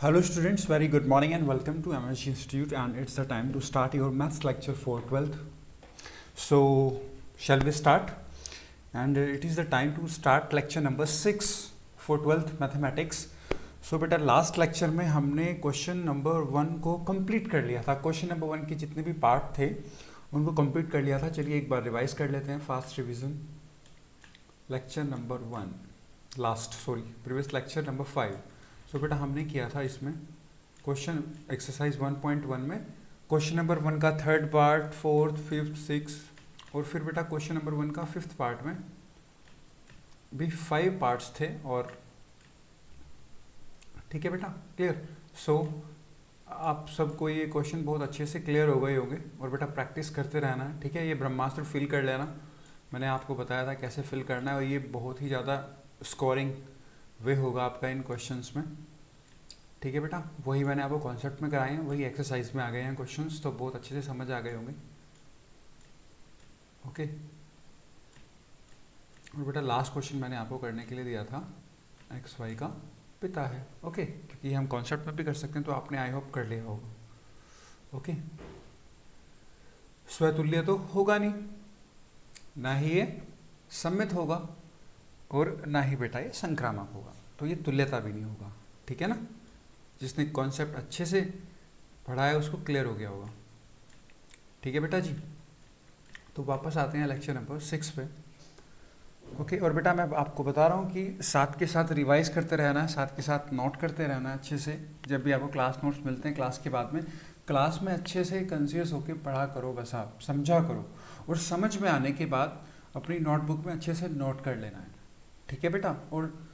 Hello students, very good morning and welcome to MSG Institute, and it's the time to start your maths lecture for 12th. So shall we start? And it is the time to start lecture number 6 for 12th mathematics. So बेटा last lecture में हमने question number 1 को complete कर लिया था. Question number 1 के जितने भी पार्ट थे उनको कंप्लीट कर लिया था. चलिए एक बार रिवाइज कर लेते हैं, fast revision. Lecture number 1 previous lecture number 5. सो बेटा हमने किया था इसमें क्वेश्चन एक्सरसाइज 1.1 में क्वेश्चन नंबर 1 का third part, fourth, fifth, six, और फिर बेटा क्वेश्चन नंबर 1 का फिफ्थ पार्ट में भी 5 पार्ट्स थे. और ठीक है बेटा, क्लियर. सो आप सबको ये क्वेश्चन बहुत अच्छे से क्लियर हो गए होंगे और बेटा प्रैक्टिस करते रहना है. ठीक है, ये ब्रह्मास्त्र फिल कर लेना. मैंने आपको बताया था कैसे फिल करना है और ये बहुत ही ज़्यादा स्कोरिंग वे होगा आपका इन क्वेश्चंस में. ठीक है बेटा, वही मैंने आपको कॉन्सेप्ट में कराए हैं, वही एक्सरसाइज में आ गए हैं क्वेश्चंस, तो बहुत अच्छे से समझ आ गए होंगे. ओके. और बेटा लास्ट क्वेश्चन मैंने आपको करने के लिए दिया था, एक्स वाई का पिता है. ओके, क्योंकि हम कॉन्सेप्ट में भी कर सकते हैं, तो आपने आई होप कर लिया होगा. ओके. स्वतुल्य तो होगा नहीं, ना ही ये सम्मित होगा, और ना ही बेटा ये संक्रामक होगा, तो ये तुल्यता भी नहीं होगा. ठीक है ना. जिसने कॉन्सेप्ट अच्छे से पढ़ा है उसको क्लियर हो गया होगा. ठीक है बेटा जी. तो वापस आते हैं लेक्चर नंबर 6 पे. ओके. और बेटा मैं आपको बता रहा हूँ कि साथ के साथ रिवाइज करते रहना है, साथ के साथ नोट करते रहना है अच्छे से. जब भी आपको क्लास नोट्स मिलते हैं क्लास के बाद में, क्लास में अच्छे से कंसियस होकर पढ़ा करो, बस आप समझा करो, और समझ में आने के बाद अपनी नोटबुक में अच्छे से नोट कर लेना है. ठीक है बेटा. और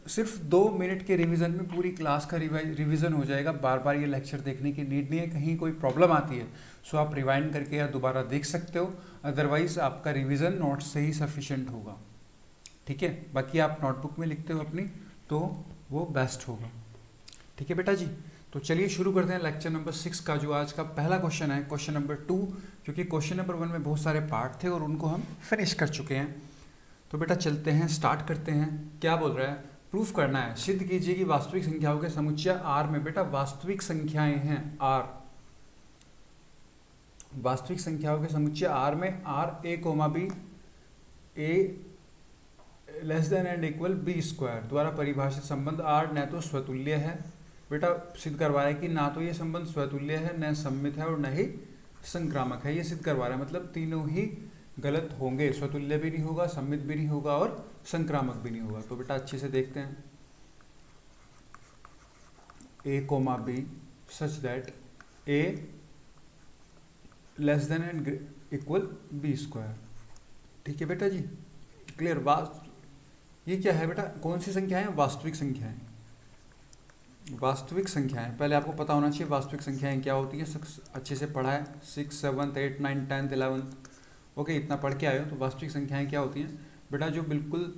सिर्फ 2 मिनट के रिवीजन में पूरी क्लास का रिवीजन हो जाएगा. बार बार ये लेक्चर देखने की नीड नहीं है. कहीं कोई प्रॉब्लम आती है सो आप रिवाइंड करके या दोबारा देख सकते हो, अदरवाइज आपका रिवीजन नोट से ही सफिशिएंट होगा. ठीक है. बाकी आप नोटबुक में लिखते हो अपनी, तो वो बेस्ट होगा. ठीक है बेटा जी. तो चलिए शुरू करते हैं लेक्चर नंबर 6 का, जो आज का पहला क्वेश्चन है, क्वेश्चन नंबर 2. क्योंकि क्वेश्चन नंबर 1 में बहुत सारे पार्ट थे और उनको हम फिनिश कर चुके हैं. तो बेटा चलते हैं, स्टार्ट करते हैं. क्या बोल रहा है? प्रूफ करना है, सिद्ध कीजिए कि वास्तविक संख्याओं के समुच्चय आर में, बेटा वास्तविक संख्याएं हैं आर, वास्तविक संख्याओं के समुच्चय आर में R a comma b, a less than and equal B square द्वारा परिभाषित संबंध आर न तो स्वतुल्य है, बेटा सिद्ध करवा रहा है कि ना तो ये संबंध स्वतुल्य है, न सम्मित है, और न ही संक्रामक है. ये सिद्ध करवा रहा है, मतलब तीनों ही गलत होंगे. स्वतुल्य भी नहीं होगा, सम्मित भी नहीं होगा, और संक्रामक भी नहीं होगा. तो बेटा अच्छे से देखते हैं. A comma B such that A less than and equal B square. ठीक है बेटा जी, क्लियर. ये क्या है बेटा? कौन सी संख्या है? वास्तविक संख्याएं. वास्तविक संख्याएं पहले आपको पता होना चाहिए वास्तविक संख्याएं क्या होती हैं. अच्छे से पढ़ा है, 6, 7, 8, 9, 10, 11. ओके, इतना पढ़ के आए हो. तो वास्तविक संख्याएं क्या होती हैं बेटा? जो बिल्कुल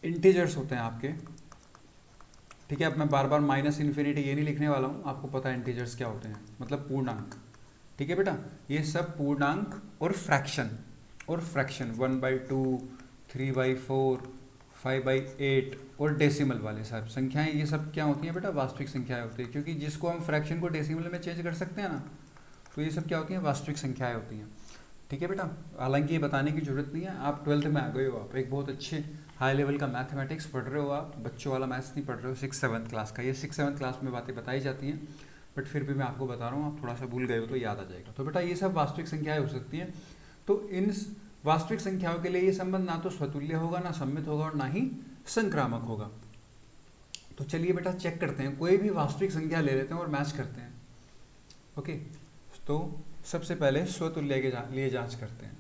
इंटीजर्स होते हैं आपके. ठीक है. अब मैं बार बार माइनस इन्फिनिटी ये नहीं लिखने वाला हूँ, आपको पता है इंटीजर्स क्या होते हैं, मतलब पूर्णांक. ठीक है बेटा. ये सब पूर्णांक और फ्रैक्शन 1/2, 3/4, 5/8 और डेसिमल वाले सब संख्याएं, ये सब क्या होती हैं बेटा? वास्तविक संख्याएं होती हैं. क्योंकि जिसको हम फ्रैक्शन को डेसिमल में चेंज कर सकते हैं ना, तो ये सब क्या होती हैं? वास्तविक संख्याएं होती हैं. ठीक है बेटा. हालांकि ये बताने की जरूरत नहीं है, आप 12th में आ गए हो, आप एक बहुत अच्छे हाई लेवल का मैथमेटिक्स पढ़ रहे हो. आप बच्चों वाला मैथ्स नहीं पढ़ रहे हो, 6-7 क्लास का. ये 6-7 क्लास में बातें बताई जाती हैं, बट फिर भी मैं आपको बता रहा हूँ, आप थोड़ा सा भूल गए हो तो याद आ जाएगा. तो बेटा ये सब वास्तविक संख्याएं हो सकती हैं. तो इन वास्तविक संख्याओं के लिए ये संबंध ना तो स्वतुल्य होगा, ना सम्मित होगा, और ना ही संक्रामक होगा. तो चलिए बेटा चेक करते हैं, कोई भी वास्तविक संख्या ले लेते हैं और मैच करते हैं. ओके. तो सबसे पहले स्वतुल्य के लिए जांच करते हैं.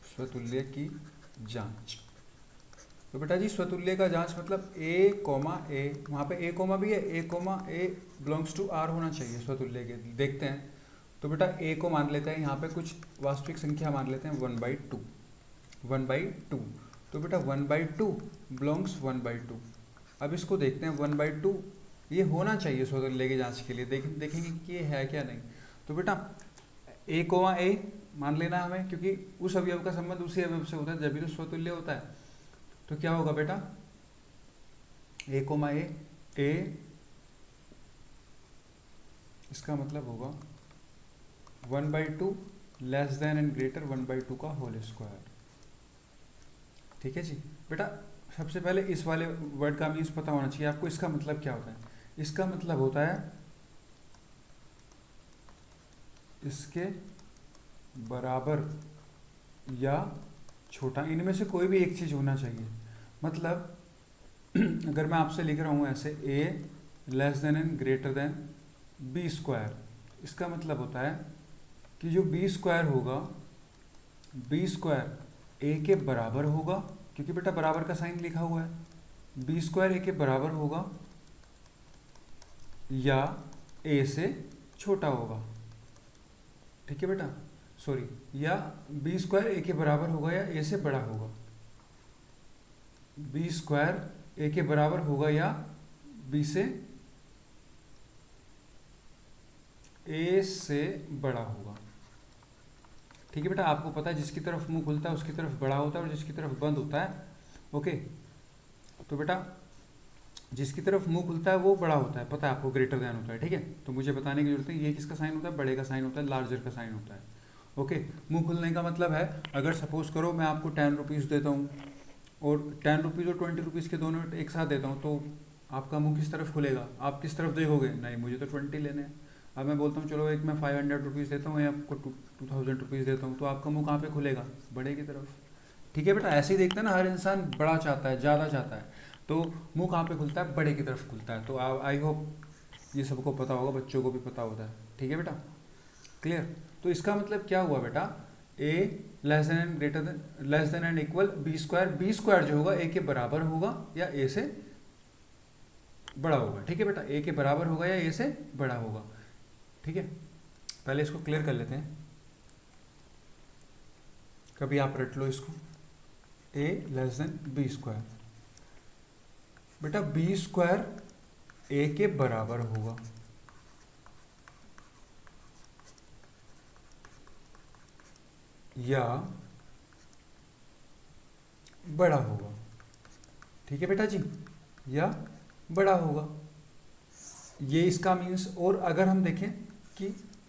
स्वतुल्य की जांच. तो बेटा जी स्वतुल्य का जांच मतलब ए कोमा ए, वहाँ पे ए कोमा भी है, A comma A belongs to R होना चाहिए स्वतुल्य के. देखते हैं. तो बेटा ए को मान लेते हैं, यहाँ पे कुछ वास्तविक संख्या मान लेते हैं 1/2. तो बेटा 1/2 बिलोंग्स 1/2. अब इसको देखते हैं 1/2 ये होना चाहिए स्वतुल्य की जांच के लिए. देखेंगे कि ये है क्या नहीं. तो बेटा ए कोमा ए मान लेना हमें, क्योंकि उस अवयव का संबंध उसी अवयव से होता है जब भी तो स्वतुल्य होता है। तो क्या होगा बेटा, ए कोमा ए, इसका मतलब होगा 1/2 लेस देन एंड ग्रेटर 1/2 का होल स्क्वायर। ठीक है जी बेटा, सबसे पहले इस वाले वर्ड का मीन्स पता होना चाहिए आपको। इसका मतलब क्या होता है? इसका मतलब होता है इसके बराबर या छोटा, इनमें से कोई भी एक चीज होना चाहिए। मतलब अगर मैं आपसे लिख रहा हूं ऐसे A less than and greater than B square, इसका मतलब होता है कि जो बी स्क्वायर होगा, बी स्क्वायर ए के बराबर होगा, क्योंकि बेटा बराबर का साइन लिखा हुआ है। बी स्क्वायर ए के बराबर होगा या ए से छोटा होगा। ठीक है बेटा, सॉरी, या बी स्क्वायर ए के बराबर होगा या ए से बड़ा होगा। बी स्क्वायर ए के बराबर होगा या बी से ए से बड़ा होगा। ठीक है बेटा, आपको पता है जिसकी तरफ मुंह खुलता है उसकी तरफ बड़ा होता है और जिसकी तरफ बंद होता है, ओके। तो बेटा जिसकी तरफ मुंह खुलता है वो बड़ा होता है, पता है आपको, ग्रेटर देन होता है। ठीक है, तो मुझे बताने की जरूरत है, ये किसका साइन होता है? बड़े का साइन होता है, लार्जर का साइन होता है। ओके, मुंह खुलने का मतलब है, अगर सपोज करो मैं आपको 10 रुपीज़ देता हूँ और 10 रुपीज़ और 20 रुपीज़ के दोनों एक साथ देता हूँ, तो आपका मुंह किस तरफ खुलेगा? आप किस तरफ देखोगे? नहीं, मुझे तो 20 लेने हैं। अब मैं बोलता हूँ चलो एक मैं 500 रुपीज़ देता हूँ या आपको 2000 रुपीज़ देता हूँ, तो आपका मुंह कहाँ पे खुलेगा? बड़े की तरफ। ठीक है बेटा, ऐसे ही देखते हैं ना, हर इंसान बड़ा चाहता है, ज़्यादा चाहता है, तो मुंह कहाँ पे खुलता है? बड़े की तरफ खुलता है। तो आई होप ये सबको पता होगा, बच्चों को भी पता होता है। ठीक है बेटा, क्लियर? तो इसका मतलब क्या हुआ बेटा, A less than and greater than, less than and equal B square, B square जो होगा ए के बराबर होगा या ए से बड़ा होगा। ठीक है बेटा, ए के बराबर होगा या ए से बड़ा होगा। ठीक है, पहले इसको क्लियर कर लेते हैं, कभी आप रट लो इसको, ए लेस देन बी स्क्वायर। बेटा बी स्क्वायर ए के बराबर होगा या बड़ा होगा। ठीक है बेटा जी, या बड़ा होगा, ये इसका मीन्स। और अगर हम देखें कि,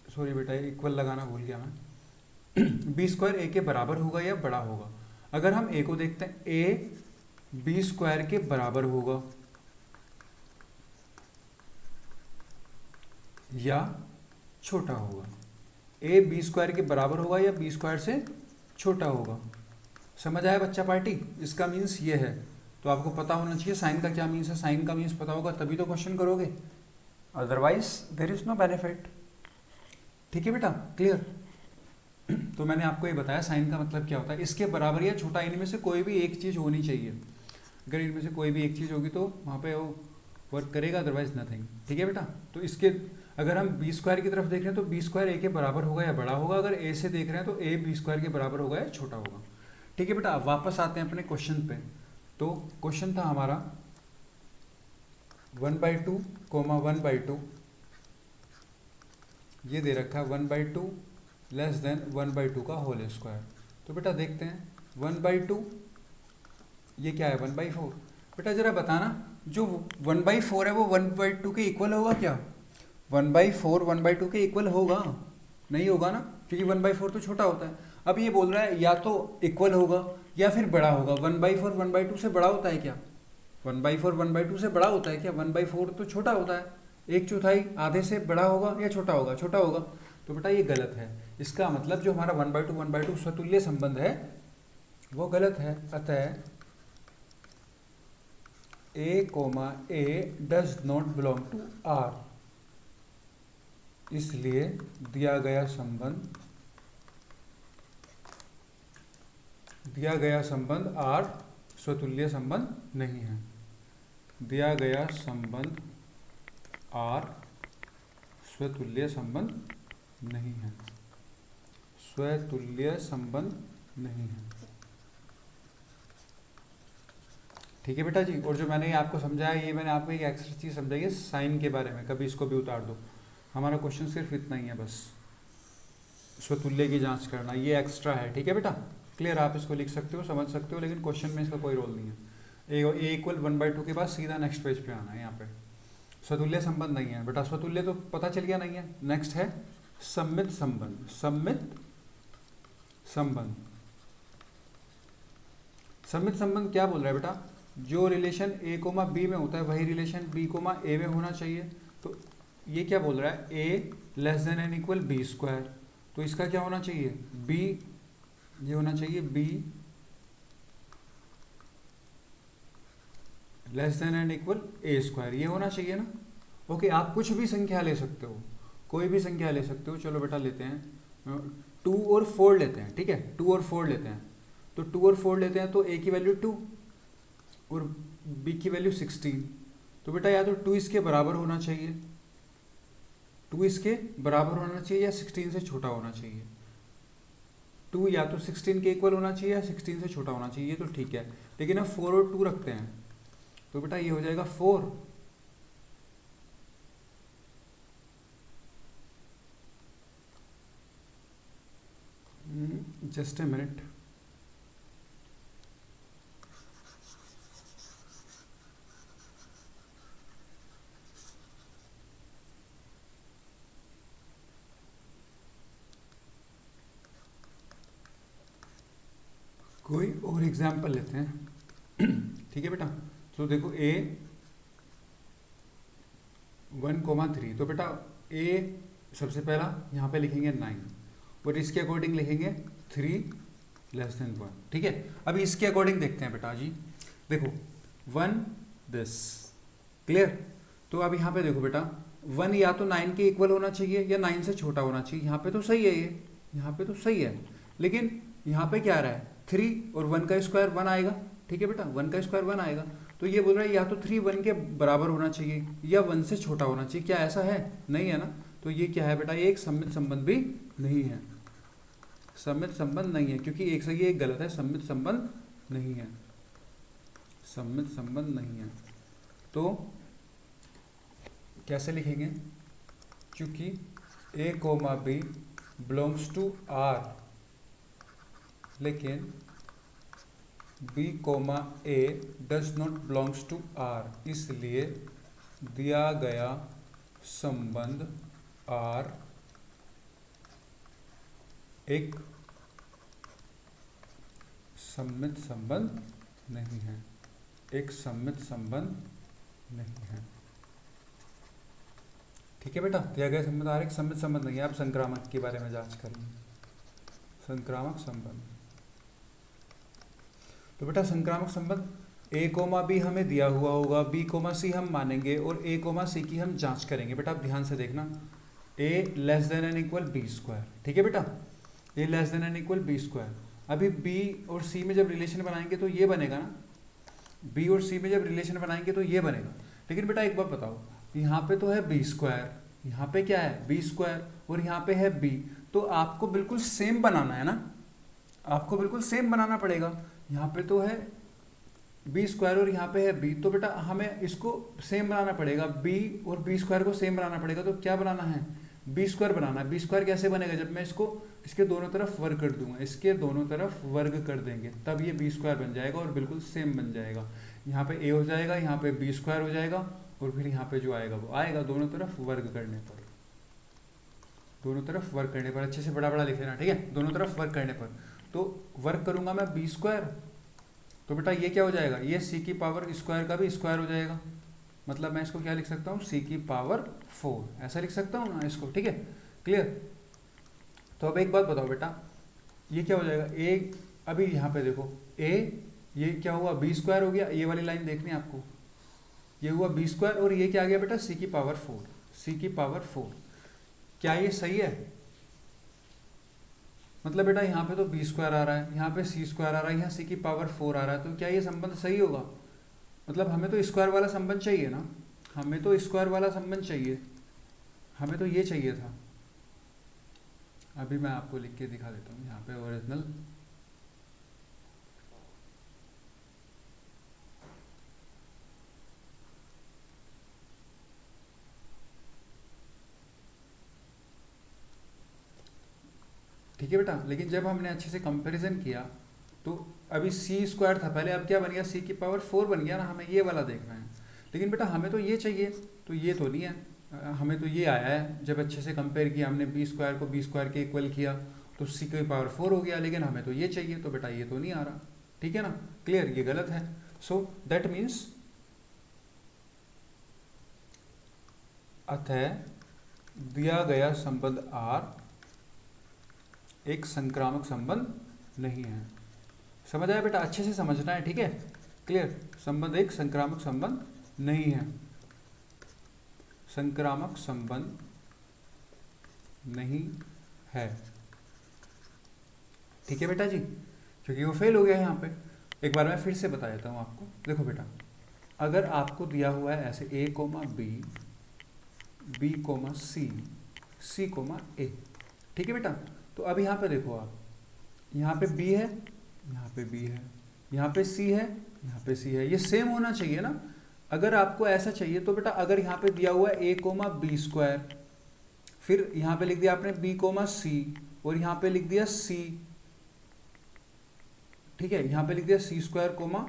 सॉरी बेटा इक्वल लगाना भूल गया मैं, बी स्क्वायर ए के बराबर होगा या बड़ा होगा। अगर हम ए को देखते हैं, ए बी स्क्वायर के बराबर होगा या छोटा होगा। ए बी स्क्वायर के बराबर होगा या बी स्क्वायर से छोटा होगा। समझ आया बच्चा पार्टी? इसका मीन्स ये है। तो आपको पता होना चाहिए साइन का क्या मीन्स है, साइन का मीन्स पता होगा तभी तो क्वेश्चन करोगे, otherwise there is no benefit. ठीक है बेटा, क्लियर? तो मैंने आपको ये बताया साइन का मतलब क्या होता है, इसके बराबर या छोटा, इनमें से कोई भी एक चीज़ होनी चाहिए। अगर इनमें से कोई भी एक चीज़ होगी तो वहाँ पे वो वर्क करेगा, अदरवाइज नथिंग। ठीक है बेटा, तो इसके अगर हम बी स्क्वायर की तरफ देख रहे हैं तो बी स्क्वायर ए के बराबर होगा या बड़ा होगा, अगर ए से देख रहे हैं तो ए बी स्क्वायर के बराबर होगा या छोटा होगा। ठीक है बेटा, अब वापस आते हैं अपने क्वेश्चन पे। तो क्वेश्चन था हमारा 1/2 कोमा 1/2, ये दे रखा है 1/2 लेस देन 1/2 का होल स्क्वायर। तो बेटा देखते हैं 1/2, ये क्या है 1/4। बेटा जरा बताना, जो 1/4 है वो 1/2 के इक्वल होगा क्या? 1/4 1/2 के इक्वल होगा? नहीं होगा ना, क्योंकि 1/4 तो छोटा होता है। अब ये बोल रहा है या तो इक्वल होगा या फिर बड़ा होगा। 1/4 1/2 से बड़ा होता है क्या? 1/4 1/2 से बड़ा होता है क्या? 1/4 तो छोटा होता है, 1/4 आधे से बड़ा होगा या छोटा होगा? छोटा होगा। तो बेटा ये गलत है। इसका मतलब जो हमारा 1/2 1/2 स्वतुल्य संबंध है वो गलत है। अतः A comma A does not belong to R, इसलिए दिया गया संबंध आर स्वतुल्य संबंध नहीं है। दिया गया संबंध आर स्वतुल्य संबंध नहीं है, स्वतुल्य संबंध नहीं है। ठीक है बेटा जी, और जो मैंने आपको समझाया, ये मैंने आपको एक एक्स्ट्रा चीज समझाई है साइन के बारे में, कभी इसको भी उतार दो। हमारा क्वेश्चन सिर्फ इतना ही है बस, स्वतुल्य की जांच करना, ये एक्स्ट्रा है, ठीक है बेटा। क्लियर, आप इसको लिख सकते हो, समझ सकते हो, लेकिन क्वेश्चन में इसका कोई रोल नहीं है। ए इक्वल 1/2 के बाद सीधा नेक्स्ट पेज पे आना है। यहाँ पे स्वतुल्य संबंध नहीं है बेटा, स्वतुल्य तो पता चल गया नहीं है। नेक्स्ट है सम्मित संबंध। सम्मित संबंध, सम्मित संबंध क्या बोल रहा है बेटा, जो रिलेशन ए कोमा बी में होता है वही रिलेशन बी कोमा ए में होना चाहिए। तो ये क्या बोल रहा है, A less than and equal B square, तो इसका क्या होना चाहिए, बी, ये होना चाहिए B less than and equal A square, ये होना चाहिए ना। ओके, आप कुछ भी संख्या ले सकते हो, कोई भी संख्या ले सकते हो। चलो बेटा लेते हैं 2 और 4 लेते हैं, ठीक है, 2 और 4 लेते हैं। तो 2 और 4 लेते हैं तो ए की वैल्यू 2 और बी की वैल्यू 16। तो बेटा या तो 2 इसके बराबर होना चाहिए, 2 इसके बराबर होना चाहिए या 16 से छोटा होना चाहिए। 2 या तो 16 के इक्वल होना चाहिए या 16 से छोटा होना चाहिए, तो ठीक है। लेकिन अब 4 और 2 रखते हैं, तो बेटा ये हो जाएगा 4। जस्ट ए मिनट, कोई और एग्जाम्पल लेते हैं ठीक है बेटा। तो देखो ए 1,3, तो बेटा ए सबसे पहला यहाँ पे लिखेंगे 9 और इसके अकॉर्डिंग लिखेंगे 3 लेस देन 1, ठीक है। अभी इसके अकॉर्डिंग देखते हैं बेटा जी, देखो 1 दिस, क्लियर। तो अब यहाँ पे देखो बेटा 1 या तो 9 के इक्वल होना चाहिए या 9 से छोटा होना चाहिए। यहाँ पे तो सही है, ये यहाँ पे तो सही है, लेकिन यहाँ पे क्या आ रहा है 3 और 1 का स्क्वायर 1 आएगा, ठीक है बेटा, 1 का स्क्वायर 1 आएगा। तो ये बोल रहा है या तो 3 1 के बराबर होना चाहिए या 1 से छोटा होना चाहिए। क्या ऐसा है, नहीं है ना। तो ये क्या है बेटा, ये एक सम्मित संबंध भी नहीं है, सम्मित संबंध नहीं है, क्योंकि एक सही है एक गलत है, सम्मित संबंध नहीं है, सम्मित संबंध नहीं है। तो कैसे लिखेंगे, क्योंकि A comma B belongs to R लेकिन B comma A does not belongs to R, इसलिए दिया गया संबंध आर एक सम्मित संबंध नहीं है, एक सम्मित संबंध नहीं है, ठीक है बेटा। दिया गया संबंध आर एक सम्मित संबंध नहीं है। आप संक्रामक के बारे में जांच करेंगे, संक्रामक संबंध। तो बेटा संक्रामक संबंध ए कोमा बी हमें दिया हुआ होगा, बी कोमा सी हम मानेंगे और ए कोमा सी की हम जांच करेंगे। बेटा आप ध्यान से देखना, A less than and equal B square, ठीक है बेटा, A less than and equal B square. अभी बी और सी में जब रिलेशन बनाएंगे तो ये बनेगा ना, बी और सी में जब रिलेशन बनाएंगे तो ये बनेगा। लेकिन बेटा एक बात बताओ, यहाँ पे तो है बी स्क्वायर, यहाँ पे क्या है बी स्क्वायर और यहाँ पे है बी, तो आपको बिल्कुल सेम बनाना है ना, आपको बिल्कुल सेम बनाना पड़ेगा। यहाँ पे तो है बी स्क्वायर और यहाँ पे है बी, तो बेटा हमें इसको सेम बनाना पड़ेगा, बी और बी स्क्वायर को सेम बनाना पड़ेगा। तो क्या बनाना है, बी स्क्वायर बनाना है। बी स्क्वायर कैसे बनेगा, जब मैं इसको इसके दोनों तरफ वर्ग कर दूंगा, इसके दोनों तरफ वर्ग कर देंगे तब ये बी स्क्वायर बन जाएगा और बिल्कुल सेम बन जाएगा। यहाँ पे ए हो जाएगा, यहाँ पे बी स्क्वायर हो जाएगा और फिर यहाँ पे जो आएगा वो आएगा दोनों तरफ वर्ग करने पर, दोनों तरफ वर्ग करने पर। अच्छे से बड़ा बड़ा लिख लेना, ठीक है, दोनों तरफ वर्ग करने पर। तो वर्ग करूंगा मैं बी स्क्वायर, तो बेटा ये क्या हो जाएगा, ये सी की पावर स्क्वायर का भी स्क्वायर हो जाएगा। मतलब मैं इसको क्या लिख सकता हूँ, सी की पावर 4, ऐसा लिख सकता हूँ ना इसको, ठीक है, क्लियर। तो अब एक बात बताओ बेटा, ये क्या हो जाएगा, ए, अभी यहाँ पे देखो ए, ये क्या हुआ बी स्क्वायर हो गया, ये वाली लाइन देखनी है आपको, ये हुआ बी स्क्वायर और ये क्या आ गया बेटा सी की पावर 4, सी की पावर 4। क्या ये सही है, मतलब बेटा यहाँ पे तो बी स्क्वायर आ रहा है, यहाँ पे सी स्क्वायर आ रहा है, यहाँ सी की पावर 4 आ रहा है, तो क्या ये संबंध सही होगा। मतलब हमें तो स्क्वायर वाला संबंध चाहिए ना, हमें तो स्क्वायर वाला संबंध चाहिए, हमें तो ये चाहिए था। अभी मैं आपको लिख के दिखा देता हूँ यहाँ पे ओरिजिनल, है बेटा। लेकिन जब हमने अच्छे से कंपैरिजन किया तो अभी सी स्क्वायर था पहले, अब क्या बन गया, सी की पावर 4 बन गया ना, हमें ये वाला देखना है। लेकिन बेटा हमें तो ये चाहिए, तो ये तो नहीं है, हमें तो ये आया है। जब अच्छे से कंपेयर किया हमने बी स्क्वायर को बी स्क्वायर के इक्वल किया तो सी की पावर 4 हो गया, लेकिन हमें तो ये चाहिए, तो बेटा ये तो नहीं आ रहा। ठीक है ना, क्लियर, ये गलत है। सो दैट मीन्स अतः दिया गया संबंध आर एक संक्रामक संबंध नहीं है। समझ आया बेटा, अच्छे से समझना है, ठीक है, क्लियर। संबंध एक संक्रामक संबंध नहीं है, संक्रामक संबंध नहीं है, ठीक है बेटा जी, क्योंकि वो फेल हो गया है यहाँ पे। एक बार मैं फिर से बता देता हूँ आपको। देखो बेटा, अगर आपको दिया हुआ है ऐसे a comma B, B comma C, C comma A, ठीक है बेटा। तो अब यहाँ पे देखो आप, यहाँ पे b है, यहाँ पे b है, यहाँ पे c है, यहाँ पे c है, ये सेम होना चाहिए ना। अगर आपको ऐसा चाहिए तो बेटा अगर यहाँ पे दिया हुआ है a कोमा बी स्क्वायर, फिर यहाँ पे लिख दिया आपने b कोमा सी, और यहाँ पे लिख दिया c, ठीक है, यहाँ पे लिख दिया सी स्क्वायर कोमा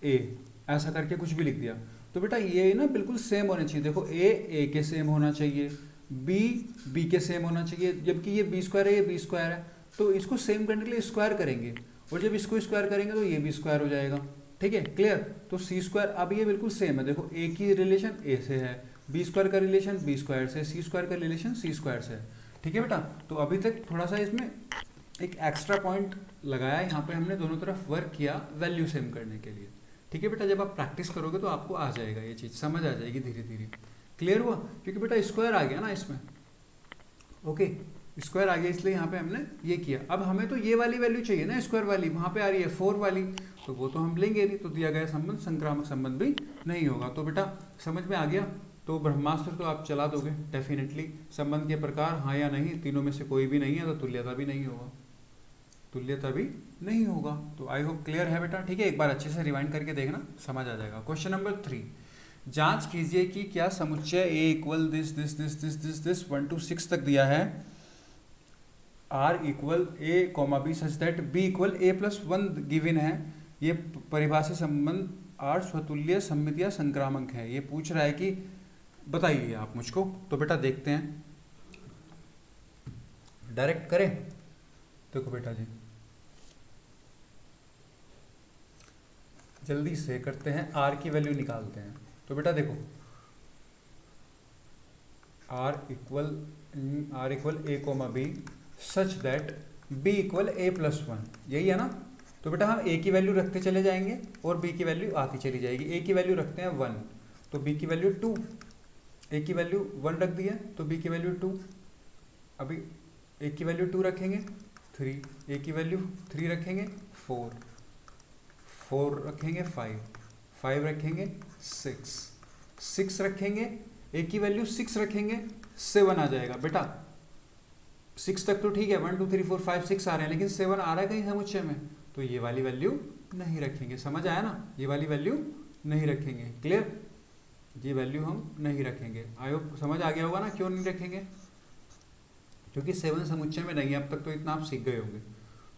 ए, ऐसा करके कुछ भी लिख दिया, तो बेटा ये ना बिल्कुल सेम होने चाहिए। देखो ए के सेम होना चाहिए, बी के सेम होना चाहिए, जबकि ये बी स्क्वायर है, ये बी स्क्वायर है, तो इसको सेम करने के लिए स्क्वायर करेंगे, और जब इसको स्क्वायर करेंगे तो ये भी स्क्वायर हो जाएगा। ठीक है, क्लियर। तो सी स्क्वायर अब ये बिल्कुल सेम है, देखो ए की रिलेशन ए से है, बी स्क्वायर का रिलेशन बी स्क्वायर से, सी स्क्वायर का रिलेशन सी स्क्वायर से है। ठीक है बेटा, तो अभी तक थोड़ा सा इसमें एक एक्स्ट्रा पॉइंट लगाया, यहाँ पे हमने दोनों तरफ वर्क किया वैल्यू सेम करने के लिए। ठीक है बेटा, जब आप प्रैक्टिस करोगे तो आपको आ जाएगा, ये चीज़ समझ आ जाएगी धीरे धीरे। क्लियर हुआ, क्योंकि बेटा स्क्वायर आ गया ना इसमें, ओके, स्क्वायर आ गया, इसलिए यहाँ पे हमने ये किया। अब हमें तो ये वाली वैल्यू चाहिए ना, स्क्वायर वाली, वहाँ पे आ रही है 4 वाली, तो वो तो हम लेंगे नहीं, तो दिया गया संबंध संक्रामक संबंध भी नहीं होगा। तो बेटा समझ में आ गया, तो ब्रह्मास्त्र तो आप चला दोगे डेफिनेटली। संबंध के प्रकार हाँ या नहीं, तीनों में से कोई भी नहीं है, तो तुल्यता भी नहीं होगा, तुल्यता भी नहीं होगा। तो आई होप क्लियर है बेटा, ठीक है। एक बार अच्छे से रिवाइंड करके देखना, समझ आ जाएगा। क्वेश्चन नंबर 3, जांच कीजिए कि क्या समुच्चय A equal this this this this this this 1 to 6 तक दिया है, R equal A comma B such that B equal A plus 1 given है। ये परिभाषित संबंध आर स्वतुल्य सममित या संक्रामक है। ये पूछ रहा है कि बताइए आप मुझको। तो बेटा देखते हैं, डायरेक्ट करें। देखो बेटा जी, जल्दी से करते हैं, आर की वैल्यू निकालते हैं। तो बेटा देखो, R equal A comma B such that B equal A plus 1, यही है ना। तो बेटा हम ए की वैल्यू रखते चले जाएंगे और बी की वैल्यू आती चली जाएगी। ए की वैल्यू रखते हैं 1, तो बी की वैल्यू 2, ए की वैल्यू 1 रख दिया तो बी की वैल्यू 2, अभी ए की वैल्यू 2 रखेंगे 3, ए की वैल्यू 3 रखेंगे 4, 4 रखेंगे 5, 5 रखेंगे 6, 6 रखेंगे, ए की वैल्यू 6 रखेंगे 7 आ जाएगा। बेटा 6 तक तो ठीक है, 1 2 3 4 5 6 आ रहे हैं, लेकिन 7 आ रहा है कहीं समुच्चय में, तो ये वाली वैल्यू नहीं रखेंगे। समझ आया ना, ये वाली वैल्यू नहीं रखेंगे। क्लियर, ये वैल्यू हम नहीं रखेंगे। आई होप समझ आ गया होगा ना क्यों नहीं रखेंगे, क्योंकि 7 समुच्चय में नहीं है। अब तक तो इतना आप सीख गए होंगे।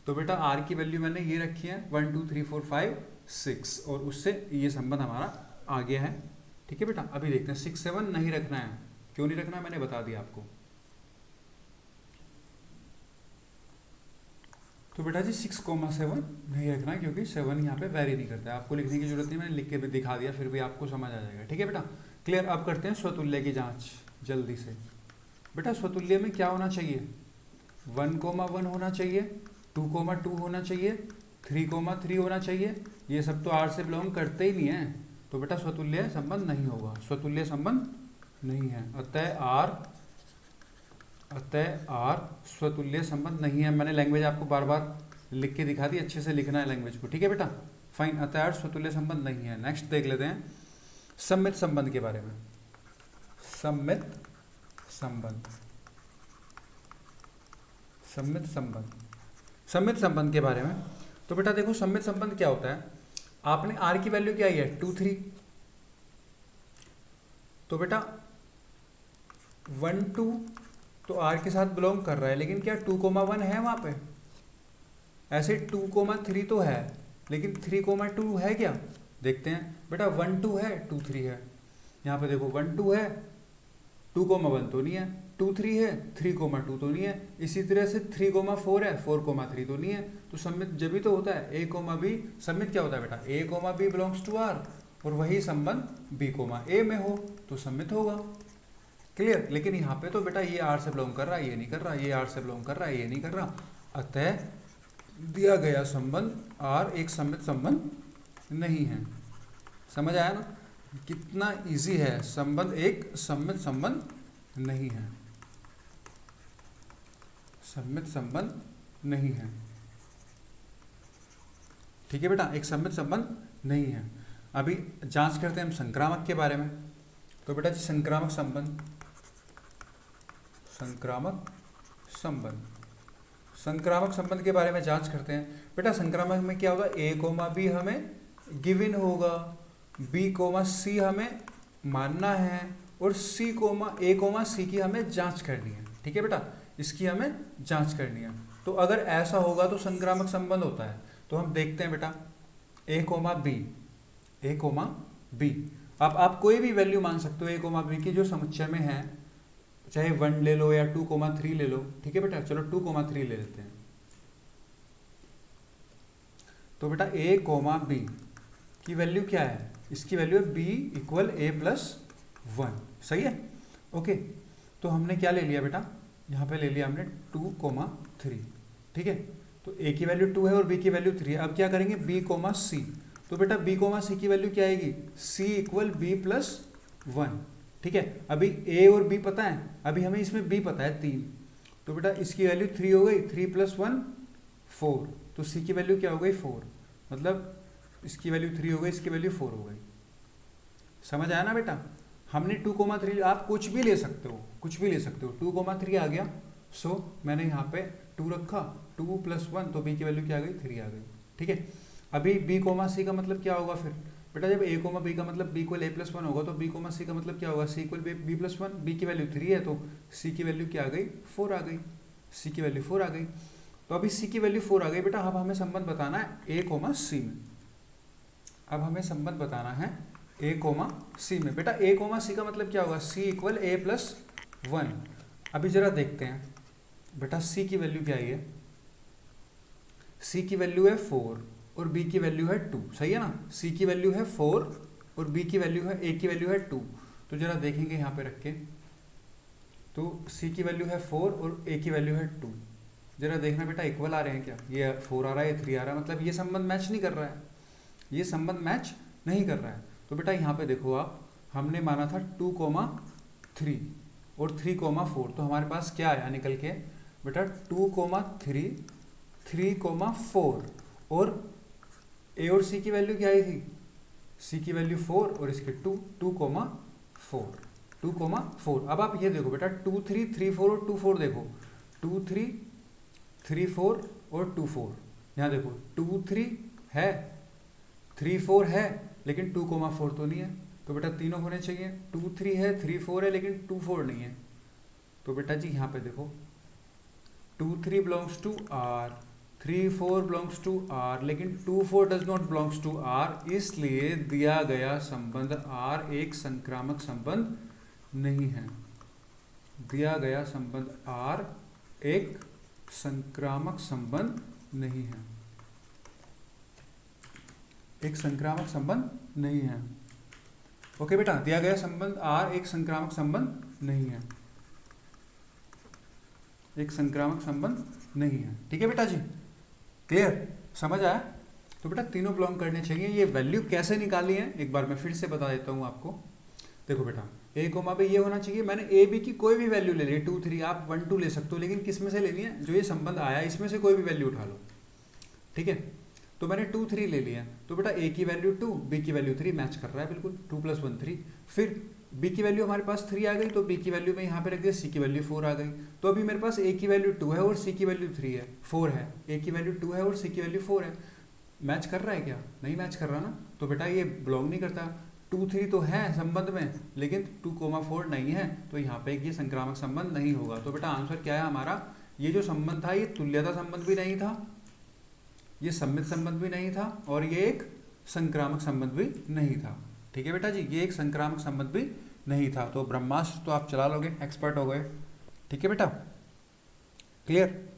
तो बेटा आर की वैल्यू मैंने ये रखी है 1 2 3 4 5 6, और उससे ये संबंध हमारा आ गया है। ठीक है बेटा, अभी देखते हैं 6 7 नहीं रखना है। क्यों नहीं रखना है मैंने बता दिया आपको। तो बेटा जी 6,7 नहीं रखना है, क्योंकि 7 यहाँ पे वैरी नहीं करता है। आपको लिखने की जरूरत नहीं, मैंने लिख के भी दिखा दिया, फिर भी आपको समझ आ जाएगा। ठीक है बेटा, क्लियर। अब करते हैं स्वतुल्य की जांच जल्दी से। बेटा स्वतुल्य में क्या होना चाहिए, 1,1 होना चाहिए, 2,2 होना चाहिए, 3,3 होना चाहिए। ये सब तो आर से बिलोंग करते ही नहीं है, तो बेटा स्वतुल्य संबंध नहीं होगा, स्वतुल्य संबंध नहीं है। अतः आर स्वतुल्य संबंध नहीं है। मैंने लैंग्वेज आपको बार बार लिख के दिखा दी, अच्छे से लिखना है लैंग्वेज को। ठीक है बेटा, फाइन। अतः आर स्वतुल्य संबंध नहीं है। नेक्स्ट देख लेते हैं सम्मित संबंध के बारे में। सम्मित संबंध, सम्मित संबंध, सम्मित संबंध के बारे में। तो बेटा देखो सम्मित संबंध क्या होता है। आपने आर की वैल्यू क्या आई है 2 3, तो बेटा 1 2 तो आर के साथ बिलोंग कर रहा है, लेकिन क्या 2,1 है वहाँ पे? ऐसे 2,3 तो है, लेकिन 3,2 है क्या? देखते हैं बेटा, 1 2 है, 2 3 है। यहाँ पे देखो 1 2 है, 2,1 तो नहीं है, 2 3 है, 3,2 तो नहीं है, इसी तरह से 3,4 है, 4,3 तो नहीं है। तो समित जब भी तो होता है ए कोमा बी, समित क्या होता है बेटा? A comma B belongs to R, और वही संबंध बी कोमा ए में हो तो समित होगा। क्लियर? लेकिन यहाँ पे तो बेटा ये आर से बिलोंग कर रहा है, ये नहीं कर रहा, ये आर से बिलोंग कर रहा है, ये नहीं कर रहा, अतः दिया गया संबंध आर एक समित संबंध नहीं है। समझ आया ना कितना इजी है? संबंध एक समित संबंध नहीं है, समित संबंध नहीं है। ठीक है बेटा, एक समित संबंध नहीं है। अभी जांच करते हैं हम संक्रामक के बारे में। तो बेटा जी संक्रामक संबंध, संक्रामक संबंध, संक्रामक संबंध के बारे में जांच करते हैं। बेटा संक्रामक में क्या होगा? ए कोमा बी हमें गिवन होगा, बी कोमा सी हमें मानना है, और सी कोमा ए कोमा सी की हमें जांच करनी है। ठीक है बेटा, इसकी हमें जांच करनी है। तो अगर ऐसा होगा तो संक्रामक संबंध होता है। तो हम देखते हैं बेटा, A comma b, A comma B, आप कोई भी वैल्यू मान सकते हो ए कोमा बी की जो समुच्चय में है, चाहे 1 ले लो या 2,3 ले लो। ठीक है बेटा, चलो 2,3 ले लेते हैं। तो बेटा ए कोमा बी की वैल्यू क्या है? इसकी वैल्यू है बी इक्वल ए प्लस 1। सही है? ओके, तो हमने क्या ले लिया बेटा? यहाँ पे ले लिया हमने 2,3। ठीक है, तो ए की वैल्यू 2 है और बी की वैल्यू 3 है। अब क्या करेंगे? B comma c. तो बेटा बी कोमा सी की वैल्यू क्या आएगी? C equal b plus 1। ठीक है, अभी ए और बी पता है, अभी हमें इसमें बी पता है 3। तो बेटा इसकी वैल्यू 3 हो गई, 3 + 1 4। तो सी की वैल्यू क्या हो गई? 4। मतलब इसकी वैल्यू 3 हो गई, इसकी वैल्यू 4 हो गई। समझ आया ना बेटा? हमने 2,3, आप कुछ भी ले सकते हो, कुछ भी ले सकते हो। 2,3 आ गया, सो मैंने यहाँ पे 2 रखा, 2 + 1, तो बी की वैल्यू क्या आ गई? 3 आ गई। ठीक है, अभी बी कोमा सी का मतलब क्या होगा फिर? बेटा जब ए कोमा बी का मतलब बी इक्वल ए प्लस 1 होगा, तो बी कोमा सी का मतलब क्या होगा? सी इक्वल बी प्लस 1। बी की वैल्यू 3 है, तो सी की वैल्यू क्या आ गई? 4 आ गई। सी की वैल्यू 4 आ गई। तो अभी सी की वैल्यू 4 आ गई बेटा। अब हमें संबंध बताना है ए कोमा सी में। अब हमें संबंध बताना है ए कोमा सी में। बेटा ए कोमा सी का मतलब क्या होगा? सी इक्वल ए प्लस 1। अभी जरा देखते हैं बेटा सी की वैल्यू क्या है? सी की वैल्यू है 4 और बी की वैल्यू है 2। सही है ना? सी की वैल्यू है 4 और बी की वैल्यू है, ए की वैल्यू है 2। तो जरा देखेंगे यहाँ पे रख के, तो सी की वैल्यू है 4 और ए की वैल्यू है 2। जरा देखना बेटा इक्वल आ रहे हैं क्या? ये 4 आ रहा है, ये 3 आ रहा है, मतलब ये संबंध मैच नहीं कर रहा है, ये संबंध मैच नहीं कर रहा है। तो बेटा यहाँ पे देखो आप, हमने माना था 2,3 और 3,4। तो हमारे पास क्या आया निकल के बेटा? 2,3, 3,4, और ए और सी की वैल्यू क्या आई थी? सी की वैल्यू 4 और इसके 2, 2,4, 2,4। अब आप ये देखो बेटा 2 3 3 4 और 2 4 देखो, 2 3 3 4 और 2 4। यहाँ देखो 2 3 है, 3 4 है, लेकिन 2,4 तो नहीं है। तो बेटा तीनों होने चाहिए। 2 3 है, 3 4 है, लेकिन 2 4 नहीं है। तो बेटा जी यहाँ पे देखो 2 3 belongs to R, 3 4 belongs to R, लेकिन 2 4 does not belongs to R. इसलिए दिया गया संबंध आर एक संक्रामक संबंध नहीं है। दिया गया संबंध आर एक संक्रामक संबंध नहीं है, एक संक्रामक संबंध नहीं है। ओके बेटा, दिया गया संबंध आर एक संक्रामक संबंध नहीं है, एक संक्रामक संबंध नहीं है। ठीक है बेटा जी, क्लियर? समझ आया? तो बेटा तीनों बिलोंग करने चाहिए। ये वैल्यू कैसे निकाली है एक बार मैं फिर से बता देता हूँ आपको। देखो बेटा ए कोमा बी ये होना चाहिए। मैंने ए बी की कोई भी वैल्यू ले ली, 2 3, आप 1 2 ले सकते हो, लेकिन किस में से लेनी है? जो ये संबंध आया इसमें से कोई भी वैल्यू उठा लो। ठीक है, तो मैंने 2 3 ले लिया। तो बेटा ए की वैल्यू 2, बी की वैल्यू 3, मैच कर रहा है बिल्कुल। 2 + 1 3। फिर बी की वैल्यू हमारे पास 3 आ गई, तो बी की वैल्यू में यहाँ पे रख दिया, सी की वैल्यू 4 आ गई। तो अभी मेरे पास ए की वैल्यू 2 है और सी की वैल्यू 3 है, 4 है। ए की वैल्यू 2 है और सी की वैल्यू 4 है। मैच कर रहा है क्या? नहीं मैच कर रहा ना। तो बेटा ये बिलोंग नहीं करता। 2, 3 तो है संबंध में, लेकिन 2,4 नहीं है, तो यहाँ पे ये संक्रामक संबंध नहीं होगा। तो बेटा आंसर क्या है हमारा, ये जो संबंध था ये तुल्यता संबंध भी नहीं था, ये सम्मित संबंध भी नहीं था, और ये एक संक्रामक संबंध भी नहीं था। ठीक है बेटा जी, ये एक संक्रामक संबंध भी नहीं था। तो ब्रह्मास्त्र तो आप चला लोगे, एक्सपर्ट हो गए। ठीक है बेटा, क्लियर,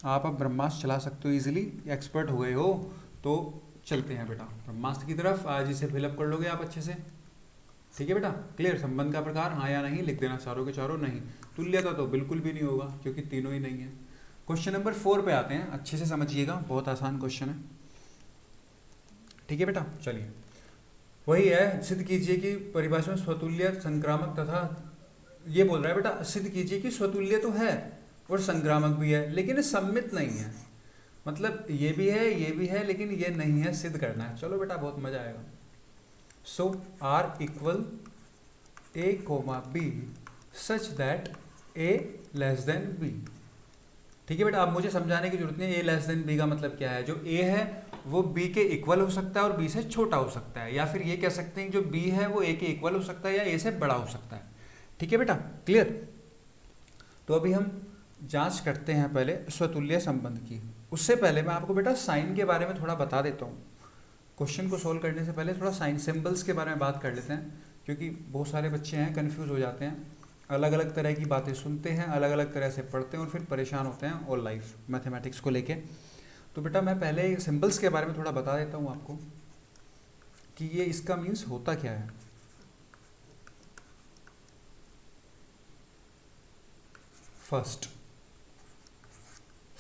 आप अब ब्रह्मास्त्र चला सकते हो इजीली, एक्सपर्ट हो गए हो। तो चलते हैं बेटा ब्रह्मास्त्र की तरफ, आज इसे फिलअप कर लोगे आप अच्छे से। ठीक है बेटा, क्लियर। संबंध का प्रकार हाँ या नहीं लिख देना, चारों के चारों नहीं। तुल्यता तो बिल्कुल भी नहीं होगा क्योंकि तीनों ही नहीं है। क्वेश्चन नंबर 4 पे आते हैं, अच्छे से समझिएगा, बहुत आसान क्वेश्चन है। ठीक है बेटा, चलिए वही है, सिद्ध कीजिए कि परिभाषा में स्वतुल्य, संक्रामक तथा, ये बोल रहा है बेटा सिद्ध कीजिए कि स्वतुल्य तो है और संक्रामक भी है, लेकिन सम्मित नहीं है। मतलब ये भी है, ये भी है, लेकिन ये नहीं है, सिद्ध करना है। चलो बेटा बहुत मजा आएगा। So R equal A comma B such that A less than B. ठीक है बेटा, अब मुझे समझाने की जरूरत नहीं है ए लेस देन बी का मतलब क्या है। जो ए है वो बी के इक्वल हो सकता है और बी से छोटा हो सकता है, या फिर ये कह सकते हैं जो बी है वो ए के इक्वल हो सकता है या ए से बड़ा हो सकता है। ठीक है बेटा, क्लियर। तो अभी हम जांच करते हैं पहले स्वतुल्य संबंध की। उससे पहले मैं आपको बेटा साइन के बारे में थोड़ा बता देता हूँ। क्वेश्चन को सोल्व करने से पहले थोड़ा साइन सिंबल्स के बारे में बात कर लेते हैं, क्योंकि बहुत सारे बच्चे हैं कंफ्यूज हो जाते हैं, अलग अलग तरह की बातें सुनते हैं, अलग अलग तरह से पढ़ते हैं और फिर परेशान होते हैं ऑल लाइफ मैथमेटिक्स को लेके। तो बेटा मैं पहले सिंबल्स के बारे में थोड़ा बता देता हूँ आपको कि ये इसका मीन्स होता क्या है। फर्स्ट,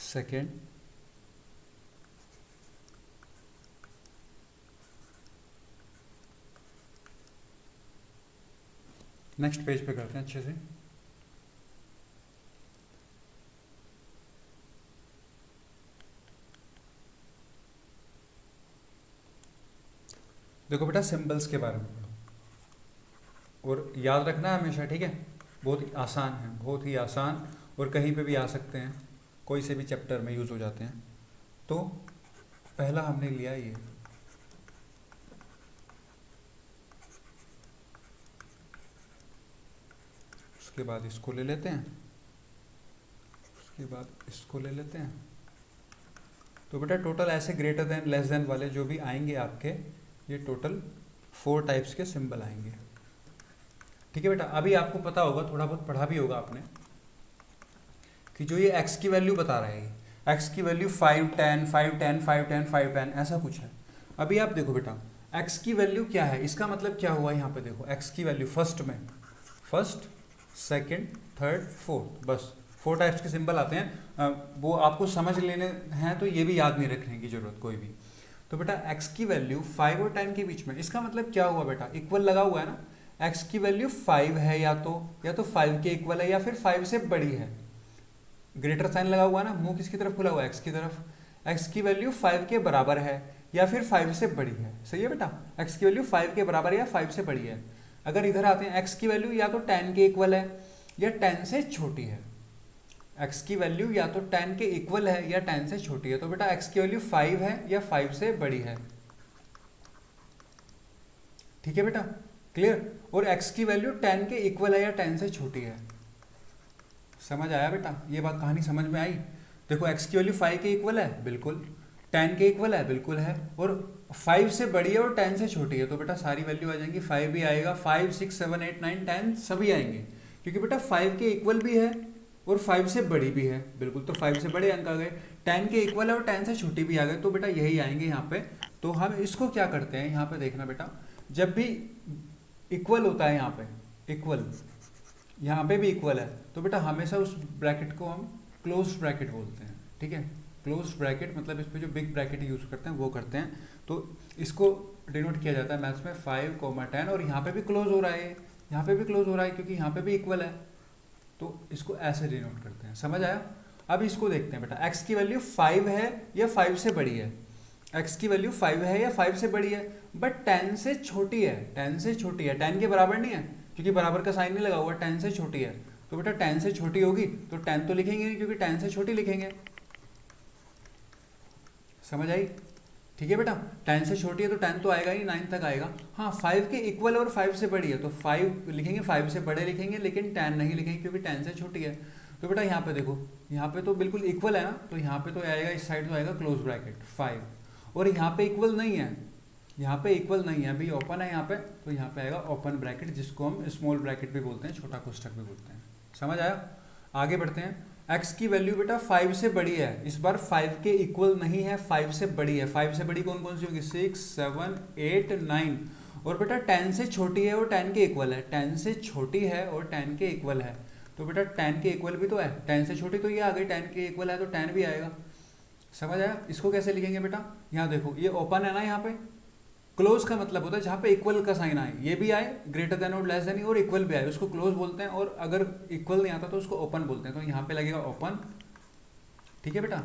सेकेंड, नेक्स्ट पेज पे करते हैं अच्छे से। देखो बेटा सिंबल्स के बारे में पढ़ो और याद रखना है हमेशा, ठीक है। बहुत आसान है, बहुत ही आसान, और कहीं पे भी आ सकते हैं, कोई से भी चैप्टर में यूज़ हो जाते हैं। तो पहला हमने लिया ये, उसके बाद इसको ले लेते हैं, उसके बाद इसको ले लेते हैं। तो बेटा टोटल ऐसे ग्रेटर देन लेस देन वाले जो भी आएंगे आपके, ये टोटल 4 टाइप्स के सिंबल आएंगे। ठीक है बेटा, अभी आपको पता होगा, थोड़ा बहुत पढ़ा भी होगा आपने, कि जो ये x की वैल्यू बता रहा है, x की वैल्यू 5, 10, 5, 10, 5, 10, 5, 10 ऐसा कुछ है। अभी आप देखो बेटा x की वैल्यू क्या है, इसका मतलब क्या हुआ यहाँ पे देखो, x की वैल्यू फर्स्ट में, फर्स्ट, सेकंड, थर्ड, फोर्थ, बस 4 टाइप्स के सिंबल आते हैं। वो आपको समझ लेने हैं, तो ये भी याद नहीं रखने की जरूरत कोई भी। तो बेटा x की वैल्यू 5 और 10 के बीच में, इसका मतलब क्या हुआ बेटा, इक्वल लगा हुआ है ना, x की वैल्यू 5 है, या तो 5 के इक्वल है या फिर 5 से बड़ी है। ग्रेटर साइन लगा हुआ है ना, मुंह किसकी तरफ खुला हुआ है, x की तरफ। x की वैल्यू 5 के बराबर है या फिर 5 से बड़ी है, सही है बेटा। x की वैल्यू 5 के बराबर है या 5 से बड़ी है। अगर इधर आते हैं, x की वैल्यू या तो 10 के इक्वल है या 10 से छोटी है। x की वैल्यू या तो 10 के इक्वल है या 10 से छोटी है। तो बेटा x की वैल्यू 5 है या 5 से बड़ी है। ठीक है बेटा, क्लियर। और x की वैल्यू 10 के इक्वल है या 10 से छोटी है। समझ आया बेटा, ये बात कहानी समझ में आई। देखो x की वैल्यू 5 के इक्वल है, बिल्कुल, 10 के इक्वल है, बिल्कुल है, और 5 से बड़ी है और 10 से छोटी है। तो बेटा सारी वैल्यू आ जाएंगी, 5 भी आएगा, 5, 6, 7, 8, 9, 10 सभी आएंगे, क्योंकि बेटा 5 के इक्वल भी है और 5 से बड़ी भी है, बिल्कुल। तो 5 से बड़े अंक आ गए, 10 के इक्वल है और 10 से छोटी भी आ गए, तो बेटा यही आएंगे यहाँ पे। तो हम इसको क्या करते हैं, यहाँ पे देखना बेटा, जब भी इक्वल होता है यहाँ पे, इक्वल, यहाँ पे भी इक्वल है, तो बेटा हमेशा उस ब्रैकेट को हम क्लोज ब्रैकेट बोलते हैं। ठीक है, क्लोज ब्रैकेट मतलब इस पे जो बिग ब्रैकेट यूज करते हैं वो करते हैं। तो इसको डिनोट किया जाता है मैथ्स में 5, 10, और यहाँ पे भी क्लोज हो रहा है, यहाँ पे भी क्लोज हो रहा है क्योंकि यहाँ पे भी इक्वल है, तो इसको ऐसे डिनोट करते हैं। समझ आया। अब इसको देखते हैं बेटा, x की वैल्यू 5 है या 5 से बड़ी है। x की वैल्यू 5 है या 5 से बड़ी है, बट 10 से छोटी है, 10 से छोटी है, 10 के बराबर नहीं है, क्योंकि बराबर का साइन नहीं लगा हुआ, 10 से छोटी है। तो बेटा 10 से छोटी होगी तो 10 तो लिखेंगे नहीं, क्योंकि 10 से छोटी लिखेंगे। समझ आई। ठीक है बेटा, 10 से छोटी है तो 10 तो आएगा ही, 9 तक आएगा। हाँ 5 के इक्वल और 5 से बड़ी है तो 5 लिखेंगे, 5 से बड़े लिखेंगे, लेकिन 10 नहीं लिखेंगे क्योंकि 10 से छोटी है। तो बेटा यहाँ पे देखो, यहाँ पे तो बिल्कुल इक्वल है ना, तो यहाँ पे तो आएगा, इस साइड तो आएगा क्लोज ब्रैकेट 5, और यहाँ पे इक्वल नहीं है, यहाँ पे इक्वल नहीं है, अभी ओपन है यहाँ पे, तो यहाँ पे आएगा ओपन ब्रैकेट, जिसको हम स्मॉल ब्रैकेट भी बोलते हैं, छोटा कोष्ठक भी बोलते हैं। समझ आया? आगे बढ़ते हैं। x की वैल्यू बेटा 5 से बड़ी है, इस बार 5 के इक्वल नहीं है, 5 से बड़ी है। 5 से बड़ी कौन कौन सी होगी? 6, 7, 8, 9। और बेटा 10 से छोटी है और 10 के इक्वल है, 10 से छोटी है और 10 के इक्वल है, तो बेटा 10 के इक्वल भी तो है, 10 से छोटी तो ये आ गई, 10 के इक्वल है तो 10 भी आएगा। समझ आया? इसको कैसे लिखेंगे बेटा? यहाँ देखो ये ओपन है ना, यहाँ पे क्लोज का मतलब होता है जहाँ पे इक्वल का साइन आए, ये भी आए ग्रेटर देन और लेस देन और इक्वल भी आए, उसको क्लोज बोलते हैं, और अगर इक्वल नहीं आता तो उसको ओपन बोलते हैं। तो यहाँ पे लगेगा ओपन, ठीक है बेटा,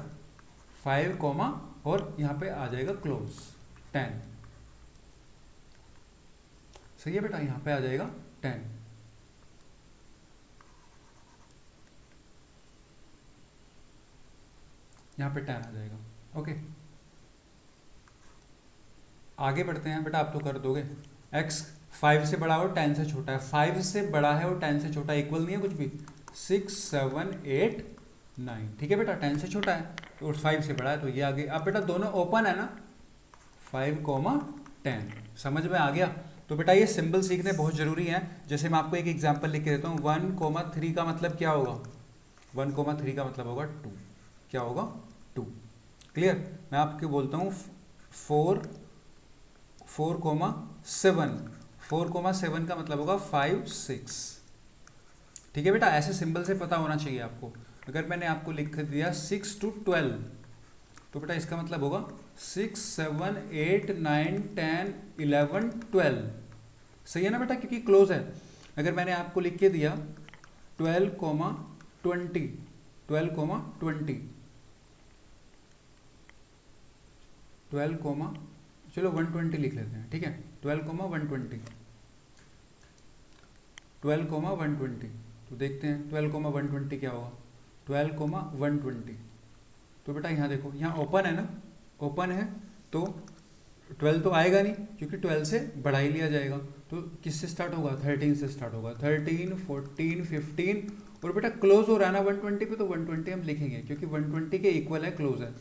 5 कॉमा और यहाँ पे आ जाएगा क्लोज 10। सही है बेटा, यहाँ पे आ जाएगा 10। यहाँ पे 10 आ जाएगा। ओके, आगे बढ़ते हैं बेटा, आप तो कर दोगे। x 5 से बड़ा और 10 से छोटा है, 5 से बड़ा है और 10 से छोटा, इक्वल नहीं है कुछ भी, 6, 7, 8, 9, ठीक है बेटा, 10 से छोटा है और 5 से बड़ा है, तो ये आ गया। अब बेटा दोनों ओपन है ना, 5, 10, समझ में आ गया? तो बेटा ये सिंबल सीखने बहुत जरूरी है। जैसे मैं आपको एक एग्जाम्पल लिख के देता हूँ, 1, 3 का मतलब क्या होगा? 1, 3 का मतलब होगा 2, क्या होगा? 2। क्लियर? मैं आपको बोलता हूँ 4, 4, 7 का मतलब होगा 5, 6। ठीक है बेटा, ऐसे सिंबल से पता होना चाहिए आपको। अगर मैंने आपको लिख दिया 6 to 12, तो बेटा इसका मतलब होगा 6, 7, 8, 9, 10, 11, 12। सही है ना बेटा, क्योंकि क्लोज है। अगर मैंने आपको लिख के दिया 12, 20, 12, 20, 12, चलो 120 लिख लेते हैं, ठीक है, 12, 120, 12, 120। तो देखते हैं 12, 120 क्या होगा? 12, 120। तो बेटा यहाँ देखो, यहाँ ओपन है ना, ओपन है तो 12 तो आएगा नहीं, क्योंकि 12 से बढ़ा ही लिया जाएगा। तो किससे स्टार्ट होगा? 13 से स्टार्ट होगा, 13, 14, 15। और बेटा क्लोज हो रहा है ना 120 पे, तो 120 हम लिखेंगे क्योंकि 120 के इक्वल है, क्लोज है।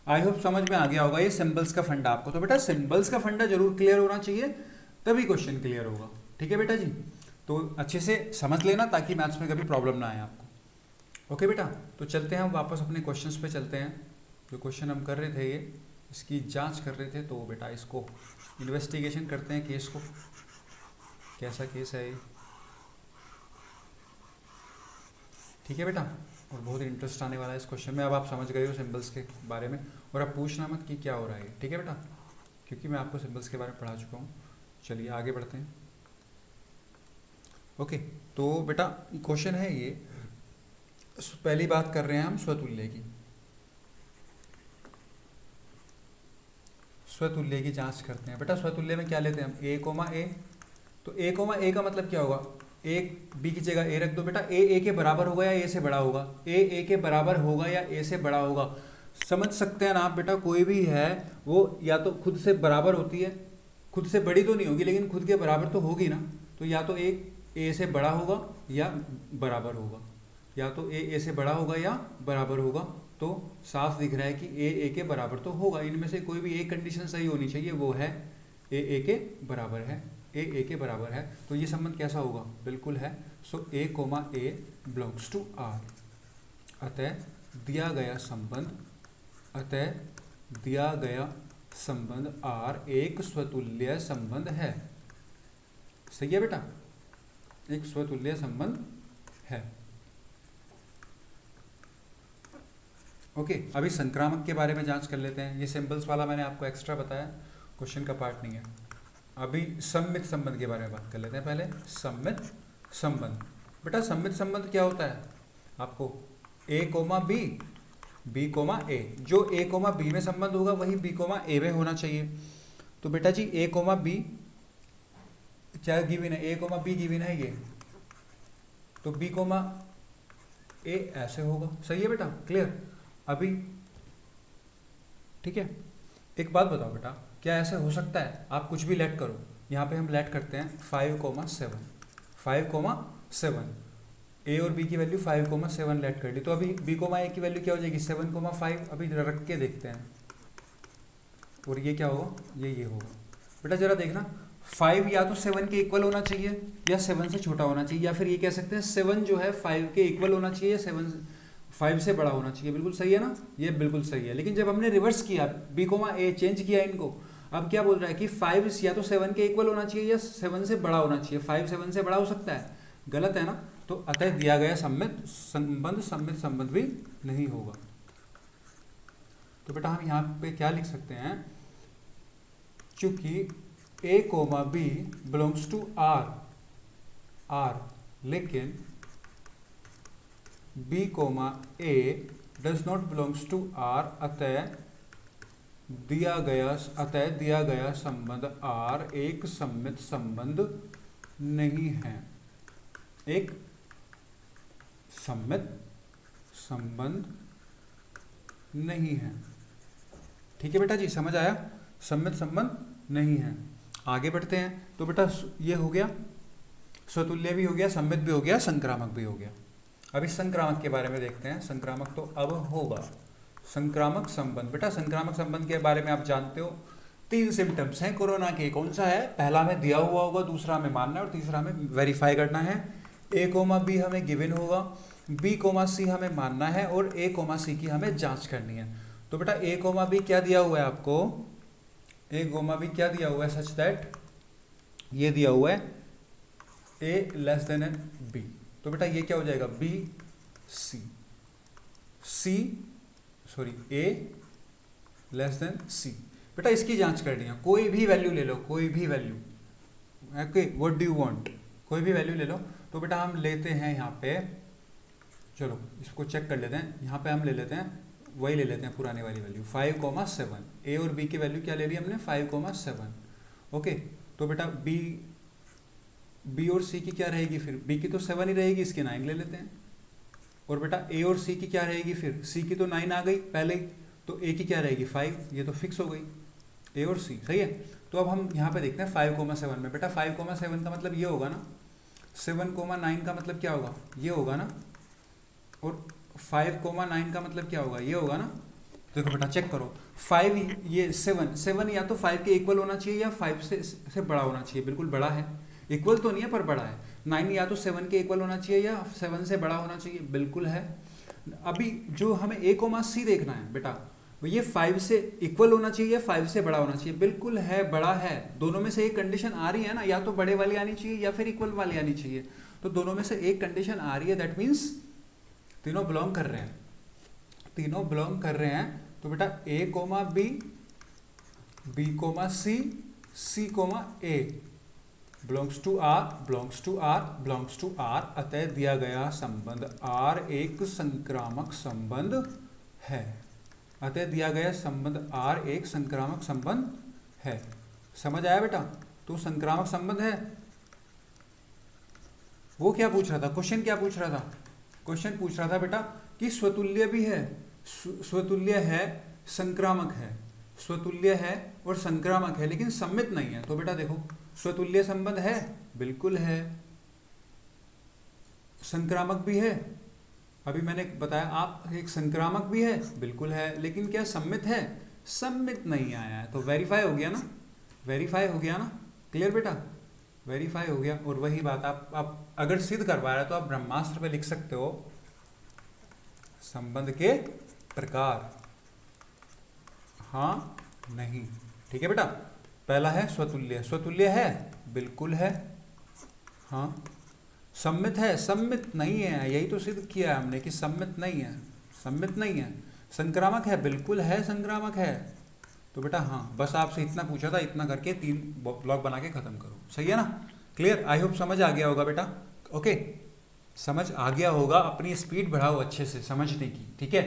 आई होप समझ में आ गया होगा ये सिंबल्स का फंडा आपको। तो बेटा सिंबल्स का फंडा जरूर क्लियर होना चाहिए, तभी क्वेश्चन क्लियर होगा। ठीक है बेटा जी, तो अच्छे से समझ लेना ताकि मैथ्स में कभी प्रॉब्लम ना आए आपको। ओके बेटा, तो चलते हैं हम वापस अपने क्वेश्चंस पे चलते हैं। जो क्वेश्चन हम कर रहे थे ये इसकी जांच कर रहे थे, तो बेटा इसको इन्वेस्टिगेशन करते हैं, केस को, कैसा केस है ये। ठीक है बेटा, और बहुत इंटरेस्ट आने वाला है इस क्वेश्चन में। अब आप समझ गए हो सिंबल्स के बारे में, और अब पूछना मत कि क्या हो रहा है। ठीक है बेटा, क्योंकि मैं आपको सिंबल्स के बारे में पढ़ा चुका हूँ। चलिए आगे बढ़ते हैं। ओके, तो बेटा क्वेश्चन है ये, पहली बात कर रहे हैं हम स्वतुल्य की। स्वतुल्य की जांच करते हैं। बेटा स्वतुल्य में क्या लेते हैं हम? ए कोमा ए। तो ए कोमा ए का मतलब क्या होगा? ए बी की जगह ए रख दो बेटा। ए के बराबर होगा या ए से बड़ा होगा? ए के बराबर होगा या ए से बड़ा होगा? समझ सकते हैं ना आप बेटा, कोई भी है वो या तो खुद से बराबर होती है, खुद से बड़ी तो नहीं होगी लेकिन खुद के बराबर तो होगी ना। तो या तो ए से बड़ा होगा या बराबर होगा, या तो ए से बड़ा होगा या बराबर होगा। तो साफ दिख रहा है कि ए के बराबर तो होगा। इनमें से कोई भी एक कंडीशन सही होनी चाहिए, वो है ए के बराबर है, ए के बराबर है। तो ये संबंध कैसा होगा? बिल्कुल है। So A comma A belongs to R. अतः दिया गया संबंध आर एक स्वतुल्य संबंध है। सही है बेटा, एक स्वतुल्य संबंध है। ओके, अभी संक्रामक के बारे में जांच कर लेते हैं। ये सिंबल्स वाला मैंने आपको एक्स्ट्रा बताया, क्वेश्चन का पार्ट नहीं है। अभी सम्मित संबंध के बारे में बात कर लेते हैं। पहले सम्मित संबंध। बेटा सम्मित संबंध क्या होता है? आपको ए कोमा बी, बी कोमा ए। जो ए कोमा बी में संबंध होगा वही बी कोमा ए में होना चाहिए। तो बेटा जी ए कोमा बी क्या गिवन है? ए कोमा बी गिवन है ये, तो बी कोमा ए ऐसे होगा। सही है बेटा, क्लियर? अभी ठीक है, एक बात बताओ बेटा, क्या ऐसे हो सकता है आप कुछ भी लेट करो, यहाँ पे हम लेट करते हैं 5,7, 5,7, ए और बी की वैल्यू 5,7 लेट कर ली, तो अभी बी कोमा ए की वैल्यू क्या हो जाएगी 7,5। अभी रख के देखते हैं, और ये क्या होगा, ये होगा। बेटा जरा देखना, 5 या तो 7 के इक्वल होना चाहिए या 7 से छोटा होना चाहिए, या फिर ये कह सकते हैं 7 जो है 5 के इक्वल होना चाहिए या 5 से बड़ा होना चाहिए। बिल्कुल सही है ना, ये बिल्कुल सही है। लेकिन जब हमने रिवर्स किया, बी कोमा ए चेंज किया इनको, अब क्या बोल रहा है कि 5 या तो 7 के इक्वल होना चाहिए या 7 से बड़ा होना चाहिए। 5 7 से बड़ा हो सकता है, गलत है ना। तो अतः दिया गया संबंध सम्मित संबंध भी नहीं होगा। तो बेटा हम यहाँ पे क्या लिख सकते हैं, चूंकि A comma B belongs to R, लेकिन B comma A does not belongs to R, अतः दिया गया संबंध आर एक सम्मित संबंध नहीं है, एक सम्मित संबंध नहीं है। ठीक है बेटा जी, समझ आया, सम्मित संबंध नहीं है। आगे बढ़ते हैं। तो बेटा ये हो गया, स्वतुल्य भी हो गया, सम्मित भी हो गया, संक्रामक भी हो गया। अभी संक्रामक के बारे में देखते हैं। संक्रामक तो अब होगा संक्रामक संबंध। बेटा संक्रामक संबंध के बारे में आप जानते हो, 3 सिम्टम्स हैं कोरोना के। कौन सा है, पहला में दिया हुआ होगा, दूसरा में मानना है और तीसरा में वेरीफाई करना है। ए कोमा बी हमें गिवन होगा, बी कोमा सी हमें मानना है और ए कोमा सी की हमें जांच करनी है। तो बेटा ए कोमा बी क्या दिया हुआ है आपको, ए कोमा बी क्या दिया हुआ है, सच दैट ये दिया हुआ है A less than N B. तो बेटा ये क्या हो जाएगा, बी सी ए लेस देन सी। बेटा इसकी जांच करनी है, कोई भी वैल्यू ले लो, कोई भी value, okay, what do you want, कोई भी वैल्यू ले लो। तो बेटा हम लेते हैं यहाँ पे, चलो इसको चेक कर लेते हैं। यहाँ पे हम ले लेते हैं, वही ले लेते हैं पुराने वाली वैल्यू 5,7। ए और बी की वैल्यू क्या ले ली हमने, 5,7। ओके, तो बेटा बी और सी की क्या रहेगी, फिर बी की तो 7 ही रहेगी, इसकी 9 ले लेते हैं। और बेटा ए और सी की क्या रहेगी, फिर सी की तो 9 आ गई पहले ही, तो ए की क्या रहेगी 5, ये तो फिक्स हो गई ए और सी, सही है। तो अब हम यहाँ पे देखते हैं 5,7 में। बेटा 5,7 का मतलब ये होगा ना, 7,9 का मतलब क्या होगा, ये होगा ना, और 5,9 का मतलब क्या होगा, ये होगा ना। देखो बेटा चेक करो, 5 ये 7 या तो 5 के इक्वल होना चाहिए या 5 से बड़ा होना चाहिए। बिल्कुल बड़ा है, इक्वल तो नहीं है पर बड़ा है। 9 या तो 7 के इक्वल होना चाहिए या 7 से बड़ा होना चाहिए, बिल्कुल है। अभी जो हमें ए कोमा सी देखना है बेटा, ये 5 से इक्वल होना चाहिए या 5 से बड़ा होना चाहिए, बिल्कुल है, बड़ा है। दोनों में से एक कंडीशन आ रही है ना, या तो बड़े वाली आनी चाहिए या फिर इक्वल वाली आनी चाहिए। तो दोनों में से एक कंडीशन आ रही है, दैट मीन्स तीनों बिलोंग कर रहे हैं, तीनों बिलोंग कर रहे हैं। तो बेटा A comma B, B comma C, C comma A belongs to R, belongs to R, belongs to R, अतः दिया गया संबंध आर एक संक्रामक संबंध है। अतः दिया गया संबंध आर एक संक्रामक संबंध है। समझ आया बेटा, तो संक्रामक संबंध है। वो क्या पूछ रहा था, क्वेश्चन क्या पूछ रहा था, क्वेश्चन पूछ रहा था बेटा कि स्वतुल्य भी है, स्वतुल्य है, संक्रामक है, स्वतुल्य है और संक्रामक है, लेकिन सम्मित नहीं है। तो बेटा देखो, स्वतुल्य संबंध है, बिल्कुल है, संक्रामक भी है, अभी मैंने बताया आप, एक संक्रामक भी है, बिल्कुल है, लेकिन क्या सम्मित है, सम्मित नहीं आया है। तो वेरीफाई हो गया ना, वेरीफाई हो गया ना, क्लियर बेटा, वेरीफाई हो गया। और वही बात आप अगर सिद्ध करवा रहे हैं तो आप ब्रह्मास्त्र पे लिख सकते हो, संबंध के प्रकार, हाँ नहीं। ठीक है बेटा, पहला है स्वतुल्य, स्वतुल्य है, बिल्कुल है, हाँ। सम्मित है, सम्मित नहीं है, यही तो सिद्ध किया है हमने कि सम्मित नहीं है, सम्मित नहीं है। संक्रामक है, बिल्कुल है, संक्रामक है। तो बेटा हाँ, बस आपसे इतना पूछा था, इतना करके 3 ब्लॉक बना के खत्म करो, सही है ना, क्लियर। आई होप समझ आ गया होगा बेटा, ओके, समझ आ गया होगा। अपनी स्पीड बढ़ाओ अच्छे से समझने की, ठीक है।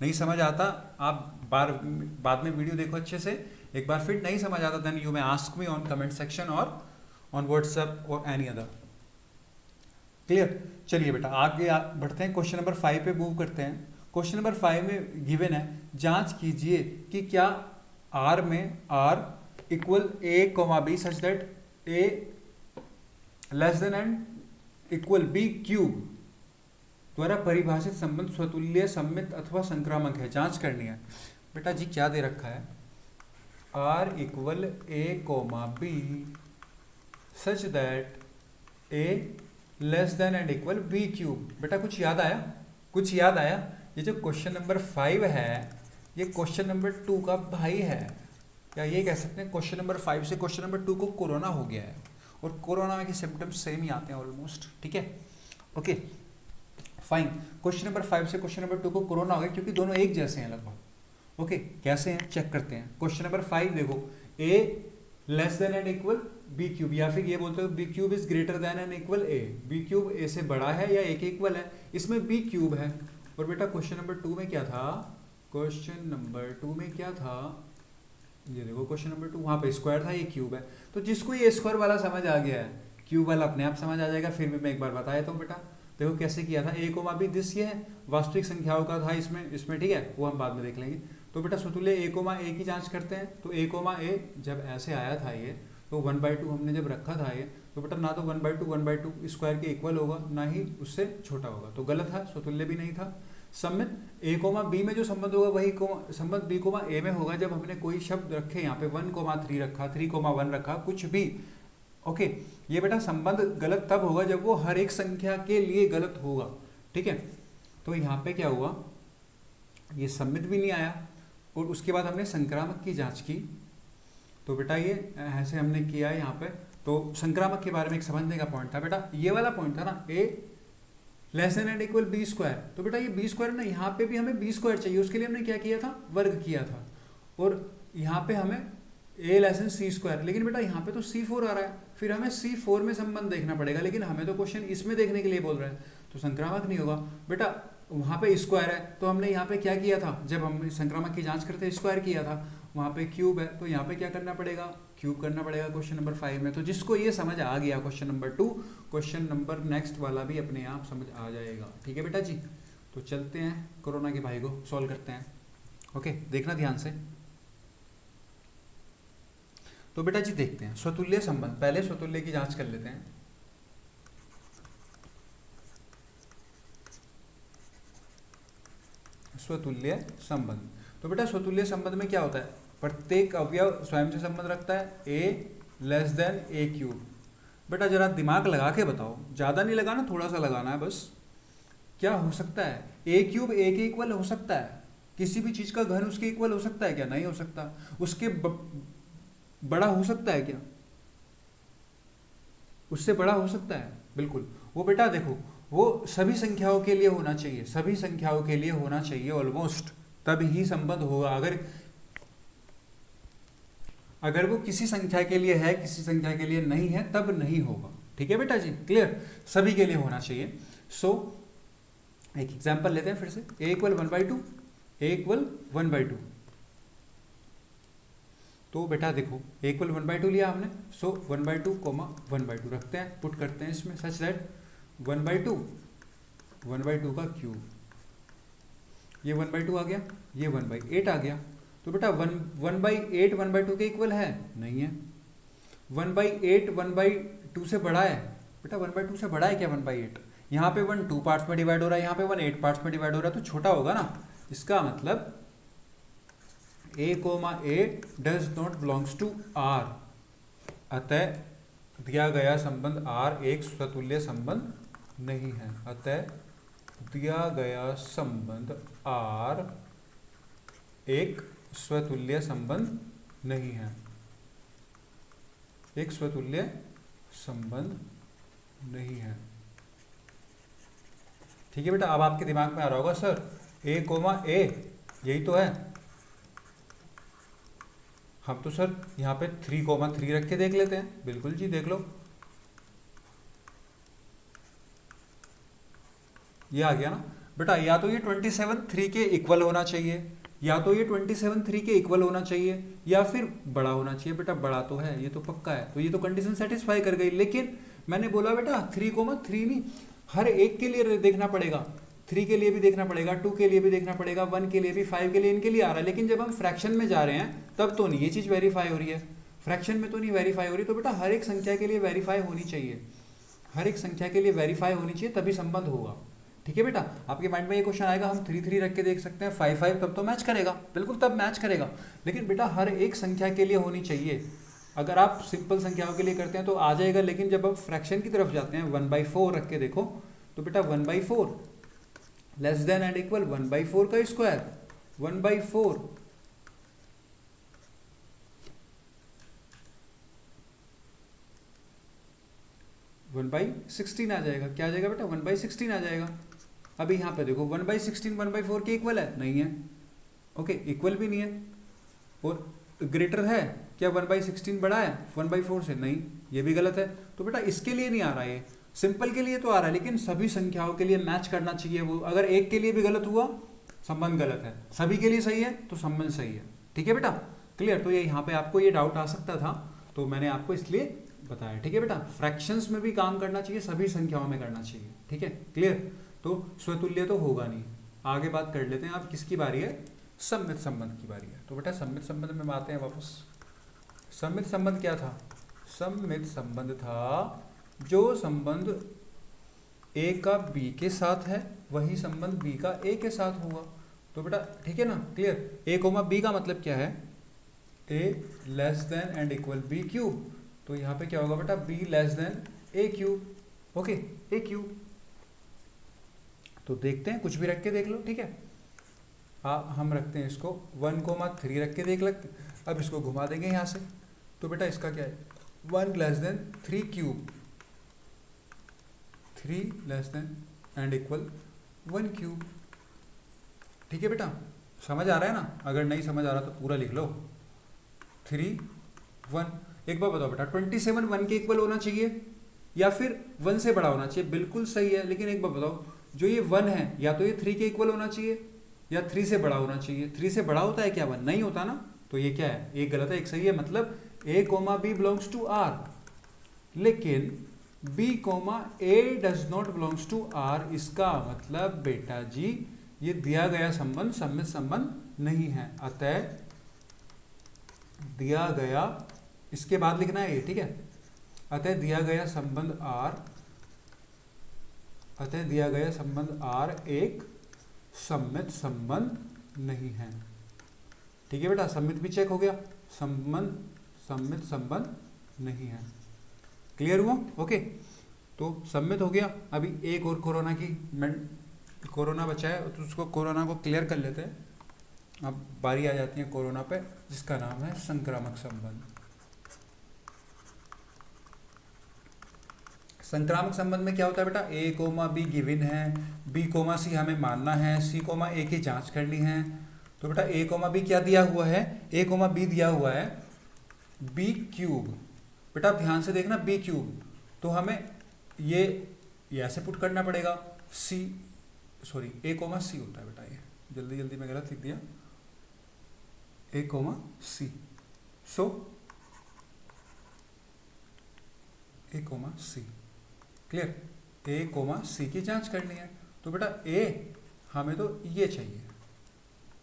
नहीं समझ आता आप बाद में वीडियो देखो अच्छे से एक बार, फिर नहीं समझ आता then you may ask me on comment section और ऑन व्हाट्सएप और एनी अदर, क्लियर। चलिए बेटा आगे बढ़ते हैं, क्वेश्चन नंबर 5 पे मूव करते हैं। क्वेश्चन नंबर 5 में गिवन है, जांच कीजिए कि क्या आर में R equal A comma B such that A less than and equal B cube द्वारा परिभाषित संबंध स्वतुल्य, सममित अथवा संक्रामक है, जांच करनी है। बेटा जी क्या दे रखा है, R equal A comma B such that A less than and equal B cube. बेटा कुछ याद आया, कुछ याद आया? ये जो क्वेश्चन नंबर 5 है ये क्वेश्चन नंबर 2 का भाई है, या ये कह सकते हैं क्वेश्चन नंबर 5 से क्वेश्चन नंबर 2 को कोरोना हो गया है, और कोरोना में के सिम्टम्स सेम ही आते हैं ऑलमोस्ट, ठीक है। ओके फाइन, क्वेश्चन नंबर 5 से क्वेश्चन नंबर 2 को कोरोना हो गया क्योंकि दोनों एक जैसे हैं लगभग। ओके कैसे हैं चेक करते हैं। क्वेश्चन नंबर 5 देखो, A less than and equal B cube, या फिर ये बोलते हो B cube is greater than and equal A, B cube A से बड़ा है या ए के इक्वल है, इसमें बी क्यूब है। और बेटा क्वेश्चन नंबर 2 में क्या था, क्वेश्चन नंबर 2 में क्या था, ये देखो क्वेश्चन नंबर 2 वहाँ पे स्क्वायर था, ये क्यूब है। तो जिसको ये स्क्वायर वाला समझ आ गया है, क्यूब वाला अपने आप समझ आ जाएगा। फिर भी मैं एक बार बताया तो बेटा देखो कैसे किया था, ए कोमा बी दिस ये है, वास्तविक संख्याओं का था इसमें ठीक है, वो हम बाद में देख लेंगे। तो बेटा स्वतुल्य ए कोमा ए की जांच करते हैं। तो ए कोमा ए जब ऐसे आया था ये, तो 1/2 हमने जब रखा था ये, तो बेटा ना तो 1/2 स्क्वायर के इक्वल होगा ना ही उससे छोटा होगा, तो गलत था, स्वतुल्य भी नहीं था। सममित ए कोमा बी में जो संबंध होगा वही संबंध बी कोमा ए में होगा जब हमने कोई शब्द रखे, यहाँ पे 1,3 रखा, 3,1 रखा, कुछ भी। ओके ये बेटा संबंध गलत तब होगा जब वो हर एक संख्या के लिए गलत होगा, ठीक है। तो यहाँ पे क्या हुआ, ये सम्मित भी नहीं आया, और उसके बाद हमने संक्रामक की जांच की। तो बेटा ये ऐसे हमने किया है यहाँ पे। तो संक्रामक के बारे में एक समझने का पॉइंट था बेटा, ये वाला पॉइंट था ना, A less than and equal B square. तो बेटा ये बी स्क्वायर ना, यहाँ पे भी हमें बी स्क्वायर चाहिए, उसके लिए हमने क्या किया था, वर्ग किया था। और यहाँ पे हमें ए लेस देन सी स्क्वायर, लेकिन बेटा यहाँ पे तो C4 आ रहा है, फिर हमें C4 में संबंध देखना पड़ेगा, लेकिन हमें तो क्वेश्चन इसमें देखने के लिए बोल रहा है, तो संक्रामक नहीं होगा। बेटा वहाँ पे स्क्वायर है, तो हमने यहाँ पे क्या किया था, जब हम संक्रामक की जांच करते स्क्वायर किया था, वहाँ पे क्यूब है, तो यहाँ पे क्या करना पड़ेगा, क्यूब करना पड़ेगा क्वेश्चन नंबर 5 में। तो जिसको ये समझ आ गया question number 2, question number next वाला भी अपने आप समझ आ जाएगा, ठीक है बेटा जी। तो चलते हैं कोरोना के भाई को सॉल्व करते हैं। ओके देखना ध्यान से। तो बेटा जी देखते हैं स्वतुल्य संबंध, पहले स्वतुल्य की जांच कर लेते हैं। स्वतुल्य संबंध, तो बेटा स्वतुल्य संबंध में क्या होता है, प्रत्येक अवयव स्वयं से संबंध रखता है, A less than A cube. बेटा जरा दिमाग लगा के बताओ, ज़्यादा नहीं लगाना, थोड़ा सा लगाना है बस। क्या हो सकता है, ए क्यूब ए के इक्वल हो सकता है, किसी भी चीज़ का घन उसके इक्वल हो सकता है क्या, नहीं हो सकता। उसके बड़ा हो सकता है क्या, उससे बड़ा हो सकता है, बिल्कुल। वो बेटा देखो वो सभी संख्याओं के लिए होना चाहिए, सभी संख्याओं के लिए होना चाहिए ऑलमोस्ट, तब ही संबंध होगा। अगर वो किसी संख्या के लिए है, किसी संख्या के लिए नहीं है, तब नहीं होगा, ठीक है बेटा जी, क्लियर। सभी के लिए होना चाहिए। सो एक एग्जांपल लेते हैं फिर से, a इक्वल 1/2, a इक्वल 1/2। तो बेटा देखो a इक्वल 1/2 लिया हमने, सो 1/2 कोमा 1/2 रखते हैं, पुट करते हैं इसमें, सच दैट 1/2 का क्यूब, ये 1/2 आ गया, ये 1/8 आ गया। तो बेटा 1/8 1/2 के इक्वल है, नहीं है। 1/8 1/2 से बड़ा है, बेटा 1/2 से बड़ा है क्या 1/8, यहाँ पे 1 2 पार्ट्स में डिवाइड हो रहा है, यहाँ पे 1 8 पार्ट्स में डिवाइड हो रहा है, तो छोटा होगा ना। इसका मतलब a, a does not belongs to R, अतः दिया गया संबंध R एक स्वतुल्य संबंध नहीं है। अतः दिया गया संबंध R एक स्वतुल्य संबंध नहीं है, एक स्वतुल्य संबंध नहीं है, ठीक है बेटा। अब आपके दिमाग में आ रहा होगा सर a, a यही तो है, हम तो सर यहाँ पे 3,3 रख के देख लेते हैं। बिल्कुल जी देख लो, ये आ गया ना बेटा। या तो ये 27 3 के इक्वल होना चाहिए, या तो ये 27 3 के इक्वल होना चाहिए, या फिर बड़ा होना चाहिए। बेटा बड़ा तो है, ये तो पक्का है, तो ये तो कंडीशन सेटिस्फाई कर गई। लेकिन मैंने बोला बेटा 3,3 नहीं, हर एक के लिए देखना पड़ेगा। 3 के लिए भी देखना पड़ेगा, 2 के लिए भी देखना पड़ेगा, 1 के लिए भी, 5 के लिए, इनके लिए आ रहा है। लेकिन जब हम फ्रैक्शन में जा रहे हैं तब तो नहीं ये चीज़ वेरीफाई हो रही है, फ्रैक्शन में तो नहीं वेरीफाई हो रही। तो बेटा हर एक संख्या के लिए वेरीफाई होनी चाहिए, हर एक संख्या के लिए वेरीफाई होनी चाहिए, तभी संबंध होगा। ठीक है बेटा, आपके माइंड में ये क्वेश्चन आएगा हम 3 3 रख के देख सकते हैं, 5 5, तब तो मैच करेगा, बिल्कुल तब मैच करेगा। लेकिन बेटा हर एक संख्या के लिए होनी चाहिए। अगर आप सिंपल संख्याओं के लिए करते हैं तो आ जाएगा, लेकिन जब आप फ्रैक्शन की तरफ जाते हैं 1/4 रख के देखो, तो बेटा 1/4 लेस देन एंड इक्वल 1/4 का स्क्वायर, 1/4 1/16 आ जाएगा। क्या आ जाएगा बेटा? 1/16 आ जाएगा। अभी यहाँ पे देखो 1/16 1/4 के इक्वल है? नहीं है। ओके, इक्वल भी नहीं है। और ग्रेटर है क्या? 1/16 बड़ा है 1/4 से? नहीं, ये भी गलत है। तो बेटा इसके लिए नहीं आ रहा है, ये सिंपल के लिए तो आ रहा है, लेकिन सभी संख्याओं के लिए मैच करना चाहिए वो। अगर एक के लिए भी गलत हुआ संबंध गलत है, सभी के लिए सही है तो संबंध सही है। ठीक है बेटा, क्लियर? तो ये यहाँ पे आपको ये डाउट आ सकता था, तो मैंने आपको इसलिए बताया। ठीक है बेटा, फ्रैक्शंस में भी काम करना चाहिए, सभी संख्याओं में करना चाहिए। ठीक है, क्लियर? तो स्वतुल्य तो होगा नहीं। आगे बात कर लेते हैं। अब किसकी बारी है? सममित संबंध की बारी है। तो बेटा सममित संबंध में आते हैं वापस। सममित संबंध क्या था? सममित संबंध था जो संबंध ए का बी के साथ है वही संबंध बी का ए के साथ होगा। तो बेटा ठीक है ना, क्लियर? ए कोमा बी का मतलब क्या है? A less than and equal B cube. तो यहाँ पे क्या होगा बेटा? B less than A cube. Okay, A cube. तो देखते हैं, कुछ भी रख के देख लो। ठीक है, हम रखते हैं इसको 1,3 रख के देख लगते। अब इसको घुमा देंगे यहाँ से, तो बेटा इसका क्या है? 1 less than 3 cube, 3 less than and equal 1 cube. ठीक है बेटा, समझ आ रहा है ना? अगर नहीं समझ आ रहा तो पूरा लिख लो। 3 1। एक बार बताओ बेटा, 27 1 के इक्वल होना चाहिए या फिर 1 से बड़ा होना चाहिए? बिल्कुल सही है, लेकिन एक बार बताओ, जो ये 1 है या तो ये 3 के इक्वल होना चाहिए या 3 से बड़ा होना चाहिए। 3 से बड़ा होता है क्या 1? नहीं होता ना। तो ये क्या है? एक गलत है, एक सही है। मतलब a comma b belongs to r, लेकिन b comma a does not belongs to r। इसका मतलब बेटा जी ये दिया गया संबंध सममित संबंध नहीं है। अतः दिया गया, इसके बाद लिखना है ये, ठीक है? अतः दिया गया संबंध r, अतः दिया गया संबंध r एक सममित संबंध नहीं है। ठीक है बेटा, सममित भी चेक हो गया, संबंध सममित संबंध नहीं है। क्लियर हुआ? ओके, तो सममित हो गया। अभी एक और कोरोना बचा है, तो उसको कोरोना को क्लियर कर लेते हैं। अब बारी आ जाती है कोरोना पे, जिसका नाम है संक्रामक संबंध। संक्रामक संबंध में क्या होता है बेटा? ए कोमा बी गिवन है, बी कोमा सी हमें मानना है, सी कोमा ए की जांच करनी है। तो बेटा ए कोमा बी क्या दिया हुआ है? ए कोमा बी दिया हुआ है बी क्यूब। बेटा ध्यान से देखना, बी क्यूब। तो हमें ये ऐसे पुट करना पड़ेगा, सी सॉरी ए कोमा सी होता है बेटा, ये जल्दी जल्दी मैं गलत लिख दिया, ए comma C. So A comma C, clear? A coma c की जांच करनी है। तो बेटा ए हमें तो ये चाहिए,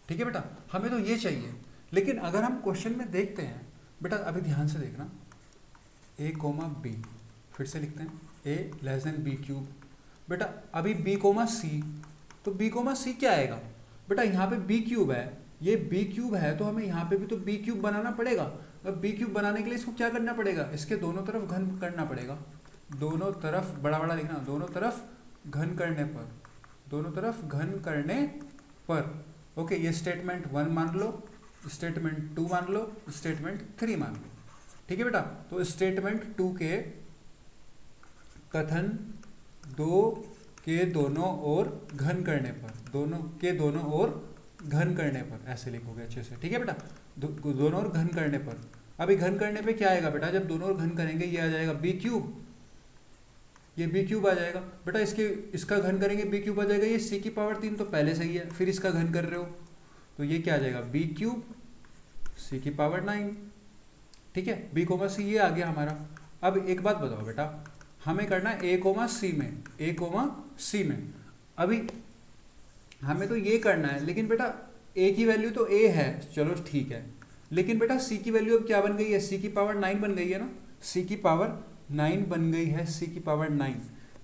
ठीक है बेटा, हमें तो ये चाहिए। लेकिन अगर हम क्वेश्चन में देखते हैं बेटा, अभी ध्यान से देखना, ए कोमा बी, फिर से लिखते हैं ए लेस देन बी क्यूब। बेटा अभी बी कोमा सी, तो बी कोमा सी क्या आएगा बेटा? यहाँ पे बी क्यूब है, ये बी क्यूब है, तो हमें यहाँ पे भी तो बी क्यूब बनाना पड़ेगा। अब बी क्यूब बनाने के लिए इसको क्या करना पड़ेगा? इसके दोनों तरफ घन करना पड़ेगा। दोनों तरफ बड़ा बड़ा लिखना, दोनों तरफ घन करने पर, दोनों तरफ घन करने पर। ओके, ये स्टेटमेंट 1 मान लो, स्टेटमेंट 2 मान लो, स्टेटमेंट 3 मान लो। ठीक है बेटा, तो स्टेटमेंट 2 के कथन 2 के दोनों ओर घन करने पर, दोनों के दोनों ओर घन करने पर, ऐसे लिखोगे अच्छे से। ठीक है बेटा, दोनों ओर घन करने पर। अभी घन करने पे क्या आएगा बेटा? जब दोनों ओर घन करेंगे ये आ जाएगा बी क्यूब, ये बी क्यूब आ जाएगा बेटा। इसका घन करेंगे बी क्यूब आ जाएगा। ये सी की पावर 3 तो पहले सही है, फिर इसका घन कर रहे हो तो ये क्या आ जाएगा? बी क्यूब सी की पावर 9। ठीक है, बी कोमा सी ये आ गया हमारा। अब एक बात बताओ बेटा, हमें करना है ए कोमा सी में, ए कोमा सी में। अभी हमें तो ये करना है, लेकिन बेटा ए की वैल्यू तो ए है, चलो ठीक है, लेकिन बेटा सी की वैल्यू अब क्या बन गई है, सी की पावर 9 बन गई है ना, सी की पावर 9 बन गई है, सी की पावर 9।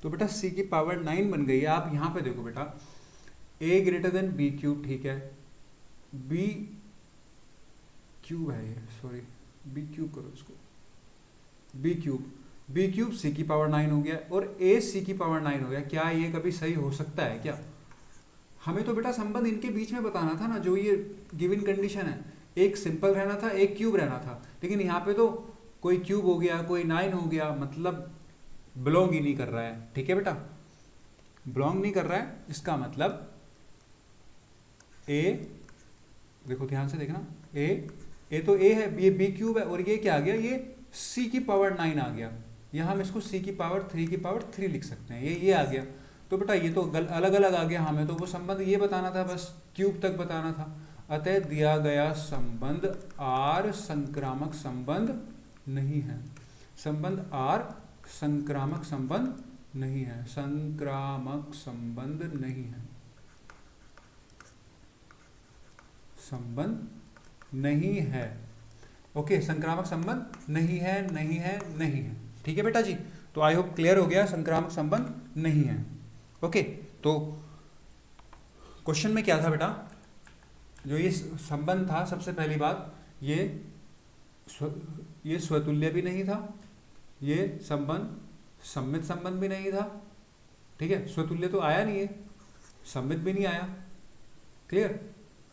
तो बेटा सी की पावर 9 बन गई है। आप यहाँ पे देखो बेटा, ए ग्रेटर देन बी क्यूब, ठीक है, बी क्यूब है ये, सॉरी बी क्यूब करो इसको, बी क्यूब सी की पावर 9 हो गया और ए सी की पावर 9 हो गया। क्या ये कभी सही हो सकता है क्या? हमें तो बेटा संबंध इनके बीच में बताना था ना, जो ये गिवन कंडीशन है, एक सिंपल रहना था, एक क्यूब रहना था, लेकिन यहाँ पे तो कोई क्यूब हो गया, कोई 9 हो गया, मतलब बिलोंग ही नहीं कर रहा है। ठीक है बेटा, बिलोंग नहीं कर रहा है, इसका मतलब ए, देखो ध्यान से देखना, ए तो ए है, ये बी क्यूब है, और ये क्या आ गया, ये सी की पावर 9 आ गया। यहाँ हम इसको सी की पावर 3 की पावर 3 लिख सकते हैं, ये आ गया। तो बेटा ये तो अलग अलग आ गया, हमें तो वो संबंध ये बताना था, बस क्यूब तक बताना था। अतः दिया गया संबंध आर संक्रामक संबंध नहीं है, संबंध आर संक्रामक संबंध नहीं है, संक्रामक संबंध नहीं है, संबंध नहीं है। ओके, संक्रामक संबंध नहीं है, नहीं है, नहीं है। ठीक है बेटा जी, तो आई होप क्लियर हो गया, संक्रामक संबंध नहीं है। ओके, तो क्वेश्चन में क्या था बेटा, जो ये संबंध था, सबसे पहली बात ये स्वतुल्य भी नहीं था, ये संबंध सम्मित संबंध भी नहीं था। ठीक है, स्वतुल्य तो आया नहीं है, सम्मित भी नहीं आया, क्लियर,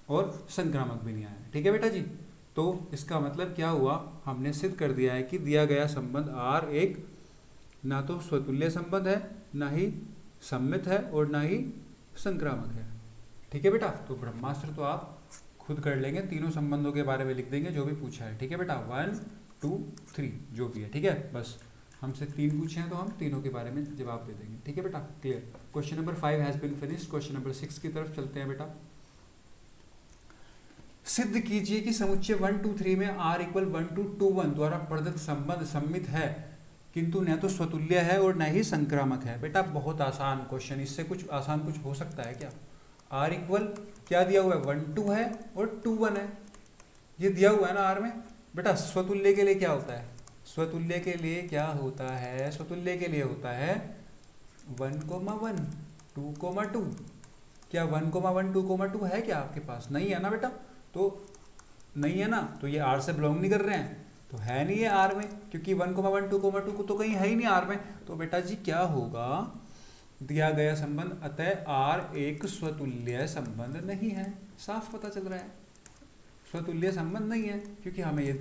और संक्रामक भी नहीं आया। ठीक है बेटा जी, तो इसका मतलब क्या हुआ, हमने सिद्ध कर दिया है कि दिया गया संबंध आर एक ना तो स्वतुल्य संबंध है, ना ही सम्मित है, और ना ही संक्रामक है। ठीक है बेटा, तो ब्रह्मास्त्र तो आप खुद कर लेंगे, तीनों संबंधों के बारे में लिख देंगे जो भी पूछा है। ठीक है बेटा, 1 2 3 जो भी है। ठीक है, बस हमसे 3 पूछे हैं तो हम तीनों के बारे में जवाब दे देंगे। ठीक है बेटा, clear. Question number 5 has been finished. Question number 6 की तरफ चलते हैं बेटा। सिद्ध कीजिए कि समुच्चय 1 2 3 में r इक्वल 1 2 2 1 द्वारा प्रदत्त संबंध सम्मित है, किंतु न तो स्वतुल्य है और न ही संक्रामक है। बेटा बहुत आसान क्वेश्चन, इससे कुछ आसान कुछ हो सकता है क्या? r इक्वल क्या दिया हुआ है, 1 2 है और 2 1 है, ये दिया हुआ है ना r में। बेटा स्वतुल्य के लिए क्या होता है, स्वतुल्य के लिए क्या होता है, स्वतुल्य के लिए होता है 1 1 2 2। क्या 1 1 2 2 है क्या आपके पास? नहीं है ना बेटा, तो नहीं है ना, तो ये आर से बिलोंग नहीं कर रहे हैं, तो है नहीं है आर में, क्योंकि 1 1 2 2 को तो कहीं है ही नहीं आर में। तो बेटा जी क्या होगा, दिया गया संबंध अतः आर एक स्वतुल्य संबंध नहीं है। साफ पता चल रहा है स्वतुल्य संबंध नहीं है, क्योंकि हमें ये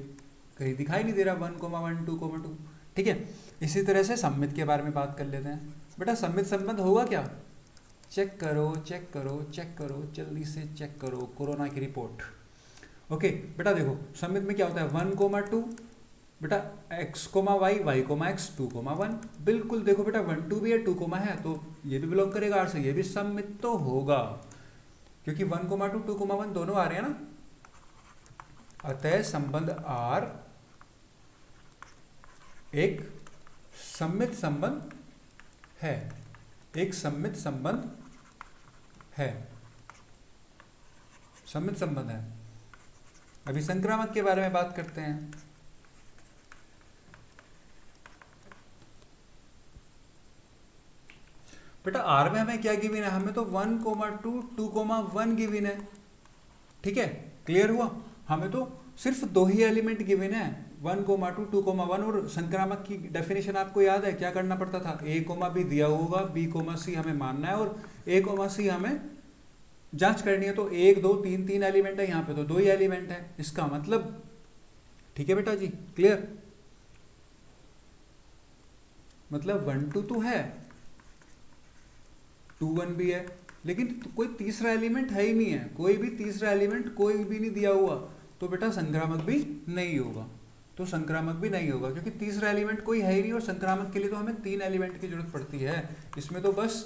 कहीं दिखाई नहीं दे रहा 1 1 2 2। ठीक है, इसी तरह से सम्मित के बारे में बात कर लेते हैं। बेटा सम्मित संबंध होगा क्या, चेक करो चेक करो चेक करो, जल्दी से चेक करो कोरोना की रिपोर्ट। ओके बेटा देखो, सम्मित में क्या होता है 1 2, बेटा x y y x 2 1। बिल्कुल देखो बेटा 1 2 भी है, 2 है, तो ये भी बिलोंग करेगा आर से, ये भी सम्मित तो होगा, क्योंकि 1 2 2 1 दोनों आ रहे हैं ना। अतः संबंध आर एक सम्मित संबंध है, एक सम्मित संबंध है, सम्मित संबंध है। अभी संक्रामक के बारे में बात करते हैं। बेटा आर में हमें क्या गिवन है, हमें तो 1 2 2 1 गिवन है। ठीक है, क्लियर हुआ, हमें तो सिर्फ दो ही एलिमेंट गिवन है, 1 2 2 1। और संक्रामक की डेफिनेशन आपको याद है, क्या करना पड़ता था, a b दिया होगा, b c हमें मानना है, और a c हमें जांच करनी है। तो 1 2 3 3 एलिमेंट है, यहाँ पे तो 2 ही एलिमेंट है, इसका मतलब ठीक है बेटा जी, क्लियर, मतलब 1 2 तो है, 2 1 भी है, लेकिन कोई तीसरा एलिमेंट है ही नहीं है, कोई भी तीसरा एलिमेंट कोई भी नहीं दिया हुआ, तो बेटा संक्रामक भी नहीं होगा, तो संक्रामक भी नहीं होगा, क्योंकि तीसरा एलिमेंट कोई है ही नहीं, और संक्रामक के लिए तो हमें 3 एलिमेंट की जरूरत पड़ती है। इसमें तो बस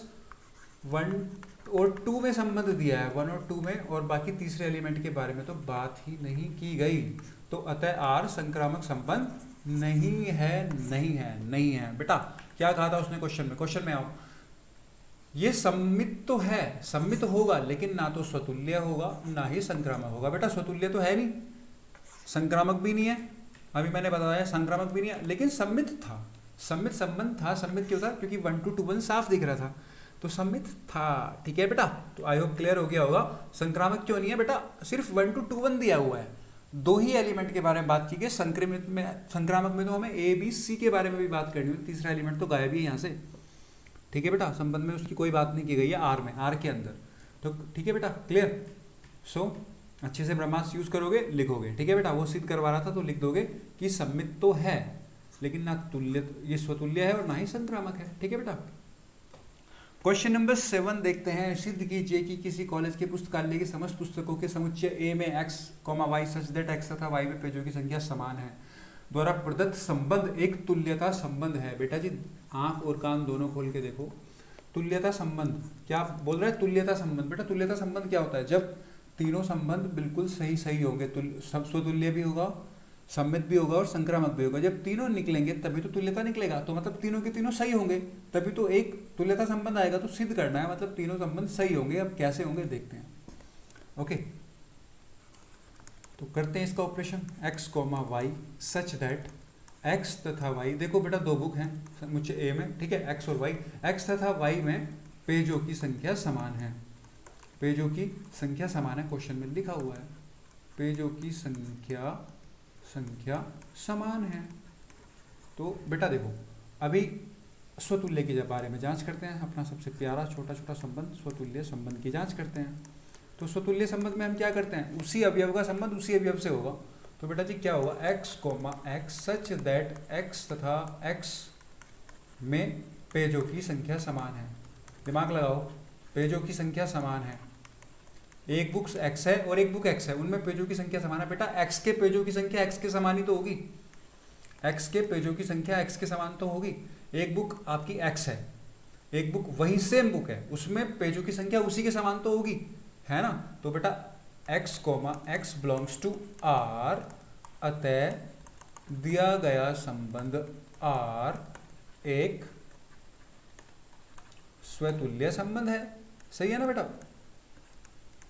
1 और 2 में संबंध दिया है, 1 और 2 में, और बाकी तीसरे एलिमेंट के बारे में तो बात ही नहीं की गई। तो अतः आर संक्रामक संबंध नहीं है, नहीं है, नहीं है। बेटा क्या कहा था उसने क्वेश्चन में, क्वेश्चन में आओ, ये सम्मित तो है, सम्मित होगा, लेकिन ना तो स्वतुल्य होगा ना ही संक्रामक होगा। बेटा स्वतुल्य तो है नहीं, संक्रामक भी नहीं है, अभी मैंने बताया संक्रामक भी नहीं है, लेकिन सम्मित था, सम्मित संबंध था। सम्मित क्यों था? क्योंकि 1 to 2 1 साफ दिख रहा था, तो सम्मित था। ठीक है बेटा, तो आई होप क्लियर हो गया होगा। संक्रामक क्यों नहीं है बेटा? सिर्फ 1 to 2 1 दिया हुआ है, दो ही एलिमेंट के बारे में बात की गई। संक्रमित में, संक्रामक में तो हमें ए बी सी के बारे में भी बात करनी होती, तीसरा एलिमेंट तो गायब ही है यहाँ से। ठीक है बेटा, संबंध में उसकी कोई बात नहीं की गई है आर में, आर के अंदर। तो ठीक है बेटा, क्लियर। सो अच्छे से ब्रह्मास्त्र यूज करोगे, लिखोगे। ठीक है बेटा, वो सिद्ध करवा रहा था तो लिख दोगे कि सम्मित तो है, लेकिन ना तुल्य, ये स्वतुल्य है और ना ही संक्रामक है। ठीक है बेटा। क्वेश्चन नंबर 7 देखते हैं। सिद्ध कीजिए कि किसी कॉलेज के पुस्तकालय की समस्त पुस्तकों के समुच्चय ए में x, y such that x तथा y में पेजों की संख्या समान है द्वारा प्रदत्त संबंध एक तुल्यता संबंध है। बेटा जी आंख और कान दोनों खोल के देखो। तुल्यता संबंध क्या बोल रहा है? तुल्यता संबंध। बेटा तुल्यता संबंध क्या होता है? जब तीनों संबंध बिल्कुल सही सही होंगे, सब स्वतुल्य भी होगा, सम्मित भी होगा और संक्रामक भी होगा। जब तीनों निकलेंगे तभी तो तुल्यता निकलेगा, तो मतलब तीनों के तीनों सही होंगे, तभी तो एक तुल्यता संबंध आएगा। तो सिद्ध करना है, मतलब तीनों संबंध सही होंगे। अब कैसे होंगे देखते हैं। ओके, तो करते हैं इसका operation. x, y such that x तथा y, देखो बेटा दो बुक हैं मुझे ए में, ठीक है, x और y। x तथा y में पेजों की संख्या समान है, पेजों की संख्या समान है, क्वेश्चन में लिखा हुआ है पेजों की संख्या समान है। तो बेटा देखो अभी स्वतुल्य के बारे में जांच करते हैं, अपना सबसे प्यारा छोटा छोटा संबंध स्वतुल्य संबंध की जांच करते हैं। तो स्वतुल्य संबंध में हम क्या करते हैं? उसी अवयव का संबंध उसी अवयव से होगा। तो बेटा जी क्या होगा? x, सच दैट x तथा x में पेजों की संख्या समान है। दिमाग लगाओ, पेजों की संख्या समान है। एक बुक x है और एक बुक x है, उनमें पेजों की संख्या समान है। बेटा x के पेजों की संख्या x के समान ही तो होगी, x के पेजों की संख्या x के समान तो होगी। एक बुक आपकी x है, एक बुक वही सेम बुक है, उसमें पेजों की संख्या उसी के समान तो होगी, है ना। तो बेटा x, x belongs to R, अतः दिया गया संबंध R एक स्वतुल्य संबंध है। सही है ना बेटा?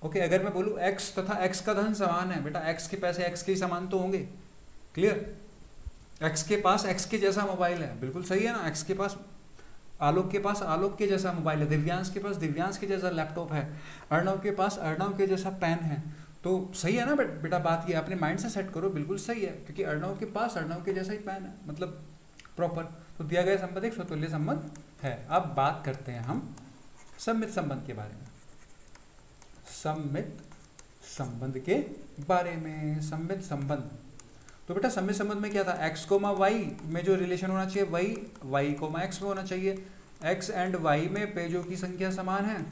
ओके, अगर मैं बोलूं x तथा x का धन समान है, बेटा x के पैसे x के ही समान तो होंगे। क्लियर? x के पास x के जैसा मोबाइल है, बिल्कुल सही है ना। x के पास आलोक के पास आलोक के जैसा मोबाइल है, दिव्यांश के पास दिव्यांश के जैसा लैपटॉप है, अर्णव के पास अर्णव के जैसा पेन है। तो सही है ना बेटा? बात ये अपने माइंड से सेट करो, बिल्कुल सही है, क्योंकि अर्णव के पास अर्णव के जैसा ही पेन है, मतलब प्रॉपर। तो दिया गया संबंध एक स्वतुल्य संबंध है। अब बात करते हैं हम सम्मित संबंध के बारे में। सम्मित संबंध के बारे में, सम्मित संबंध। तो बेटा सम्मित संबंध में क्या था? x, y में जो रिलेशन होना चाहिए वही y, x में होना चाहिए। x एंड y में पेजों की संख्या समान है,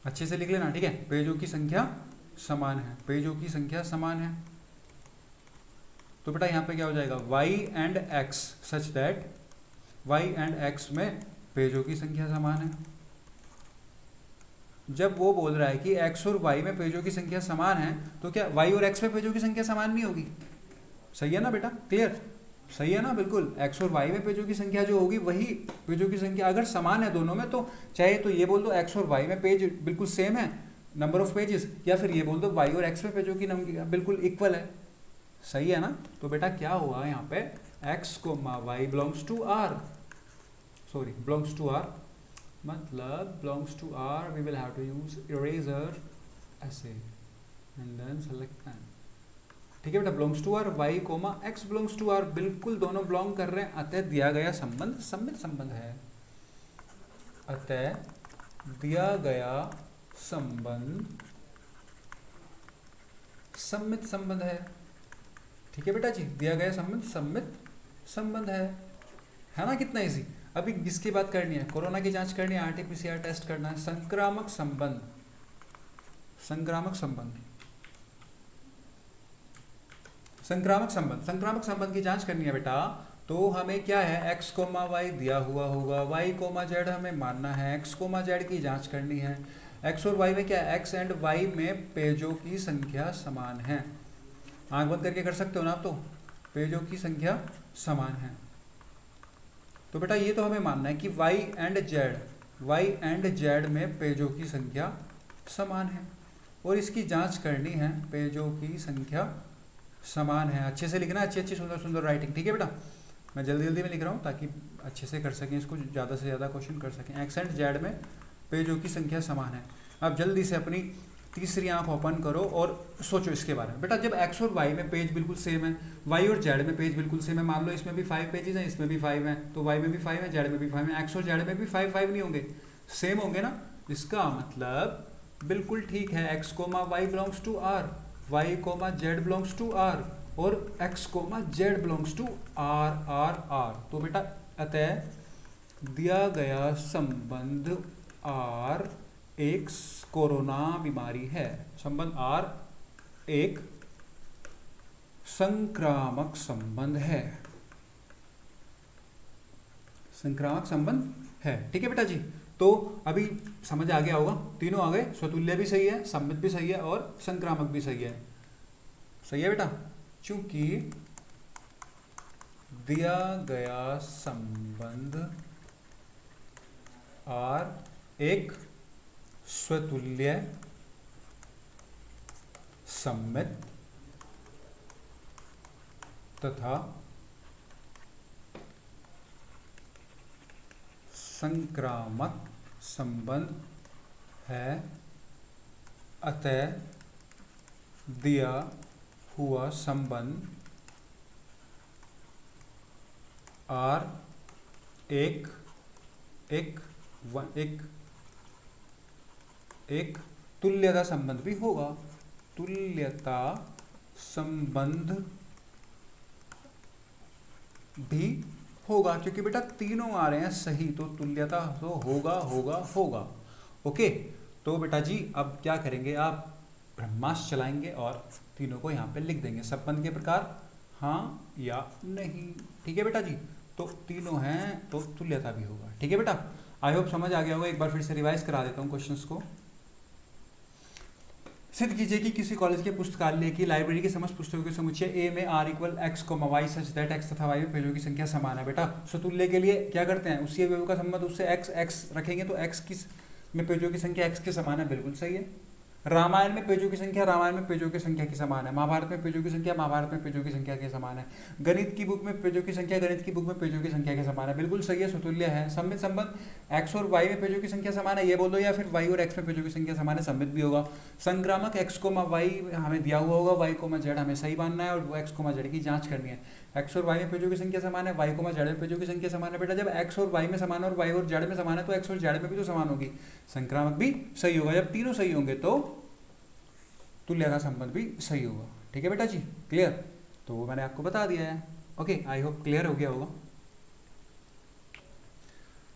अच्छे से लिख लेना, ठीक है। पेजों की संख्या समान है, पेजों की संख्या समान है। तो बेटा यहाँ पे क्या हो जाएगा? y and x such that y and x में पेजों की संख्या समान है। जब वो बोल रहा है कि x और y में पेजों की संख्या समान है, तो क्या y और x में पेजों की संख्या समान नहीं होगी? सही है ना बेटा? क्लियर? सही है ना? बिल्कुल। x और y में पेजों की संख्या जो होगी वही पेजों की संख्या अगर समान है दोनों में, तो चाहे तो ये बोल दो x और y में पेज बिल्कुल सेम है, नंबर ऑफ पेजेस, या फिर ये बोल दो y और x में पेजों की नंबर बिल्कुल इक्वल है। सही है ना? तो बेटा क्या हुआ यहाँ पे? x, y belongs to r, sorry belongs to r, मतलब belongs to R, we will have to use eraser ऐसे and then select pen। ठीक है बेटा, belongs to R, y, x belongs to R, बिल्कुल दोनों belong कर रहे हैं, अतः दिया गया संबंध सम्मित संबंध है। अतः दिया गया संबंध सम्मित संबंध है। ठीक है बेटा जी, दिया गया संबंध सम्मित संबंध है ना? कितना इजी। अभी किसकी बात करनी है? कोरोना की जांच करनी है, आरटीपीसीआर टेस्ट करना है। संक्रामक संबंध, संक्रामक संबंध, संक्रामक संबंध, संक्रामक संबंध की जांच करनी है बेटा। तो हमें क्या है? x, y दिया हुआ होगा, y, z हमें मानना है, x, z की जांच करनी है। x और y में क्या है? x एंड y में पेजों की संख्या समान है। आंख बंद करके कर सकते हो ना आप? तो पेजों की संख्या समान है। तो बेटा ये तो हमें मानना है कि y and z y and z में पेजों की संख्या समान है और इसकी जांच करनी है, पेजों की संख्या समान है। अच्छे से लिखना, अच्छी अच्छी सुंदर सुंदर राइटिंग, ठीक है बेटा। मैं जल्दी जल्दी में लिख रहा हूँ ताकि अच्छे से कर सकें, इसको ज़्यादा से ज़्यादा क्वेश्चन कर सकें। एक्स एंड जेड में पेजों की संख्या समान है। अब जल्दी से अपनी तीसरी आंख ओपन करो और सोचो इसके बारे में। बेटा जब एक्स और वाई में पेज बिल्कुल सेम है, वाई और जेड में पेज बिल्कुल सेम है, मान लो इसमें भी 5 पेजेस हैं, इसमें भी 5 हैं, तो वाई में भी 5 है, जेड में भी 5 है, एक्स और जेड में भी 5 5 नहीं होंगे, सेम होंगे ना। इसका मतलब बिल्कुल ठीक है, X comma Y belongs to R, Y comma Z belongs to R और X comma Z belongs to R R R. तो बेटा अतः दिया गया संबंध आर एक कोरोना बीमारी है, संबंध आर एक संक्रामक संबंध है, संक्रामक संबंध है, ठीक है बेटा जी। तो अभी समझ आ गया होगा, तीनों आ गए, स्वतुल्य भी सही है, सम्मित भी सही है और संक्रामक भी सही है। सही है बेटा, चूंकि दिया गया संबंध आर एक स्वतुल्य सम्मित तथा संक्रामक संबंध है, अतः दिया हुआ संबंध आर एक एक एक एक तुल्यता संबंध भी होगा, तुल्यता संबंध भी होगा, क्योंकि बेटा तीनों आ रहे हैं सही, तो तुल्यता तो होगा होगा होगा। ओके, तो बेटा जी अब क्या करेंगे, आप ब्रह्मास्त्र चलाएंगे और तीनों को यहाँ पे लिख देंगे, संबंध के प्रकार हाँ या नहीं, ठीक है बेटा जी। तो तीनों हैं तो तुल्यता भी होगा, ठीक है बेटा। आई होप समझ आ गया होगा, एक बार फिर से रिवाइज करा देता हूँ क्वेश्चंस को। सिद्ध कीजिए कि किसी कॉलेज के पुस्तकालय की लाइब्रेरी के समस्त पुस्तकों के समुच्चय ए में R equal x comma y such that x तथा वाई में पेजों की संख्या समान है। बेटा स्वतुल्य के लिए क्या करते हैं, उसी अवयव का संबंध उससे एक्स एक्स रखेंगे तो एक्स की में पेजों की संख्या एक्स के समान है, बिल्कुल सही है। रामायण में पेजों की संख्या रामायण में पेजों की संख्या के समान है, महाभारत में पेजों की संख्या महाभारत में पेजों की संख्या के समान है, गणित की बुक में पेजों की संख्या गणित की बुक में पेजों की संख्या के समान है, बिल्कुल सही है, स्वतुल्य है। सम्मित संबंध एक्स और वाई में पेजों की संख्या समान है ये बोल दो, या फिर वाई और एक्स में पेजों की संख्या समान है, सम्मित भी होगा। संक्रामक एक्स कोमा वाई हमें दिया हुआ होगा, वाई कोमा जेड हमें सही मानना है और एक्स कोमा जेड की जांच करनी है। एक्स और वाई में पेजों की संख्या समान है, वाई कोमा जेड में पेजों की संख्या समान है। बेटा जब एक्स और वाई में समान है और वाई और जेड में समान है तो एक्स और जेड में भी तो समान होगी, संक्रामक भी सही होगा। जब तीनों सही होंगे तो तुल्यता संबंध भी सही होगा, ठीक है बेटा जी, क्लियर। तो वो मैंने आपको बता दिया है। ओके, आई होप क्लियर हो गया होगा।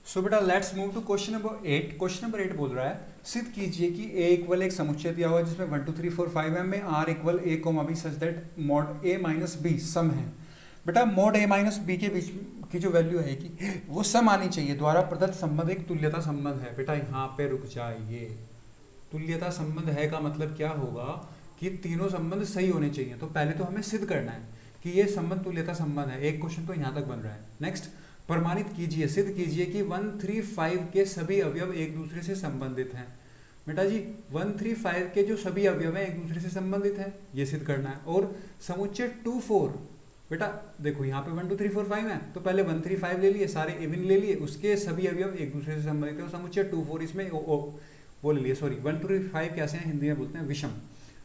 सो बेटा let's move to question number 8। Question number 8 बोल रहा है सिद्ध कीजिए कि ए इक्वल एक समुच्चय दिया हुआ है जिसमें 1 2 3 4 5 एम में R equal A comma B such that mod a minus b सम है। बेटा मॉड ए माइनस बी के बीच की जो वैल्यू है कि वो सम आनी चाहिए, द्वारा प्रदत्त संबंध एक तुल्यता संबंध है। बेटा यहाँ पे रुक जाइए, तुल्यता संबंध है का मतलब क्या होगा कि तीनों संबंध सही होने चाहिए। तो पहले तो हमें सिद्ध करना है कि ये संबंध तुल्यता संबंध है। एक क्वेश्चन तो यहाँ तक बन रहा है। नेक्स्ट, प्रमाणित कीजिए, सिद्ध कीजिए कि 1 3 5 के सभी अवयव एक दूसरे से संबंधित हैं। बेटा जी 1 3 5 के जो सभी अवयव हैं एक दूसरे से संबंधित हैं, ये सिद्ध करना है। और समुच्चय 2 4, बेटा देखो यहाँ पे 1 2 3 4 5 है तो पहले 1 3 5 ले लिए, सारे इवन ले लिए, उसके सभी अवयव एक दूसरे से संबंधित है। समुच्चय 2 4 इसमें वो ले लिए, सॉरी 1 2 5 कैसे हैं हिंदी में बोलते हैं विषम,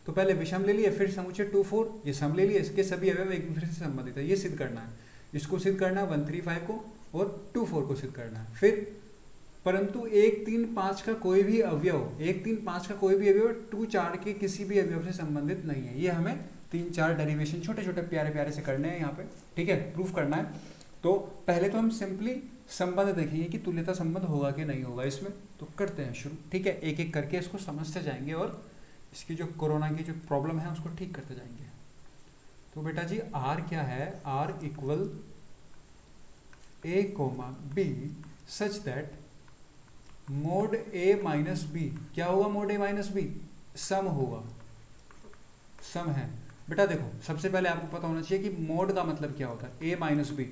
तो पहले विषम ले लिए, फिर समुच्चय 2 4 ये सम ले लिए, इसके सभी अवयव एक दूसरे से संबंधित है, ये सिद्ध करना है। इसको सिद्ध करना है 1 3 5 को और 2 4 को सिद्ध करना है। फिर परंतु 1 3 5 का कोई भी अवयव 1 3 5 का कोई भी अवयव 2 4 के किसी भी अवयव से संबंधित नहीं है। ये हमें 3 4 डेरिवेशन छोटे छोटे प्यारे प्यारे से करने हैं यहाँ पे, ठीक है, प्रूफ करना है। तो पहले तो हम सिंपली संबंध देखेंगे कि तुल्यता संबंध होगा कि नहीं होगा इसमें, तो करते हैं शुरू, ठीक है। एक एक करके इसको समझते जाएंगे और इसकी जो कोरोना की जो प्रॉब्लम है उसको ठीक करते जाएंगे। तो बेटा जी आर क्या है, R equal A comma B such that mod a minus b, क्या होगा मोड ए माइनस बी, सम होगा, सम है। बेटा देखो सबसे पहले आपको पता होना चाहिए कि मोड का मतलब क्या होता है, ए माइनस बी।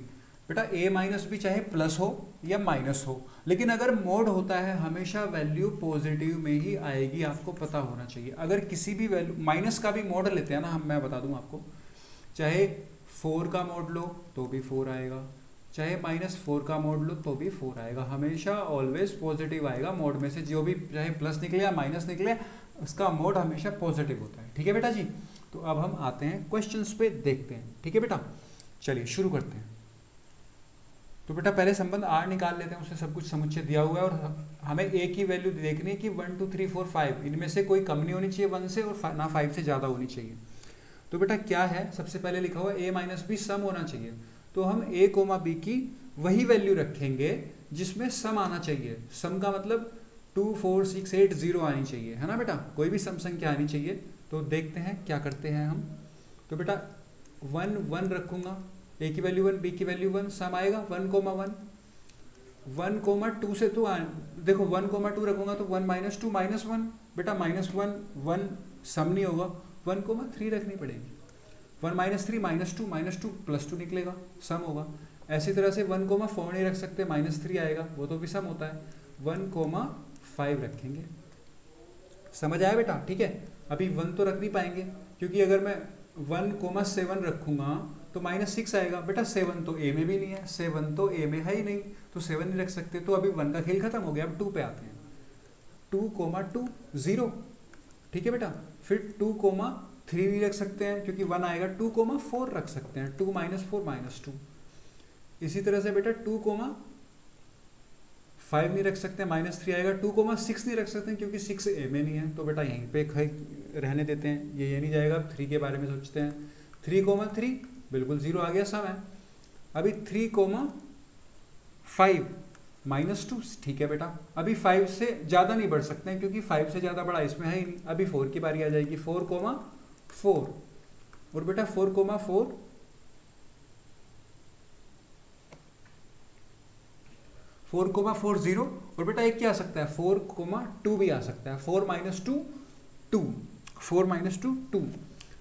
बेटा a माइनस बी चाहे प्लस हो या माइनस हो, लेकिन अगर मोड होता है हमेशा वैल्यू पॉजिटिव में ही आएगी, आपको पता होना चाहिए। अगर किसी भी वैल्यू माइनस का भी मोड लेते हैं ना हम, मैं बता दूं आपको, चाहे 4 का मोड लो तो भी 4 आएगा, चाहे -4 का मोड लो तो भी 4 आएगा, हमेशा ऑलवेज पॉजिटिव आएगा मोड में से, जो भी चाहे प्लस निकले या माइनस निकले उसका मोड हमेशा पॉजिटिव होता है। ठीक है बेटा जी, तो अब हम आते हैं क्वेश्चंस पे, देखते हैं। ठीक है बेटा, चलिए शुरू करते हैं। तो बेटा पहले संबंध आर निकाल लेते हैं, उससे सब कुछ समुच्चय दिया हुआ है और हमें ए की वैल्यू देखनी है कि 1 2 3 4 5 इनमें से कोई कम नहीं होनी चाहिए 1 से, और ना 5 से ज़्यादा होनी चाहिए। तो बेटा क्या है, सबसे पहले लिखा हुआ a माइनस बी सम होना चाहिए, तो हम a कोमा बी की वही वैल्यू रखेंगे जिसमें सम आना चाहिए। सम का मतलब 2 4 6 8 0 आनी चाहिए, है ना बेटा, कोई भी सम संख्या आनी चाहिए। तो देखते हैं क्या करते हैं हम। तो बेटा 1 1 रखूंगा, a की वैल्यू 1 b की वैल्यू 1, सम आएगा 1 कोमा 1, 1 कोमा 2 से तो देखो 1 कोमा 2 रखूंगा तो 1 माइनस 2 माइनस 1, बेटा -1 1 सम नहीं होगा, 1 कोमा 3 रखनी पड़ेगी, 1 माइनस 3 -2 प्लस 2 निकलेगा, सम होगा। ऐसी तरह से 1 कोमा 4 नहीं रख सकते, -3 आएगा, वो तो भी सम होता है, 1 कोमा 5 रखेंगे। समझ आया बेटा? ठीक है, अभी 1 तो रख नहीं पाएंगे क्योंकि अगर मैं 1 कोमा 7 रखूंगा तो -6 आएगा, बेटा 7 तो a में भी नहीं है, 7 तो a में है ही नहीं, तो 7 नहीं रख सकते। तो अभी 1 का खेल खत्म हो गया, अब 2 पे आते हैं। 2 कोमा 2 0, ठीक है बेटा, फिर 2 कोमा 3 नहीं रख सकते हैं क्योंकि 1 आएगा, 2 कोमा 4 रख सकते हैं, 2 माइनस 4 -2। इसी तरह से बेटा 2 कोमा 5 नहीं रख सकते, -3 आएगा, 2 कोमा 6 नहीं रख सकते क्योंकि 6 a में नहीं है, तो बेटा यहीं पे रहने देते हैं, ये नहीं जाएगा। 3 के बारे में सोचते हैं, 3 कोमा 3 बिल्कुल 0 आ गया, सम है। अभी 3 कोमा 5 -2, ठीक है बेटा, अभी 5 से ज़्यादा नहीं बढ़ सकते हैं क्योंकि 5 से ज़्यादा बड़ा इसमें है ही नहीं। अभी 4 की बारी आ जाएगी, 4 कोमा 4, और बेटा 4 कोमा 4 4 कोमा 4 0, और बेटा एक क्या आ सकता है, 4 कोमा 2 भी आ सकता है, 4 माइनस 2 2, 4 माइनस 2 2,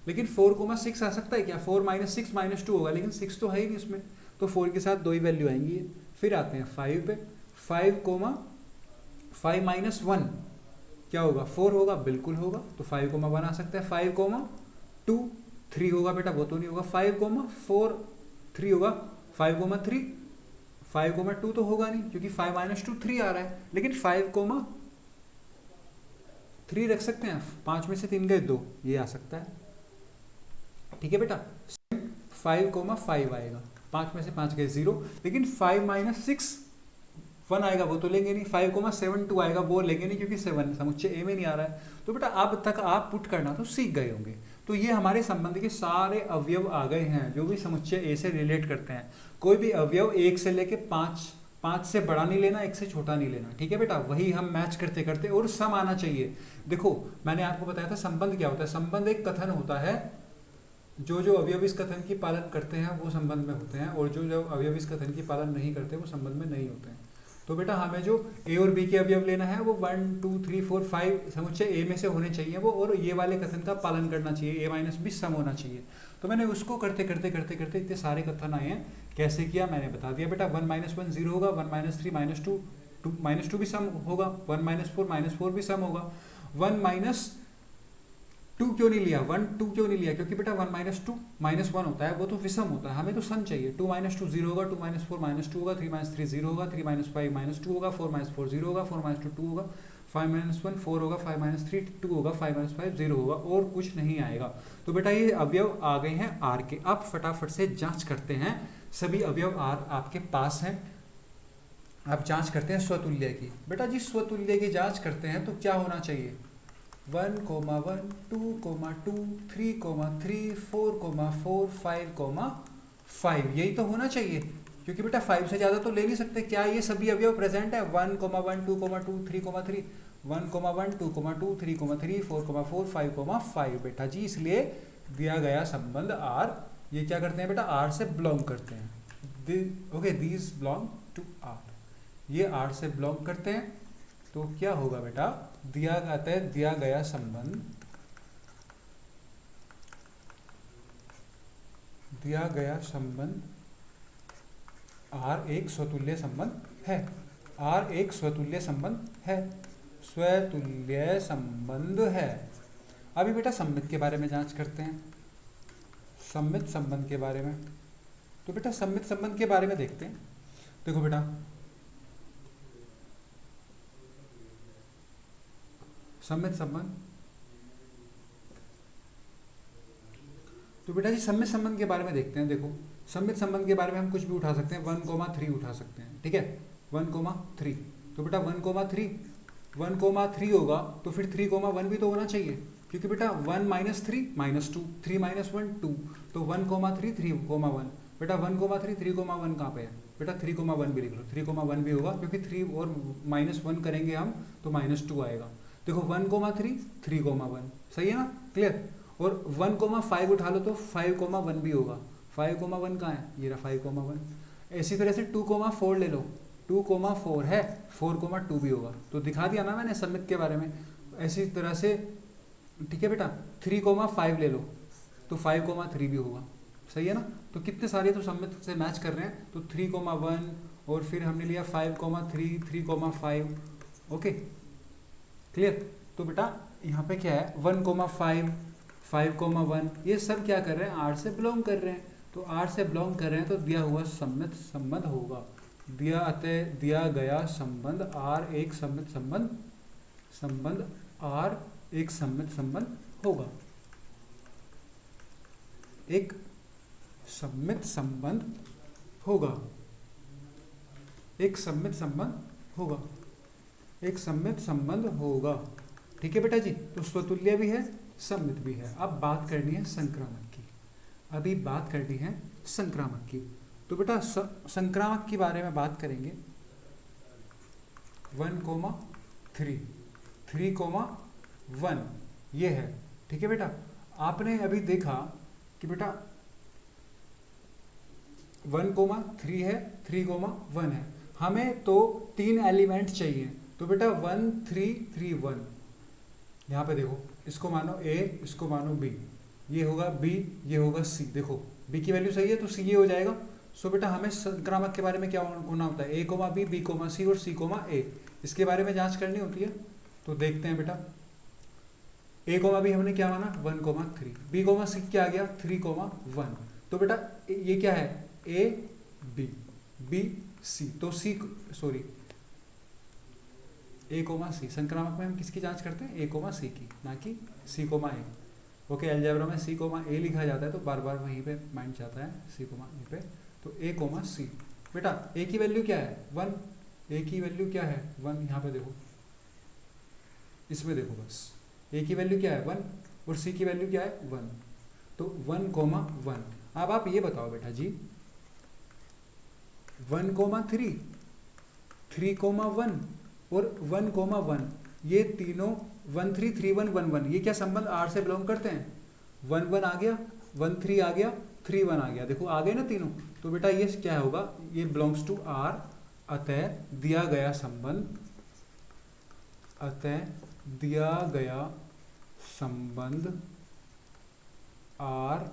लेकिन 4 कोमा 6 आ सकता है क्या, 4 माइनस 6 -2 होगा, लेकिन 6 तो है ही नहीं इसमें, तो 4 के साथ 2 ही वैल्यू आएंगी। फिर आते हैं 5 पे, 5 कोमा 5 माइनस 1 क्या होगा, 4 होगा, बिल्कुल होगा, तो 5 कोमा 1 आ सकता है। 5 कोमा 2 3 होगा, बेटा वो तो नहीं होगा, 5 कोमा 4 3 होगा, 5 कोमा 3 5 कोमा 2 तो होगा नहीं क्योंकि 5 माइनस 2 3 आ रहा है, लेकिन 5 कोमा 3 रख सकते हैं, 5 में से 3 गए 2, ये आ सकता है, ठीक है बेटा। 5 कोमा 5 आएगा, 5 में से 5 गए 0, लेकिन 5 माइनस 6 1 आएगा, वो तो लेंगे नहीं। 5 कोमा 7 2 आएगा, वो लेंगे नहीं क्योंकि 7 समुच्चय ए में नहीं आ रहा है। तो बेटा अब तक आप पुट करना तो सीख गए होंगे। तो ये हमारे संबंध के सारे अवयव आ गए हैं जो भी समुच्चय ए से रिलेट करते हैं। कोई भी अवयव 1 से लेके 5 से बड़ा नहीं लेना, 1 से छोटा नहीं लेना, ठीक है बेटा। वही हम मैच करते करते, और सम आना चाहिए। देखो मैंने आपको बताया था संबंध क्या होता है। संबंध एक कथन होता है, जो अवयव इस कथन की पालन करते हैं वो संबंध में होते हैं, और जो अवयव इस कथन की पालन नहीं करते वो संबंध में नहीं होते हैं। तो बेटा हमें जो ए और बी के अवयव लेना है वो 1 2 3 4 5 समुच्चय ए में से होने चाहिए वो, और ये वाले कथन का पालन करना चाहिए, ए माइनस बी सम होना चाहिए। तो मैंने उसको करते करते करते करते इतने सारे कथन आए हैं। कैसे किया मैंने बता दिया बेटा। 1 माइनस 1 0 होगा, 1 माइनस 3 माइनस 2 भी सम होगा, 1 माइनस 4 भी सम होगा। 1 माइनस 2 क्यों नहीं लिया, 1 2 क्यों नहीं लिया, क्योंकि बेटा 1 माइनस 2 -1 होता है, वो तो विषम होता है, हमें तो सम चाहिए। 2 माइनस 2 0 होगा, 2 माइनस 4 -2 होगा, 3 माइनस 3 0 होगा, 3 माइनस 5 -2 होगा, 4 माइनस 4 0 होगा, 4 माइनस 2 2 होगा, 5 माइनस 1 4 होगा, 5 माइनस 3 2 होगा, 5 माइनस 5 0 होगा, और कुछ नहीं आएगा। तो बेटा ये अवयव आ गए हैं आर के। अब फटाफट से जांच करते हैं, सभी अवयव आर आपके पास हैं। अब जांच करते हैं स्वतुल्य की। बेटा जी स्वतुल्य की जांच करते हैं तो क्या होना चाहिए, 1 comma 1 2 comma 2 3 comma 3 4 comma 4 5 comma 5, यही तो होना चाहिए, क्योंकि बेटा 5 से ज़्यादा तो ले नहीं सकते। क्या ये सभी अवयव प्रेजेंट है, 1 comma 1 2 comma 2 3 comma 3, 1 comma 1 2 comma 2 3 comma 3 4 comma 4 5 comma 5 बेटा जी। इसलिए दिया गया संबंध आर, ये क्या करते हैं बेटा, आर से बिलोंग करते हैं। Okay, these belong to R, ये आर से बिलोंग करते हैं। तो क्या होगा बेटा, दिया जाता है दिया गया संबंध, दिया गया संबंध आर एक स्वतुल्य संबंध है, आर एक स्वतुल्य संबंध है, स्वतुल्य संबंध है। अभी बेटा सममित के बारे में जांच करते हैं, सममित संबंध के बारे में। तो बेटा सममित संबंध के बारे में देखते हैं। देखो बेटा, सममित संबंध, तो बेटा जी सममित संबंध के बारे में देखते हैं। देखो सममित संबंध के बारे में हम कुछ भी उठा सकते हैं, 1,3 उठा सकते हैं, ठीक है, 1,3। तो बेटा 1,3 होगा तो फिर 3,1 भी तो होना चाहिए, क्योंकि बेटा 1 - 3 - 2, 3 - 1 2, तो 1,3 3,1। बेटा 1,3 3,1 कहाँ पे है बेटा, 3,1 भी लिख लो, 3,1 भी होगा, क्योंकि 3 और -1 करेंगे हम तो -2 आएगा। देखो 1,3 3,1 सही है ना, क्लियर। और 1,5 उठा लो तो 5,1 भी होगा, 5,1 कहाँ है, ये रहा 5,1। इसी तरह से 2,4 ले लो, 2,4 है, 4,2 भी होगा। तो दिखा दिया ना मैंने सममित के बारे में। इसी तरह से ठीक है बेटा 3,5 ले लो तो 5,3 भी होगा, सही है ना। तो कितने सारे तो सममित से मैच कर रहे हैं। तो 3,1 और फिर हमने लिया 5,3 3,5, ओके क्लियर। तो बेटा यहाँ पे क्या है 1,5 5,1 ये सब क्या कर रहे हैं, आर से बिलोंग कर रहे हैं। तो आर से बिलोंग कर रहे हैं तो दिया हुआ सममित संबंध होगा, दिया गया संबंध आर एक सममित संबंध आर एक सममित संबंध होगा, एक सममित संबंध होगा, एक सममित संबंध होगा, एक सममित संबंध होगा, ठीक है बेटा जी। तो स्वतुल्य भी है, सममित भी है। अब बात करनी है संक्रामक की, अभी बात करनी है संक्रामक की। तो बेटा संक्रामक के बारे में बात करेंगे। 1,3 3,1 ये है, ठीक है बेटा। आपने अभी देखा कि बेटा 1,3 है, 3,1 है, हमें तो 3 एलिमेंट चाहिए। तो बेटा 1 3 3 1, यहाँ पे देखो, इसको मानो A, इसको मानो B, ये होगा B, ये होगा C। देखो B की वैल्यू सही है तो C ये हो जाएगा। सो बेटा हमें संक्रामक के बारे में क्या होना होता है, A, B, B, C और C, A, इसके बारे में जांच करनी होती है। तो देखते हैं बेटा A, B हमने क्या माना 1,3, B, C क्या आ गया 3,1। तो बेटा ये क्या है A B B C, तो C सॉरी A, C संक्रामक में हम किसकी जांच करते हैं, A, C की, ना कि C, A। ओके अलजेब्रा में C, A लिखा जाता है तो बार बार वहीं पे माइंड जाता है C, A पे। तो A, C बेटा A की वैल्यू क्या है 1, A की वैल्यू क्या है 1, यहाँ पे देखो, इसमें देखो बस A की वैल्यू क्या है 1 और C की वैल्यू क्या है 1। तो 1,1। अब आप ये बताओ बेटा जी 1,3 3,1 और 1,1 ये तीनों 1 3 3 1 1 1 ये क्या संबंध आर से बिलोंग करते हैं। 1 1 आ गया, 1 3 आ गया, 3 1 आ गया, देखो आ गए ना तीनों। तो बेटा ये क्या होगा, ये बिलोंग्स टू आर, अतः दिया गया संबंध, अतः दिया गया संबंध आर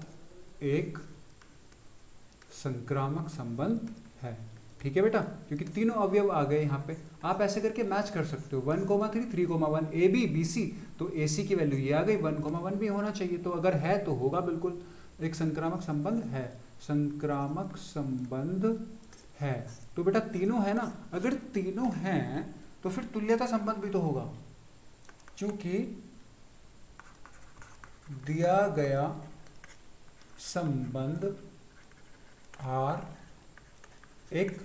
एक संक्रामक संबंध है, ठीक है बेटा। क्योंकि तीनों अवयव आ गए यहाँ पे, आप ऐसे करके मैच कर सकते हो 1,3 3,1 A B B C, तो A C की वैल्यू ये आ गई, 1,1 भी होना चाहिए। तो अगर है तो होगा बिल्कुल, एक संक्रामक संबंध है, संक्रामक संबंध है। तो बेटा तीनों है ना, अगर तीनों हैं तो फिर तुल्यता संबंध भी तो होगा, क्योंकि दिया गया संबंध आर एक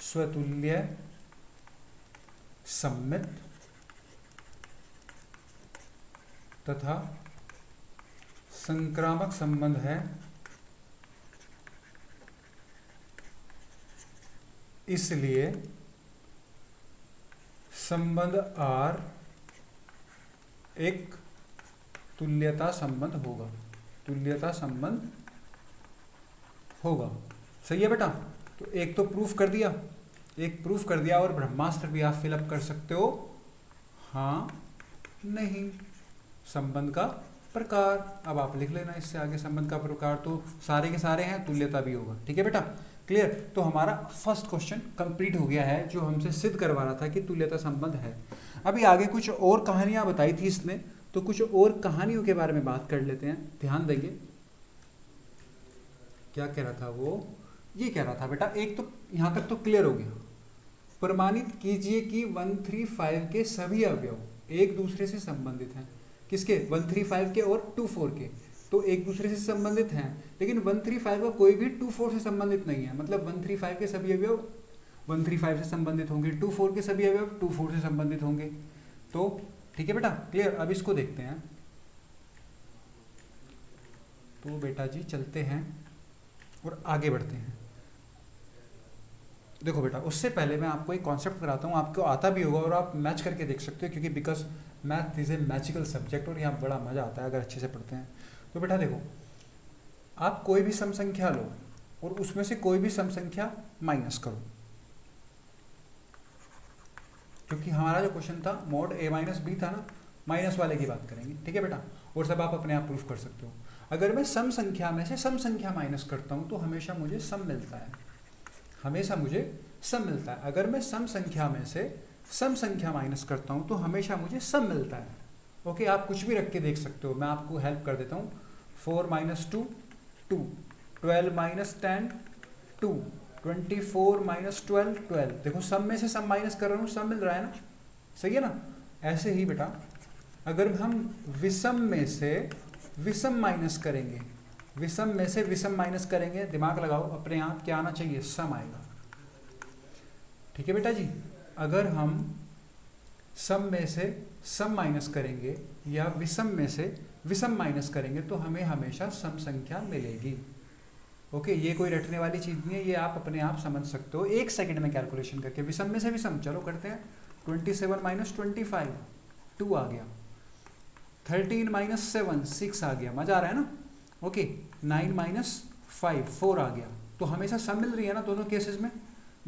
स्वतुल्य सममित तथा संक्रामक संबंध है, इसलिए संबंध आर एक तुल्यता संबंध होगा, तुल्यता संबंध होगा, सही है बेटा। तो एक तो प्रूफ कर दिया, एक प्रूफ कर दिया, और ब्रह्मास्त्र भी आप फिलअप कर सकते हो, हाँ नहीं। संबंध का प्रकार अब आप लिख लेना इससे आगे, संबंध का प्रकार तो सारे के सारे हैं, तुल्यता भी होगा, ठीक है बेटा। क्लियर। तो हमारा फर्स्ट क्वेश्चन कंप्लीट हो गया है, जो हमसे सिद्ध करवा रहा था कि तुल्यता संबंध है। अभी आगे कुछ और कहानियां बताई थी इसने, तो कुछ और कहानियों के बारे में बात कर लेते हैं, ध्यान देंगे। क्या कह रहा था वो, ये कह रहा था बेटा, एक तो यहां तक तो क्लियर हो गया, प्रमाणित कीजिए कि 135 के सभी अवयव एक दूसरे से संबंधित हैं। किसके? 135 के और 24 के, तो एक दूसरे से संबंधित हैं। लेकिन 135 का कोई भी 24 से संबंधित नहीं है, मतलब 135 के सभी अवयव 135 से संबंधित होंगे, 24 के सभी अवयव 24 से संबंधित होंगे। तो ठीक है बेटा, क्लियर। अब इसको देखते हैं। तो बेटा जी चलते हैं और आगे बढ़ते हैं। देखो बेटा, उससे पहले मैं आपको एक कॉन्सेप्ट कराता हूँ, आपको आता भी होगा और आप मैच करके देख सकते हो, क्योंकि because math is a magical subject और यहाँ बड़ा मजा आता है अगर अच्छे से पढ़ते हैं। तो बेटा देखो, आप कोई भी सम संख्या लो और उसमें से कोई भी सम संख्या माइनस करो, क्योंकि हमारा जो क्वेश्चन था मॉड a माइनस बी था ना, माइनस वाले की बात करेंगे, ठीक है बेटा। और सब आप अपने आप प्रूफ कर सकते हो। अगर मैं सम संख्या में से सम संख्या माइनस करता हूँ तो हमेशा मुझे सम मिलता है, हमेशा मुझे सम मिलता है। अगर मैं सम संख्या में से सम संख्या माइनस करता हूँ तो हमेशा मुझे सम मिलता है। ओके, आप कुछ भी रख के देख सकते हो, मैं आपको हेल्प कर देता हूँ। 4 माइनस 2 2, 12 माइनस 10 2, 24 माइनस 12 12। देखो सम में से सम माइनस कर रहा हूँ, सम मिल रहा है ना, सही है ना। ऐसे ही बेटा, अगर हम विषम में से विषम माइनस करेंगे, विषम में से विषम माइनस करेंगे, दिमाग लगाओ, अपने आप क्या आना चाहिए? सम आएगा। ठीक है बेटा जी। अगर हम सम में से सम माइनस करेंगे या विषम में से विषम माइनस करेंगे तो हमें हमेशा सम संख्या मिलेगी। ओके, ये कोई रटने वाली चीज नहीं है, ये आप अपने आप समझ सकते हो एक सेकंड में कैलकुलेशन करके। विषम में से विषम, चलो करते हैं। 27 माइनस 25 2 आ गया, 13 माइनस 7 6 आ गया, मजा आ रहा है ना। ओके, 9 माइनस 5 4 आ गया। तो हमेशा सम मिल रही है ना, दोनों केसेस में,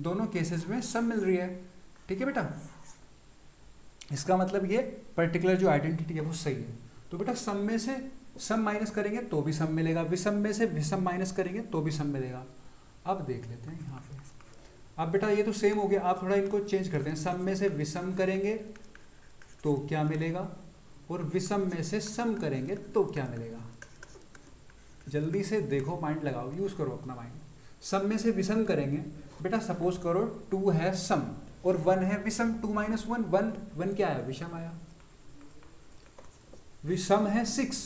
दोनों केसेस में सम मिल रही है। ठीक है बेटा, इसका मतलब ये पर्टिकुलर जो आइडेंटिटी है वो सही है। तो बेटा सम में से सम माइनस करेंगे तो भी सम मिलेगा, विषम में से विषम माइनस करेंगे तो भी सम मिलेगा। अब देख लेते हैं यहाँ पे। अब बेटा ये तो सेम हो गया, आप थोड़ा इनको चेंज करते हैं। सम में से विषम करेंगे तो क्या मिलेगा, और विषम में से सम करेंगे तो क्या मिलेगा। जल्दी से देखो, माइंड लगाओ, यूज करो अपना माइंड। सम में से विषम करेंगे, बेटा सपोज करो 2 है सम और 1 है विषम। 2 माइनस 1 1, 1 क्या आया? विषम आया। विषम है 6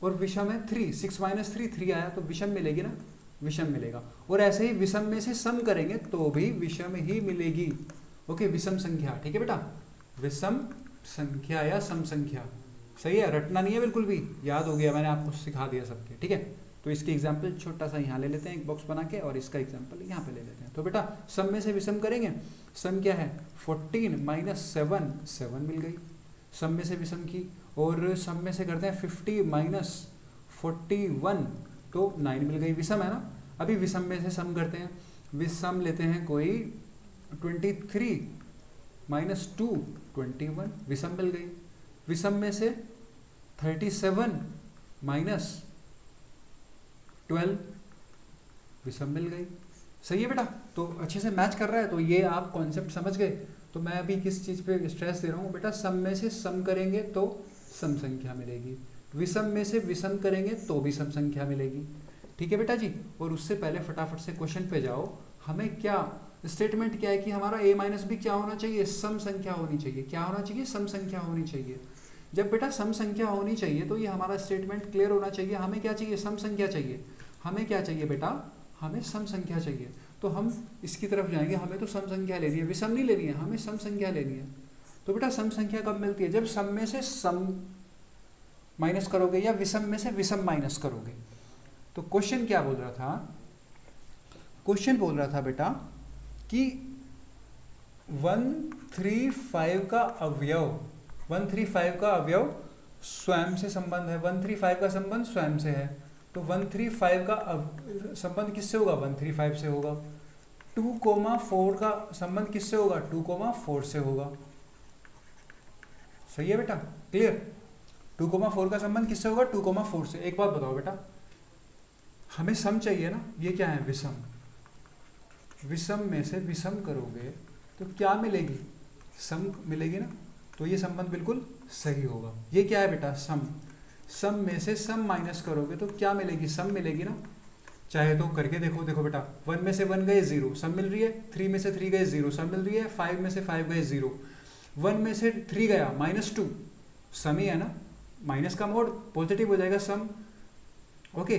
और विषम है 3, 6 माइनस 3 3 आया, तो विषम मिलेगी ना, विषम मिलेगा। और ऐसे ही विषम में से सम करेंगे तो भी विषम ही मिलेगी। ओके, विषम संख्या, ठीक है बेटा, विषम संख्या या सम संख्या, सही है, रटना नहीं है बिल्कुल भी, याद हो गया, मैंने आपको सिखा दिया सबके। ठीक है, तो इसकी एग्जाम्पल छोटा सा यहाँ ले लेते हैं, एक बॉक्स बना के, और इसका एग्जाम्पल यहाँ पे ले लेते हैं। तो बेटा सम में से विषम करेंगे, सम क्या है? 14 माइनस 7 7 मिल गई सम में से विषम की। और सम में से करते हैं 50 माइनस 41 तो 9 मिल गई, विषम है ना। अभी विषम में से सम करते हैं, विषम लेते हैं कोई 23 माइनस 2 21, विषम मिल गई। विषम में से 37 माइनस 12 विषम मिल गई। सही है बेटा, तो अच्छे से मैच कर रहा है। तो ये आप कॉन्सेप्ट समझ गए। तो मैं अभी किस चीज़ पे स्ट्रेस दे रहा हूँ बेटा, सम में से सम करेंगे तो सम संख्या मिलेगी, विषम में से विषम करेंगे तो भी सम संख्या मिलेगी। ठीक है बेटा जी। और उससे पहले फटाफट से क्वेश्चन पे जाओ। हमें क्या स्टेटमेंट क्या है कि हमारा a माइनस बी क्या होना चाहिए? सम संख्या होनी चाहिए। क्या होना चाहिए? सम संख्या होनी चाहिए। जब बेटा सम संख्या होनी चाहिए तो ये हमारा स्टेटमेंट क्लियर होना चाहिए। हमें क्या चाहिए? सम संख्या चाहिए। हमें क्या चाहिए बेटा? हमें सम संख्या चाहिए। तो हम इसकी तरफ जाएंगे, हमें तो सम संख्या लेनी है, विषम नहीं लेनी है, हमें सम संख्या लेनी है। तो बेटा सम संख्या कब मिलती है? जब सम में से सम माइनस करोगे या विषम में से विषम माइनस करोगे। तो क्वेश्चन क्या बोल रहा था? क्वेश्चन बोल रहा था बेटा कि 135 का अवयव, 135 का अवयव स्वयं से संबंध है, 135 का संबंध स्वयं से है। तो 135 का संबंध किससे होगा? 135 से होगा। 2,4 का संबंध किससे होगा? 2,4 से होगा। सही है बेटा, क्लियर? 2,4 का संबंध किससे होगा? 2,4 से। एक बात बताओ बेटा, हमें सम चाहिए ना, ये क्या है? विषम। विषम में से विषम करोगे तो क्या मिलेगी, सम मिलेगी ना, तो ये संबंध बिल्कुल सही होगा। ये क्या है बेटा, सम। सम में से सम माइनस करोगे तो क्या मिलेगी, सम मिलेगी ना। चाहे तो करके देखो, देखो बेटा 1 में से 1 गए 0, सम मिल रही है। 3 में से 3 गए 0, सम मिल रही है। 5 में से 5 गए 0, 1 में से 3 गया -2, सम ही है ना, माइनस का मोड पॉजिटिव हो जाएगा सम। ओके,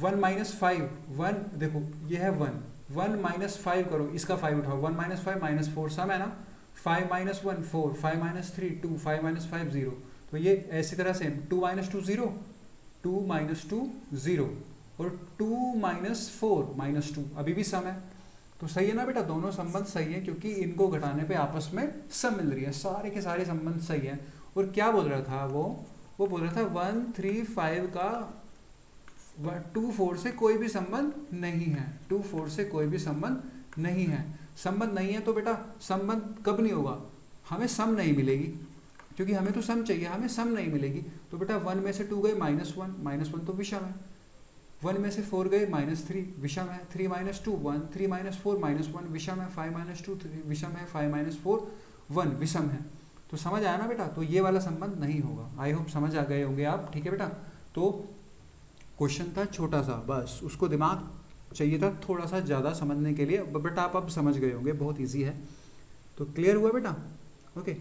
1 - 5, 1 देखो ये है 1, 1 - 5 करो, इसका 5 उठाओ, 1 - 5 - 4 सम है ना। 5 - 1 4, 5 - 3 2, 5 - 5 0, तो ये ऐसी तरह से 2 - 2 0, 2 - 2 0 और 2 - 4 -2 अभी भी सम है। तो सही है ना बेटा, दोनों संबंध सही है क्योंकि इनको घटाने पे आपस में सम मिल रही है, सारे के सारे संबंध सही है। और क्या बोल रहा था वो बोल रहा था 1 3 5 का 2 4 से कोई भी संबंध नहीं है, 2 4 से कोई भी संबंध नहीं है। संबंध नहीं है तो बेटा संबंध कब नहीं होगा, हमें सम नहीं मिलेगी, क्योंकि हमें तो सम चाहिए, हमें सम नहीं मिलेगी। तो बेटा 1 में से 2 गए -1 तो विषम है। 1 में से 4 गए -3 विषम है। 3 - 2 1, 3 - 4 -1 विषम है। 5 - 2 3 विषम है। 5 - 4 1 विषम है। तो समझ आया ना बेटा, तो ये वाला संबंध नहीं होगा। आई होप समझ आ गए होंगे आप, ठीक है बेटा। तो क्वेश्चन था छोटा सा, बस उसको दिमाग चाहिए था थोड़ा सा ज़्यादा समझने के लिए, बट आप अब समझ गए होंगे, बहुत इजी है। तो क्लियर हुआ बेटा, ओके।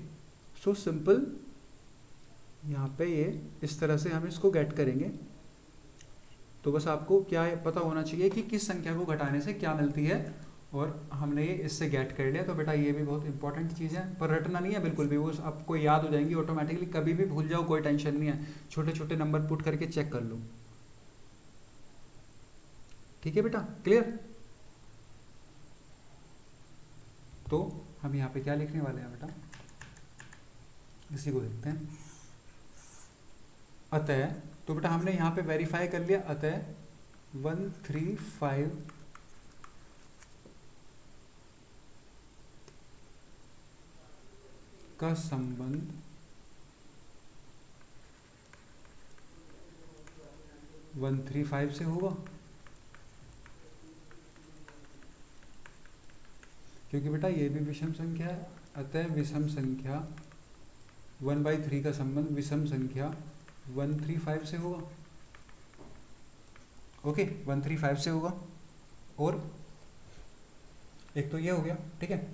सो सिंपल, यहाँ पे ये इस तरह से हम इसको गेट करेंगे। तो बस आपको क्या पता होना चाहिए कि किस संख्या को घटाने से क्या मिलती है, और हमने ये इससे गेट कर लिया। तो बेटा ये भी बहुत इंपॉर्टेंट चीज़ है, पर रटना नहीं है बिल्कुल भी, वो आपको याद हो जाएंगी ऑटोमेटिकली, कभी भी भूल जाओ कोई टेंशन नहीं है, छोटे छोटे नंबर पुट करके चेक कर लो, ठीक है बेटा, क्लियर। तो हम यहाँ पे क्या लिखने वाले हैं बेटा, इसी को देखते हैं। अतः, तो बेटा हमने यहाँ पे वेरीफाई कर लिया, अतः 1 3 5 का संबंध 1 3 5 से होगा, क्योंकि बेटा ये भी विषम संख्या है। अतः विषम संख्या 1/3 का संबंध विषम संख्या 1 3 5 से होगा। ओके, 1 3 5 से होगा। और एक तो ये हो गया, ठीक है।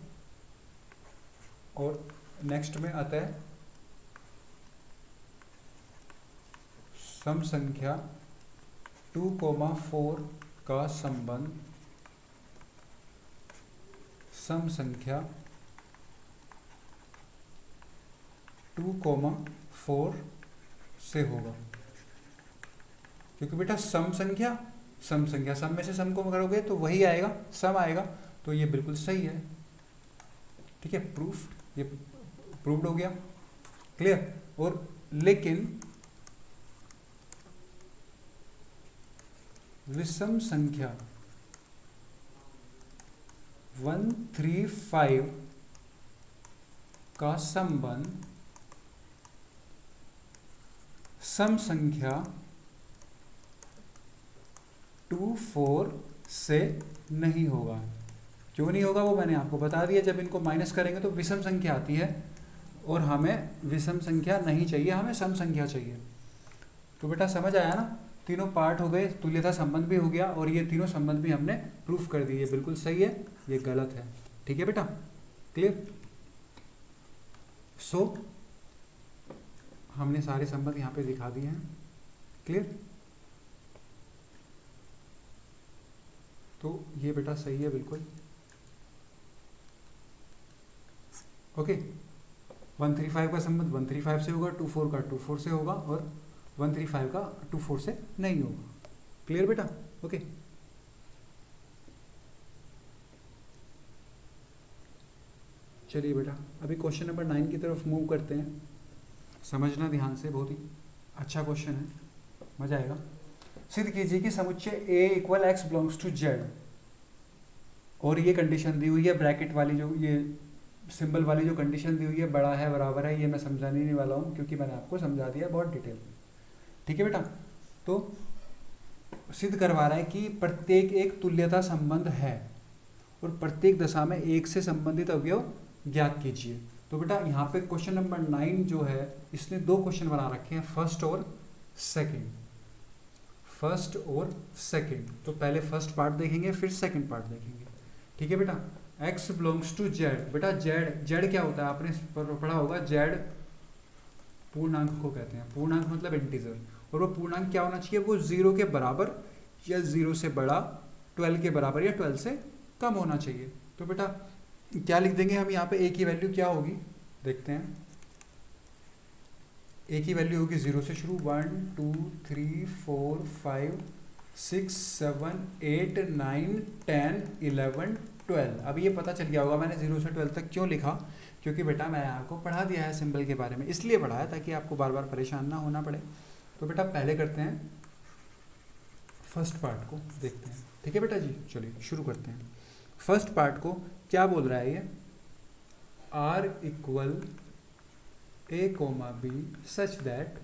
और नेक्स्ट में अतः सम संख्या 2,4 का संबंध सम संख्या 2,4 से होगा, क्योंकि बेटा सम संख्या सम में से सम को करोगे तो वही आएगा, सम आएगा। तो ये बिल्कुल सही है, ठीक है, प्रूफ, ये प्रूव्ड हो गया, क्लियर। और लेकिन विषम संख्या 1 3 5 का संबंध सम संख्या 2 4 से नहीं होगा। क्यों नहीं होगा वो मैंने आपको बता दिया, जब इनको माइनस करेंगे तो विषम संख्या आती है, और हमें विषम संख्या नहीं चाहिए, हमें सम संख्या चाहिए। तो बेटा समझ आया ना, तीनों पार्ट हो गए, तुल्यता संबंध भी हो गया, और ये तीनों संबंध भी हमने प्रूफ कर दिए, बिल्कुल सही है, ये गलत है, ठीक है बेटा, क्लियर। सो हमने सारे संबंध यहाँ पे दिखा दिए हैं, क्लियर। तो ये बेटा सही है बिल्कुल, ओके। 1 3 5 का संबंध 1 3 5 से होगा, 2 4 का 2 4 से होगा, और 1 3 5 का 2 4 से नहीं होगा, क्लियर बेटा, ओके। चलिए बेटा अभी क्वेश्चन नंबर 9 की तरफ मूव करते हैं, समझना ध्यान से, बहुत ही अच्छा क्वेश्चन है, मजा आएगा। सिद्ध कीजिए कि समुच्चय A = x belongs to Z, और ये कंडीशन दी हुई है, ब्रैकेट वाली जो ये सिंबल वाली जो कंडीशन दी हुई है, बड़ा है बराबर है, ये मैं समझाने नहीं वाला हूँ क्योंकि मैंने आपको समझा दिया बहुत डिटेल में, ठीक है बेटा। तो सिद्ध करवा रहा है कि प्रत्येक एक तुल्यता संबंध है, और प्रत्येक दशा में 1 से संबंधित अवयव ज्ञात कीजिए। तो बेटा यहाँ पे क्वेश्चन नंबर 9 जो है इसने 2 क्वेश्चन बना रखे हैं, फर्स्ट और सेकंड। फर्स्ट और सेकंड, तो पहले फर्स्ट पार्ट देखेंगे फिर सेकंड पार्ट देखेंगे, ठीक है बेटा। x बिलोंग्स टू जेड, बेटा जेड क्या होता है आपने पढ़ा होगा, जेड पूर्णांक को कहते हैं, पूर्णांक मतलब इंटीजर, और वो पूर्णांक क्या होना चाहिए, वो 0 के बराबर या 0 से बड़ा, 12 के बराबर या 12 से कम होना चाहिए। तो बेटा क्या लिख देंगे हम यहाँ पे, a की वैल्यू क्या होगी देखते हैं। a की वैल्यू होगी 0 से शुरू, 1 2 3 4 5 6 7 8 9 10 11 12। अब ये पता चल गया होगा मैंने 0 से 12 तक क्यों लिखा, क्योंकि बेटा मैंने आपको पढ़ा दिया है सिंबल के बारे में, इसलिए पढ़ाया ताकि आपको बार बार परेशान ना होना पड़े। तो बेटा पहले करते हैं फर्स्ट पार्ट को देखते हैं, ठीक है बेटा जी। चलिए शुरू करते हैं। फर्स्ट पार्ट को क्या बोल रहा है ये, r equal a comma B such that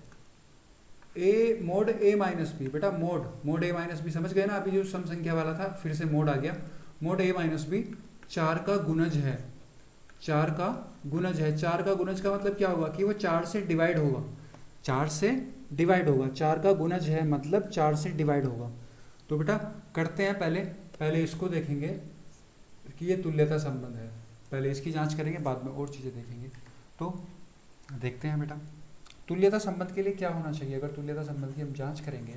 a mod a minus b, बेटा मोड a माइनस बी समझ गए ना, अभी जो सम संख्या वाला था फिर से मोड आ गया, मोड a माइनस बी 4 का गुणज है, 4 का गुणज है। 4 का गुणज का मतलब क्या होगा कि वो 4 से डिवाइड होगा, 4 से डिवाइड होगा, 4 का गुणज है मतलब 4 से डिवाइड होगा। तो बेटा करते हैं, पहले इसको देखेंगे कि ये तुल्यता संबंध है, पहले इसकी जांच करेंगे बाद में और चीज़ें देखेंगे। तो देखते हैं बेटा तुल्यता संबंध के लिए क्या होना चाहिए, अगर तुल्यता संबंध की हम जांच करेंगे,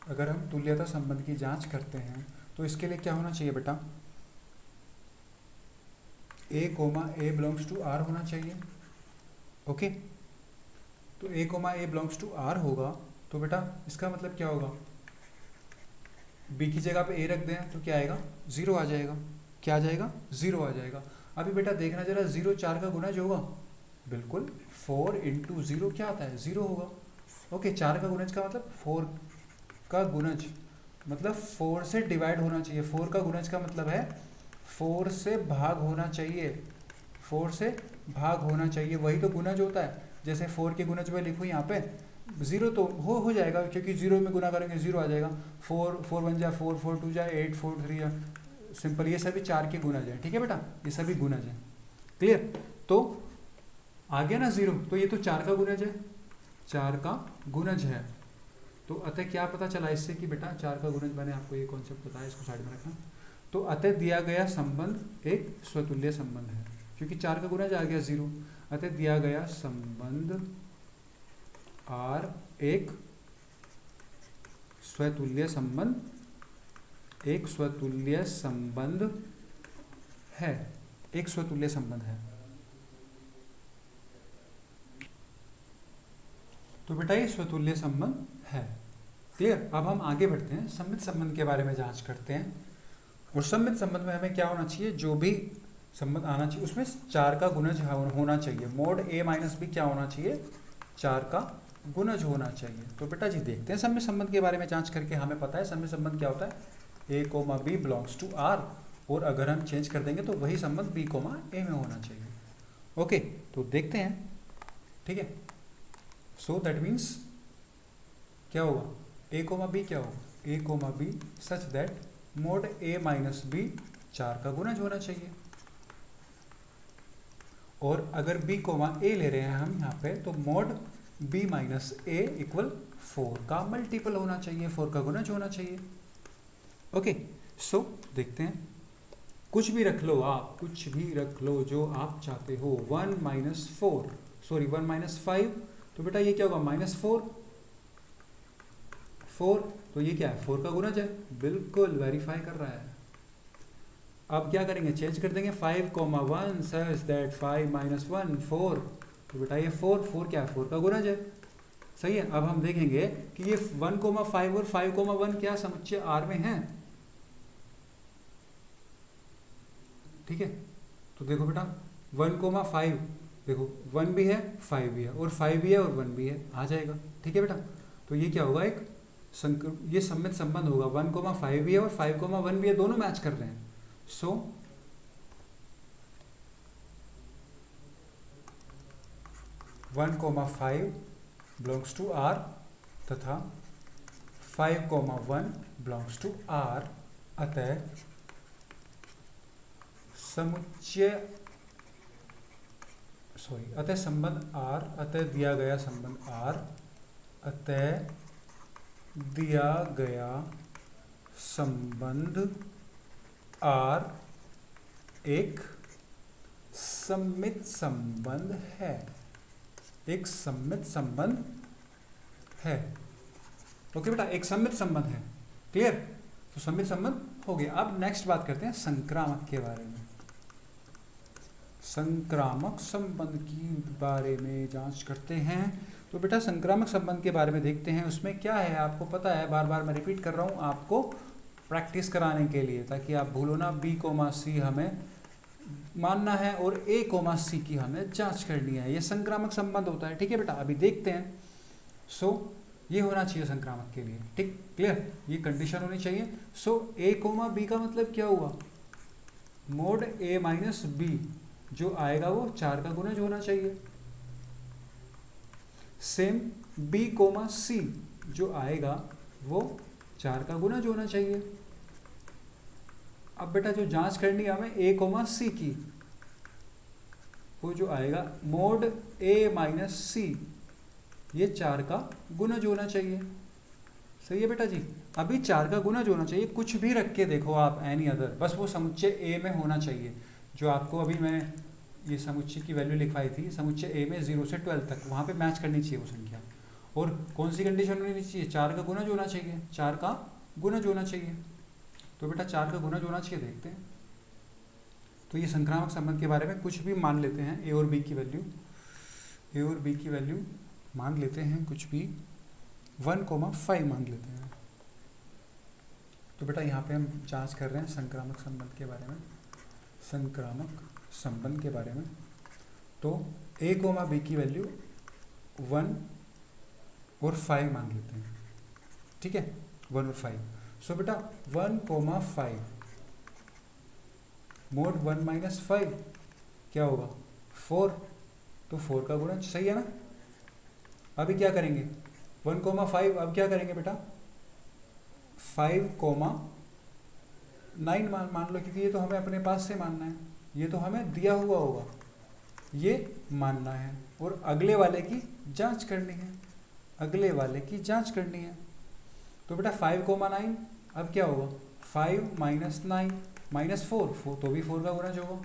अगर हम तुल्यता संबंध की जांच करते हैं तो इसके लिए क्या होना चाहिए बेटा, a comma a belongs to r होना चाहिए, ओके। तो a comma a belongs to r होगा, तो बेटा इसका मतलब क्या होगा, b की जगह पे a रख दें तो क्या आएगा, 0 आ जाएगा, क्या आ जाएगा, 0 आ जाएगा। अभी बेटा देखना जरा, 0 4 का गुणज होगा, बिल्कुल 4 इंटू 0 क्या आता है, 0 होगा, ओके। 4 का गुणज का मतलब 4 का गुणज मतलब 4 से डिवाइड होना चाहिए, 4 का गुणज का मतलब है 4 से भाग होना चाहिए, 4 से भाग होना चाहिए, वही तो गुणज होता है। जैसे 4 के गुणज में लिखो यहाँ पे 0 तो हो जाएगा, क्योंकि 0 में गुना करेंगे 0 आ जाएगा, 4 1 जा 4 4 2 जा 8 4 3 जा, सिंपल। ये सभी 4 के गुणज हैं, ठीक है बेटा, ये सभी गुणज हैं, क्लियर। तो आ गया ना 0, तो ये तो 4 का गुणज है, 4 का गुणज है। तो अतः क्या पता चला इससे कि बेटा 4 का गुणज, मैंने आपको ये कॉन्सेप्ट बताया, इसको साइड में रखना। तो अतः दिया गया संबंध एक स्वतुल्य संबंध है, क्योंकि 4 का गुणज आ गया 0, अतः दिया गया संबंध R एक स्वतुल्य संबंध, एक स्वतुल्य संबंध है, एक स्वतुल्य संबंध है। तो बेटा ये स्वतुल्य संबंध है, क्लियर। अब हम आगे बढ़ते हैं, सममित संबंध के बारे में जांच करते हैं। और सममित संबंध में हमें क्या होना चाहिए, जो भी संबंध आना चाहिए उसमें 4 का गुणज होना चाहिए, मोड a माइनस बी क्या होना चाहिए, 4 का गुणज होना चाहिए। तो बेटा जी देखते हैं सममित संबंध के बारे में जांच करके, हमें पता है सममित संबंध क्या होता है, a comma b belongs to r, और अगर हम चेंज कर देंगे तो वही संबंध b कोमा a में होना चाहिए, ओके। तो देखते हैं, ठीक है। सो दैट मीन्स क्या होगा, a कोमा b क्या होगा, a comma b such that mod a minus b 4 का गुणज होना चाहिए, और अगर b कोमा a ले रहे हैं हम यहाँ पे, तो mode b minus a equal 4 का मल्टीपल होना चाहिए, 4 का गुणज होना चाहिए, ओके। सो देखते हैं, कुछ भी रख लो आप, कुछ भी रख लो जो आप चाहते हो, 1 माइनस 4 सॉरी 1 माइनस 5, तो बेटा ये क्या होगा, माइनस 4, तो ये क्या है, 4 का गुणज है, बिल्कुल वेरीफाई कर रहा है। अब क्या करेंगे, चेंज कर देंगे 5 कोमा 1 सच दैट 5 माइनस 1 4, तो बेटा ये 4 क्या है, 4 का गुणज है, सही है। अब हम देखेंगे कि ये 1 कोमा 5 और 5 कोमा 1 क्या समुच्चय R में है, ठीक है। तो देखो बेटा 1 कोमा 5, देखो 1 भी है 5 भी है, और 5 भी है और 1 भी है, आ जाएगा, ठीक है बेटा। तो ये क्या होगा, एक ये सममित संबंध होगा, 1 कोमा 5 भी है और 5 कोमा 1 भी है, दोनों मैच कर रहे हैं। सो 1 कोमा 5 बिलोंग्स टू R तथा 5,1 बिलोंग्स टू आर, अतः अतः संबंध आर, अतः दिया गया संबंध आर, अतः दिया गया संबंध आर एक सममित संबंध है, एक सममित संबंध है। ओके बेटा, एक सममित संबंध है। क्लियर? तो सममित संबंध हो गया। अब नेक्स्ट बात करते हैं संक्रामक के बारे में। संक्रामक संबंध की बारे में जांच करते हैं। तो बेटा संक्रामक संबंध के बारे में देखते हैं। उसमें क्या है आपको पता है, बार बार मैं रिपीट कर रहा हूँ आपको प्रैक्टिस कराने के लिए, ताकि आप भूलो ना। बी कोमा सी हमें मानना है और ए कोमा सी की हमें जांच करनी है। ये संक्रामक संबंध होता है। ठीक है बेटा, अभी देखते हैं। ये होना चाहिए संक्रामक के लिए। ठीक, क्लियर? ये कंडीशन होनी चाहिए। ए कोमा बी का मतलब क्या हुआ? मोड ए माइनस बी जो आएगा वो 4 का गुणज होना चाहिए। सेम बी कोमा सी जो आएगा वो 4 का गुणज होना चाहिए। अब बेटा जो जांच करनी है हमें ए कोमा सी की, वो जो आएगा मोड ए माइनस सी, ये 4 का गुणज होना चाहिए। सही है बेटा जी? अभी 4 का गुणज होना चाहिए, कुछ भी रख के देखो आप, एनी अदर, बस वो समुच्चय ए में होना चाहिए। जो आपको अभी मैं ये समुच्चय की वैल्यू लिखवाई थी, समुच्चय ए में 0 से 12 तक, वहाँ पे मैच करनी चाहिए वो संख्या। और कौन सी कंडीशन होनी चाहिए? 4 का गुणज होना चाहिए, 4 का गुणज होना चाहिए। तो बेटा 4 का गुणज होना चाहिए, देखते हैं। तो ये संक्रामक संबंध के बारे में कुछ भी मान लेते हैं, ए और बी की वैल्यू मान लेते हैं, कुछ भी 1,5 मान लेते हैं। तो बेटा यहाँ पे हम जांच कर रहे हैं संक्रामक संबंध के बारे में, संक्रामक संबंध के बारे में। तो ए कोमा बी की वैल्यू 1 और 5 मान लेते हैं। ठीक है, 1 और 5। बेटा 1,5 मोड 1 माइनस 5 क्या होगा? 4। तो 4 का गुणज, सही है ना? अभी क्या करेंगे? 1,5 अब क्या करेंगे बेटा? 5,9 मान लो, क्योंकि ये तो हमें अपने पास से मानना है, ये तो हमें दिया हुआ होगा, ये मानना है और अगले वाले की जांच करनी है, अगले वाले की जांच करनी है। तो बेटा 5,9 अब क्या होगा? 5 माइनस 9 माइनस 4 तो भी 4 का गुणज होगा।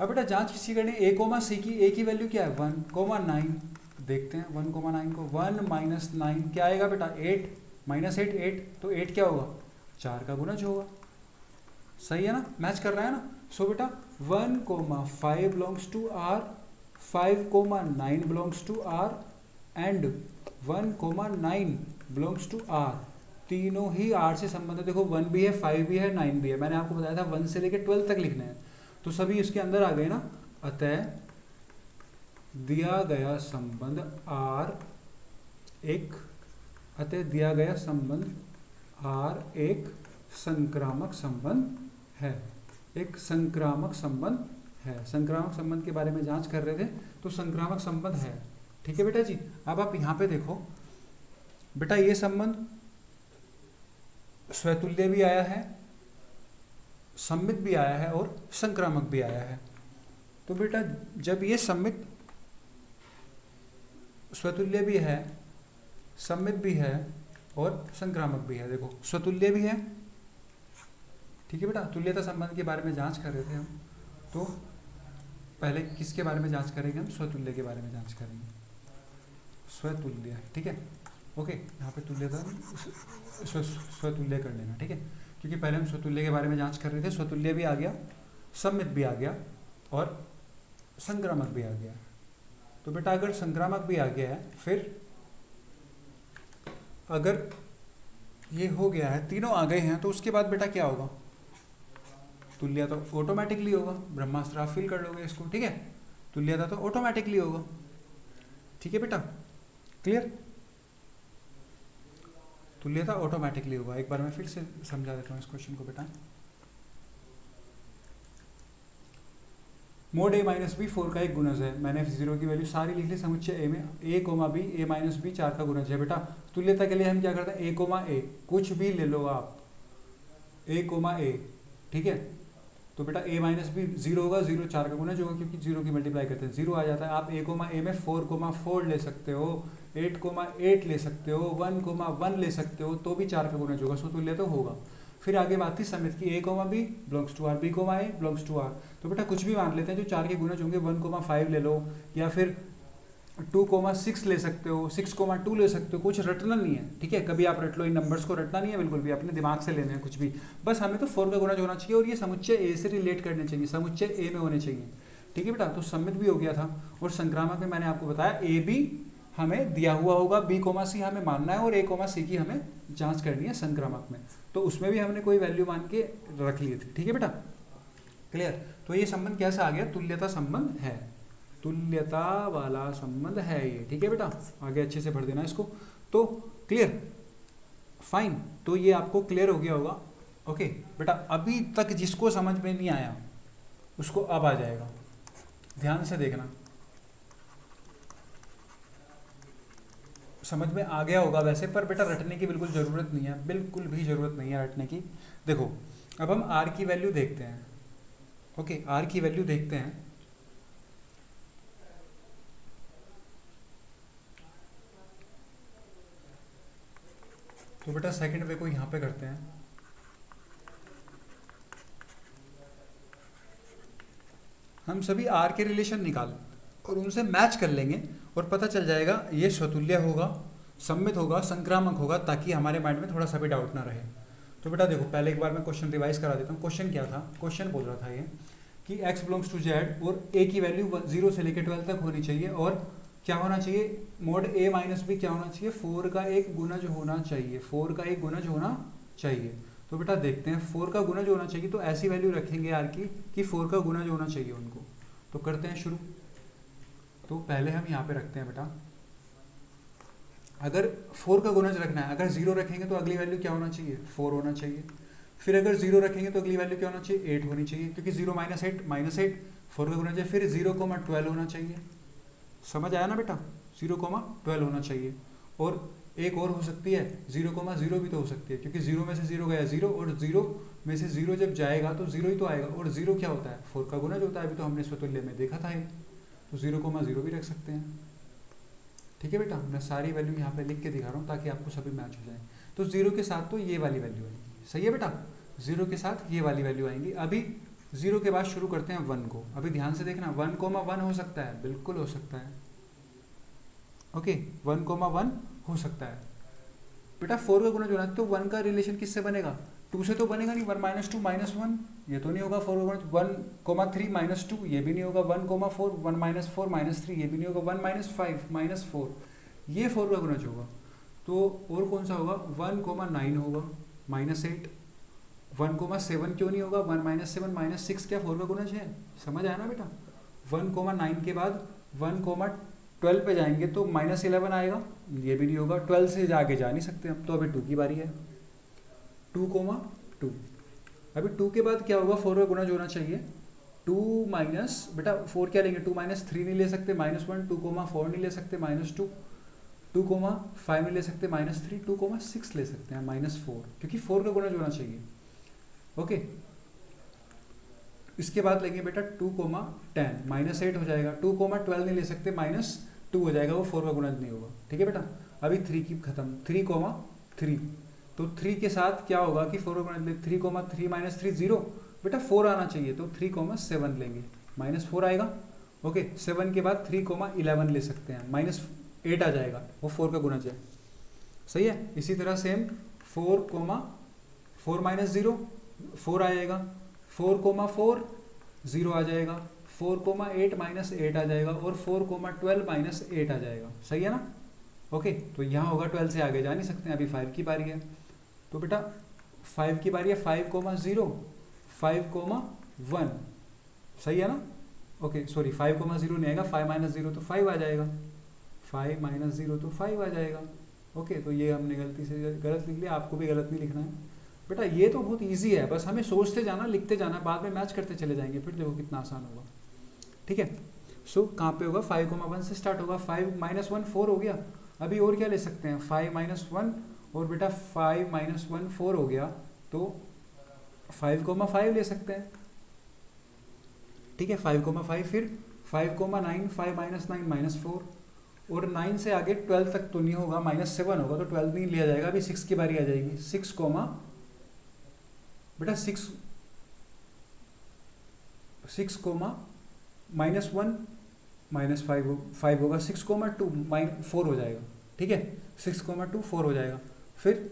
अब बेटा जांच किसी करनी, ए कोमा सी की। ए की वैल्यू क्या है? 1,9। देखते हैं 1,9 को। 1 माइनस 9 क्या आएगा बेटा? 8 माइनस 8 8, तो 8 क्या होगा? 4 का गुणज होगा। सही है ना? मैच कर रहा है ना? बेटा 1,5 belongs to R, 5,9 belongs to R and 1,9 belongs to R. तीनों ही आर से संबंधित। देखो 1 भी है, 5 भी है, 9 भी है। मैंने आपको बताया था 1 से लेकर 12 तक लिखना है, तो सभी इसके अंदर आ गए ना। अतः दिया गया संबंध आर एक, अतः दिया गया संबंध आर एक संक्रामक संबंध है, एक संक्रामक संबंध है। संक्रामक संबंध के बारे में जांच कर रहे थे, तो संक्रामक संबंध है। ठीक है बेटा जी? अब आप यहाँ पे देखो बेटा, ये संबंध स्वतुल्य भी आया है, सम्मित भी आया है और संक्रामक भी आया है। तो बेटा जब ये सम्मित स्वतुल्य भी है, सम्मित भी है और संक्रामक भी है, देखो स्वतुल्य भी है। ठीक है बेटा, तुल्यता संबंध के बारे में जांच कर रहे थे हम, तो पहले किसके बारे में जांच करेंगे? हम स्वतुल्य के बारे में जांच करेंगे, स्वतुल्य। ठीक है, ओके। यहाँ पे तुल्यता स्वतुल्य कर लेना, ठीक है, क्योंकि पहले हम स्वतुल्य के बारे में जांच कर रहे थे। स्वतुल्य भी आ गया, सम्मित भी आ गया और संक्रामक भी आ गया। तो बेटा अगर संक्रामक भी आ गया है, फिर अगर ये हो गया है, तीनों आ गए हैं, तो उसके बाद बेटा क्या होगा? तुल्यता तो ऑटोमेटिकली होगा। ब्रह्मास्त्र आप फिल कर लोगे इसको, ठीक है। तुल्यता तो ऑटोमेटिकली होगा। ठीक है बेटा, क्लियर? तुल्यता ऑटोमेटिकली होगा। एक बार मैं फिर से समझा देता हूँ इस क्वेश्चन को बेटा। मोड ए माइनस बी 4 का एक गुणज है। मैंने जीरो की वैल्यू सारी लिख ली समुच्चय ए में। ए कोमा बी, ए माइनस बी 4 का गुणज है बेटा। तुल्यता के लिए हम क्या करते हैं, ए कोमा ए, कुछ भी ले लो आप, ए कोमा ए, ठीक है। तो बेटा ए माइनस बी 0 होगा, 0 4 का गुणज होगा क्योंकि 0 की मल्टीप्लाई करते हैं 0 आ जाता है। आप ए कोमा ए में 4 कोमा 4 ले सकते हो, 8 कोमा 8 ले सकते हो, 1 कोमा 1 ले सकते हो, तो भी 4 का गुणज होगा, सो तुल्य तो होगा। फिर आगे बात थी समित की, A comma B belongs to R, B comma A belongs to R. तो बेटा कुछ भी मान लेते हैं जो 4 के गुणज होंगे, 1 कोमा 5 ले लो, या फिर 2 कोमा 6 ले सकते हो, 6 कोमा 2 ले सकते हो, कुछ रटना नहीं है, ठीक है। कभी आप रट लो, इन नंबर्स को रटना नहीं है बिल्कुल भी, अपने दिमाग से लेने हैं कुछ भी, बस हमें तो 4 का गुणज होना चाहिए और ये समुच्चय ए से रिलेट करने चाहिए, समुच्चय ए में होने चाहिए, ठीक है बेटा। तो सम्मित भी हो गया था। और संक्रामक में मैंने आपको बताया ए बी हमें दिया हुआ होगा, बी कोमा सी हमें मानना है और ए कोमा सी की हमें जांच करनी है संक्रामक में, तो उसमें भी हमने कोई वैल्यू मान के रख लिए थे, ठीक है बेटा, क्लियर। तो ये संबंध कैसा आ गया, तुल्यता संबंध है, तुल्यता वाला संबंध है ये, ठीक है बेटा। आगे अच्छे से भर देना इसको। तो क्लियर, फाइन, तो ये आपको क्लियर हो गया होगा। ओके बेटा, अभी तक जिसको समझ में नहीं आया उसको अब आ जाएगा, ध्यान से देखना। समझ में आ गया होगा वैसे, पर बेटा रटने की बिल्कुल ज़रूरत नहीं है, बिल्कुल भी ज़रूरत नहीं है रटने की। देखो अब हम आर की वैल्यू देखते हैं। ओके, आर की वैल्यू देखते हैं। तो बेटा सेकंड वे को यहाँ पे करते हैं। हम सभी आर के रिलेशन निकाल और उनसे मैच कर लेंगे और पता चल जाएगा ये स्वतुल्य होगा, सम्मित होगा, संक्रामक होगा, ताकि हमारे माइंड में थोड़ा सा भी डाउट ना रहे। तो बेटा देखो, पहले एक बार मैं क्वेश्चन रिवाइज करा देता हूँ। क्वेश्चन क्या था, क्वेश्चन बोल रहा था ये कि x बिलोंग्स टू जेड और a की वैल्यू 0 से लेकर 12 तक होनी चाहिए, और क्या होना चाहिए, मोड a माइनस बी क्या होना चाहिए, 4 का एक गुणज होना चाहिए, 4 का एक गुणज होना चाहिए। तो बेटा देखते हैं, 4 का गुणज होना चाहिए, तो ऐसी वैल्यू रखेंगे आर की कि 4 का गुणज होना चाहिए उनको। तो करते हैं शुरू। तो पहले हम यहाँ पे रखते हैं बेटा, अगर 4 का गुणज रखना है, अगर 0 रखेंगे तो अगली वैल्यू क्या होना चाहिए, 4 होना चाहिए। फिर अगर 0 रखेंगे तो अगली वैल्यू क्या होना चाहिए, 8 होनी चाहिए, क्योंकि 0 माइनस 8 4 का गुणज है। फिर 0,12 होना चाहिए, समझ आया ना बेटा, 0,12 होना चाहिए। और एक और हो सकती है 0,0 भी तो हो सकती है, क्योंकि 0 में से 0 गया 0, और 0 में से 0 जब जाएगा तो 0 ही तो आएगा, और 0 क्या होता है, 4 का गुणज होता है, अभी तो हमने स्वतुल्य में देखा था ये। तो 0,0 भी रख सकते हैं, ठीक है बेटा। मैं सारी वैल्यू यहाँ पे लिख के दिखा रहा हूँ ताकि आपको सभी मैच हो जाए। तो 0 के साथ तो ये वाली वैल्यू आएगी, सही है बेटा, 0 के साथ ये वाली वैल्यू आएंगी। अभी 0 के बाद शुरू करते हैं 1 को। अभी ध्यान से देखना, 1,1 हो सकता है, बिल्कुल हो सकता है। ओके, 1,1 हो सकता है बेटा। 4 का गुणज होना है, तो 1 का रिलेशन किससे बनेगा, 2 से तो बनेगा नहीं। 1 - 2 - 1 ये तो नहीं होगा। 4 का गुणज 1,3 - 2 ये भी नहीं होगा। 1,4 1 - 4 - 3 ये भी नहीं होगा। 1 - 5 - 4 ये 4 का गुणज होगा। तो और कौन सा होगा, 1,9 होगा, -8। 1,7 क्यों नहीं होगा, 1 - 7 - 6 क्या 4 का गुणज है, समझ आया ना बेटा। 1,9 के बाद 1,12 पे जाएंगे तो -11 आएगा, ये भी नहीं होगा। 12 से आगे जा नहीं सकते हम, तो अभी 2 की बारी है, 2,2। अभी 2 के बाद क्या होगा, 4 का गुणज होना चाहिए। 2 माइनस बेटा 4 क्या लेंगे, 2 - 3 नहीं ले सकते, -1। 2,4 नहीं ले सकते, -2। 2,5 नहीं ले सकते, -3। 2,6 ले सकते हैं, -4, क्योंकि 4 का गुणज होना चाहिए। ओके, इसके बाद लेंगे बेटा 2,10 -8 हो जाएगा। 2,12 नहीं ले सकते, -2 हो जाएगा, वो 4 का गुणज नहीं होगा, ठीक है बेटा। अभी 3 की खत्म, 3,3। तो 3 के साथ क्या होगा कि 4 का गुणज, 3,3 - 3 0 बेटा 4 आना चाहिए, तो 3,7 लेंगे, -4 आएगा। ओके, 7 के बाद 3,11 ले सकते हैं, -8 आ जाएगा, वो 4 का गुणज है, सही है। इसी तरह सेम 4 - 0 4 आएगा, 4,4 0 आ जाएगा, 4,8 -8 आ जाएगा, और 4,12 -8 आ जाएगा, सही है ना। ओके, तो यहाँ होगा, 12 से आगे जा नहीं सकते हैं। अभी 5 की बारी है, तो बेटा 5 की बारी है, 5,0 5,1 सही है ना। ओके सॉरी, 5,0 नहीं आएगा, 5 - 0 तो 5 आ जाएगा, 5 - 0 तो 5 आ जाएगा। ओके, तो ये हमने गलती से गलत लिख लिया, आपको भी गलत नहीं लिखना है बेटा। ये तो बहुत इजी है, बस हमें सोचते जाना, लिखते जाना, बाद में मैच करते चले जाएंगे, फिर देखो कितना आसान होगा। ठीक है। सो कहाँ पे होगा, 5,1 से स्टार्ट होगा। 5 - 1 4 हो गया। अभी और क्या ले सकते हैं, 5 - 1 और बेटा 5 - 1 4 हो गया, तो 5,5 ले सकते हैं। ठीक है, 5,5 फिर 5,9 5 - 9 -4 और 9 से आगे 12 तक तो नहीं होगा, -7 होगा तो 12 नहीं लिया जाएगा। अभी 6 की बारी आ जाएगी। 6 बेटा 6 -1 -5 होगा। 6,2 4 हो जाएगा। ठीक है, 6,2 4 हो जाएगा। फिर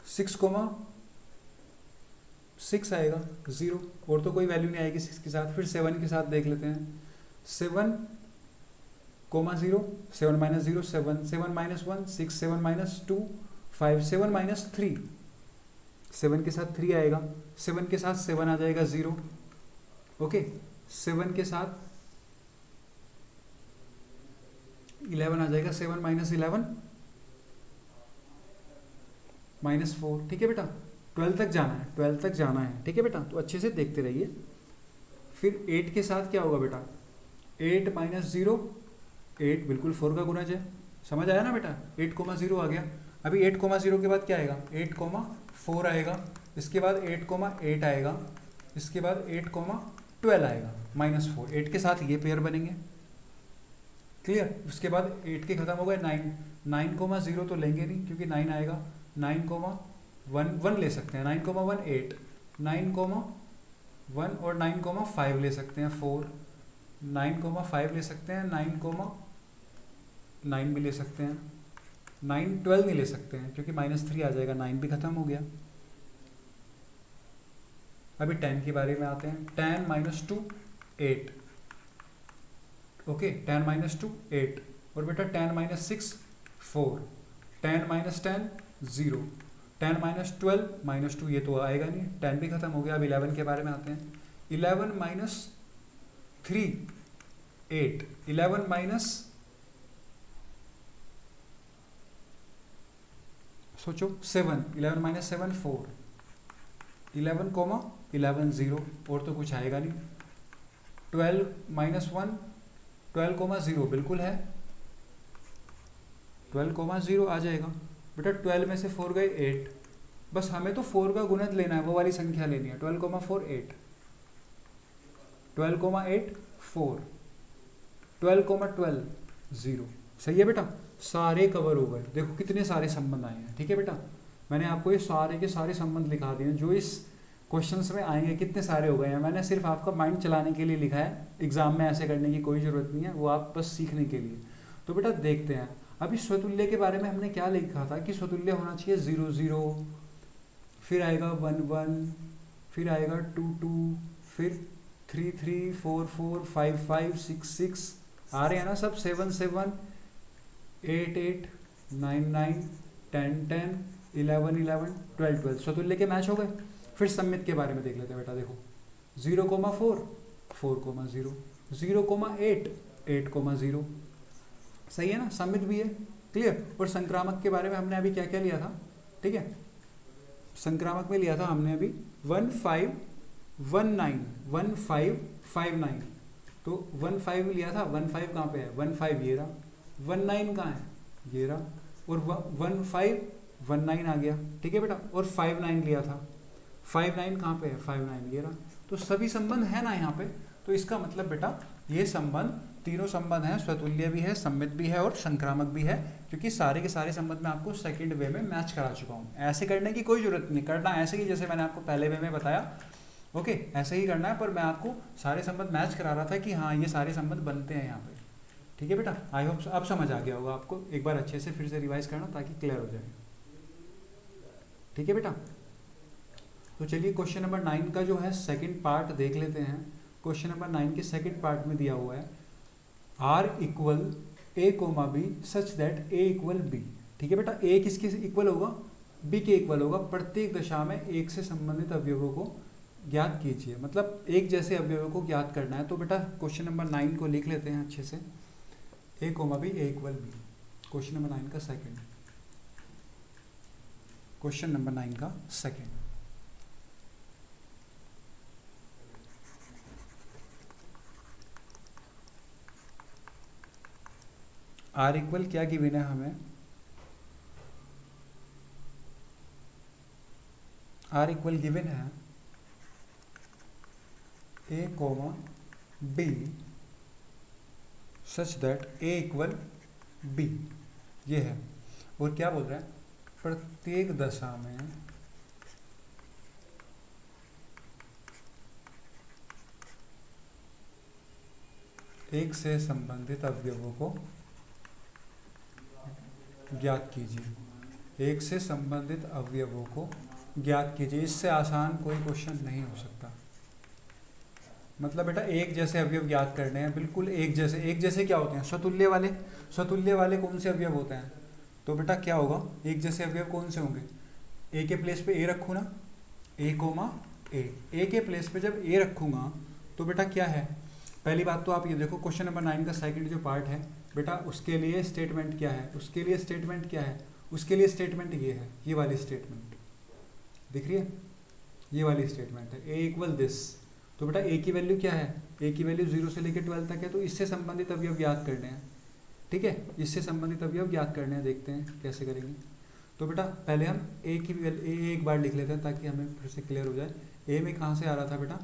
6,6 आएगा 0, और तो कोई वैल्यू नहीं आएगी 6 के साथ। फिर 7 के साथ देख लेते हैं। 7, 0 7 - 0 7 7 - 1 6 7 - 2 5 7 - 3 7 के साथ 3 आएगा। 7 के साथ 7 आ जाएगा 0। ओके, 7 के साथ 11 आ जाएगा। 7 - 11 -4। ठीक है बेटा, 12 तक जाना है, 12 तक जाना है। ठीक है बेटा, तो अच्छे से देखते रहिए। फिर 8 के साथ क्या होगा बेटा, 8 - 0 8 बिल्कुल 4 का गुणज है। समझ आया ना बेटा, 8,0 आ गया। अभी 8,0 के बाद क्या आएगा, 8,4 आएगा। इसके बाद 8,8 आएगा। इसके बाद 8,12 आएगा -4। 8 के साथ ये पेयर बनेंगे। क्लियर। उसके बाद 8 के खत्म हो गए। 9,0 तो लेंगे नहीं क्योंकि 9 आएगा। 9,1 ले सकते हैं। 9,1 8 9,1 और 9,5 ले सकते हैं 4। 9,5 ले सकते हैं। 9,9 भी ले सकते हैं। 9,12 नहीं ले सकते हैं क्योंकि -3 आ जाएगा। 9 भी खत्म हो गया। अभी 10 के बारे में आते हैं। 10 - 2 8। ओके, 10 - 2 8 और बेटा 10 - 6 4। 10 - 10 0। 10 - 12 -2 ये तो आएगा नहीं। 10 भी खत्म हो गया। अब 11 के बारे में आते हैं। 11 - 3 8। 11 सोचो 7। 11 - 7 4। 11, 11 0 और तो कुछ आएगा नहीं। 12 - 1 12, 0 बिल्कुल है। 12, 0 आ जाएगा बेटा। 12 में से 4 गए 8। बस हमें तो 4 का गुणज लेना है, वो वाली संख्या लेनी है। 12, 4 8। 12, 8 4। 12, 12 0। सही है बेटा, सारे कवर हो गए। देखो कितने सारे संबंध आए हैं। ठीक है बेटा, मैंने आपको ये सारे के सारे संबंध लिखा दिए जो इस क्वेश्चंस में आएंगे। कितने सारे हो गए हैं, मैंने सिर्फ आपका माइंड चलाने के लिए लिखा है। एग्जाम में ऐसे करने की कोई ज़रूरत नहीं है, वो आप बस सीखने के लिए। तो बेटा देखते हैं अभी स्वतुल्य के बारे में हमने क्या लिखा था कि स्वतुल्य होना चाहिए 0 0, फिर आएगा 1 1, फिर आएगा 2 2, फिर 3 3 4 4 5 5 6 6 आ रहे हैं ना सब। 7 7 8 8 9 9 10 10 11 11 12 12 स्वतुल्य के मैच हो गए। फिर सम्मित के बारे में देख लेते हैं बेटा। देखो 0,4 4,0 0,8 8,0 सही है ना, सम्मित भी है। क्लियर। और संक्रामक के बारे में हमने अभी क्या क्या लिया था। ठीक है, संक्रामक में लिया था हमने अभी 1 5 1 9 1 5 5 9। तो 1 5 लिया था। 1 5 कहाँ पे है, 1 5 ये रहा। 1 9 कहाँ है, ये रहा। और 1 5 1 9 आ गया। ठीक है बेटा, और 5 9 लिया था। 5 9 कहाँ पे है, 5 9 ये रहा। तो सभी संबंध है ना यहाँ पे। तो इसका मतलब बेटा ये संबंध, तीनों संबंध हैं, स्वतुल्य भी है, सम्मित भी है और संक्रामक भी है। क्योंकि सारे के सारे संबंध मैं आपको सेकंड वे में मैच करा चुका हूँ। ऐसे करने की कोई जरूरत नहीं, करना ऐसे ही जैसे मैंने आपको पहले वे में बताया। ओके, ऐसे ही करना है, पर मैं आपको सारे संबंध मैच करा रहा था कि हाँ ये सारे संबंध बनते हैं यहाँ पे। ठीक है बेटा, आई होप अब समझ आ गया होगा आपको। एक बार अच्छे से फिर से रिवाइज करना ताकि क्लियर हो जाए। ठीक है बेटा, तो चलिए क्वेश्चन नंबर 9 का जो है सेकंड पार्ट देख लेते हैं। क्वेश्चन नंबर 9 के सेकंड पार्ट में दिया हुआ है R equal A, B such that A equal B। ठीक है बेटा, A किसके इक्वल होगा, B के इक्वल होगा। प्रत्येक दशा में एक से संबंधित अवयवों को ज्ञात कीजिए, मतलब एक जैसे अवयवों को ज्ञात करना है। तो बेटा क्वेश्चन नंबर 9 को लिख लेते हैं अच्छे से। A, B A equal B। Question number 9 का सेकंड, क्वेश्चन नंबर 9 का सेकंड। आर इक्वल क्या गिवन है हमें, आर इक्वल गिवन है A comma B such that A equal B, ये है। और क्या बोल रहा है, प्रत्येक दशा में एक से संबंधित अवयवों को ज्ञात कीजिए, एक से संबंधित अवयवों को ज्ञात कीजिए। इससे आसान कोई क्वेश्चन नहीं हो सकता। मतलब बेटा एक जैसे अवयव ज्ञात करने हैं, बिल्कुल एक जैसे। एक जैसे क्या होते हैं, स्वतुल्य वाले। स्वतुल्य वाले कौन से अवयव होते हैं, तो बेटा क्या होगा, एक जैसे अवयव कौन से होंगे, ए के प्लेस पे ए रखूँ ना, ए कोमा ए के प्लेस पे जब ए रखूँगा तो बेटा क्या है, पहली बात तो आप ये देखो क्वेश्चन नंबर 9 का सेकंड जो पार्ट है बेटा, उसके लिए स्टेटमेंट क्या है, उसके लिए स्टेटमेंट क्या है, उसके लिए स्टेटमेंट ये है, ये वाली स्टेटमेंट दिख रही है, ये वाली स्टेटमेंट है, ए इक्वल दिस। तो बेटा ए की वैल्यू क्या है, ए की वैल्यू 0 से लेकर 12 तक है, तो इससे संबंधित अवयव याद करने हैं। ठीक है, इससे संबंधित अवयव याद करने हैं, देखते हैं कैसे करेंगे। तो बेटा पहले हम ए की वैल्यू ए एक बार लिख लेते हैं ताकि हमें फिर से क्लियर हो जाए। ए में कहाँ से आ रहा था बेटा,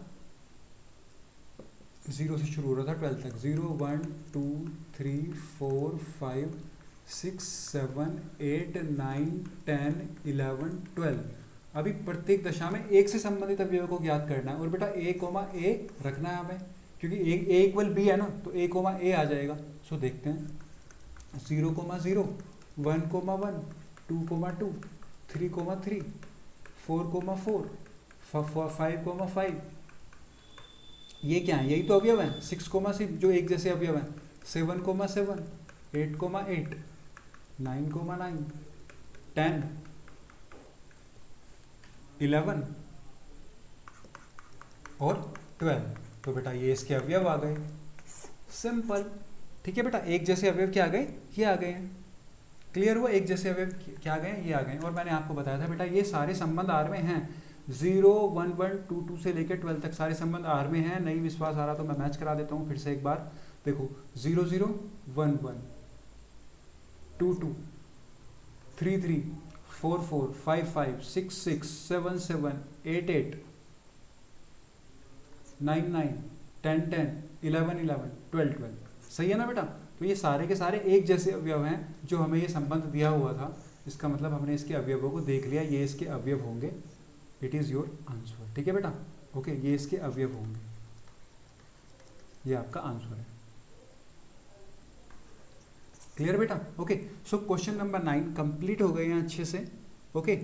0 से शुरू हो रहा था 12 तक, 0 1 2 3 4 5 6 7 8 9 10 11 12। अभी प्रत्येक दशा में एक से संबंधित अवयव को ज्ञात करना है। और बेटा ए कोमा ए रखना है हमें, क्योंकि ए इक्वल बी है ना, तो ए कोमा ए आ जाएगा। सो देखते हैं, 0 comma 0, 1 comma 1, 2 comma 2, 3 comma 3, 4 comma 4, 5 comma 5। ये क्या है, यही तो अवयव हैं, 6 कोमा 6 जो एक जैसे अवयव हैं, 7 कोमा 7, 8 कोमा 8, 9 कोमा 9, 10 11 और 12। तो बेटा ये इसके अवयव आ गए, सिंपल। ठीक है बेटा, एक जैसे अवयव क्या आ गए, ये आ गए हैं। क्लियर हुआ, एक जैसे अवयव क्या आ गए, ये आ गए। और मैंने आपको बताया था बेटा ये सारे संबंध आर में हैं, 0 1 1 2 2 से लेकर 12 तक सारे संबंध आर में हैं। नहीं विश्वास आ रहा तो मैं मैच करा देता हूँ फिर से एक बार। देखो 0 0 1 1 2 2 3 3 4 4 5 5 6 6 7 7 8 8 9 9 10 10 11 11 12 12। सही है ना बेटा। तो ये सारे के सारे एक जैसे अवयव हैं जो हमें ये संबंध दिया हुआ था। इसका मतलब हमने इसके अवयवों को देख लिया, ये इसके अवयव होंगे। It is your answer. ठीक है बेटा, ओके, ये इसके अवयव होंगे, ये आपका आंसर है। क्लियर बेटा, okay. So question number 9 complete हो गए हैं अच्छे से। ओके,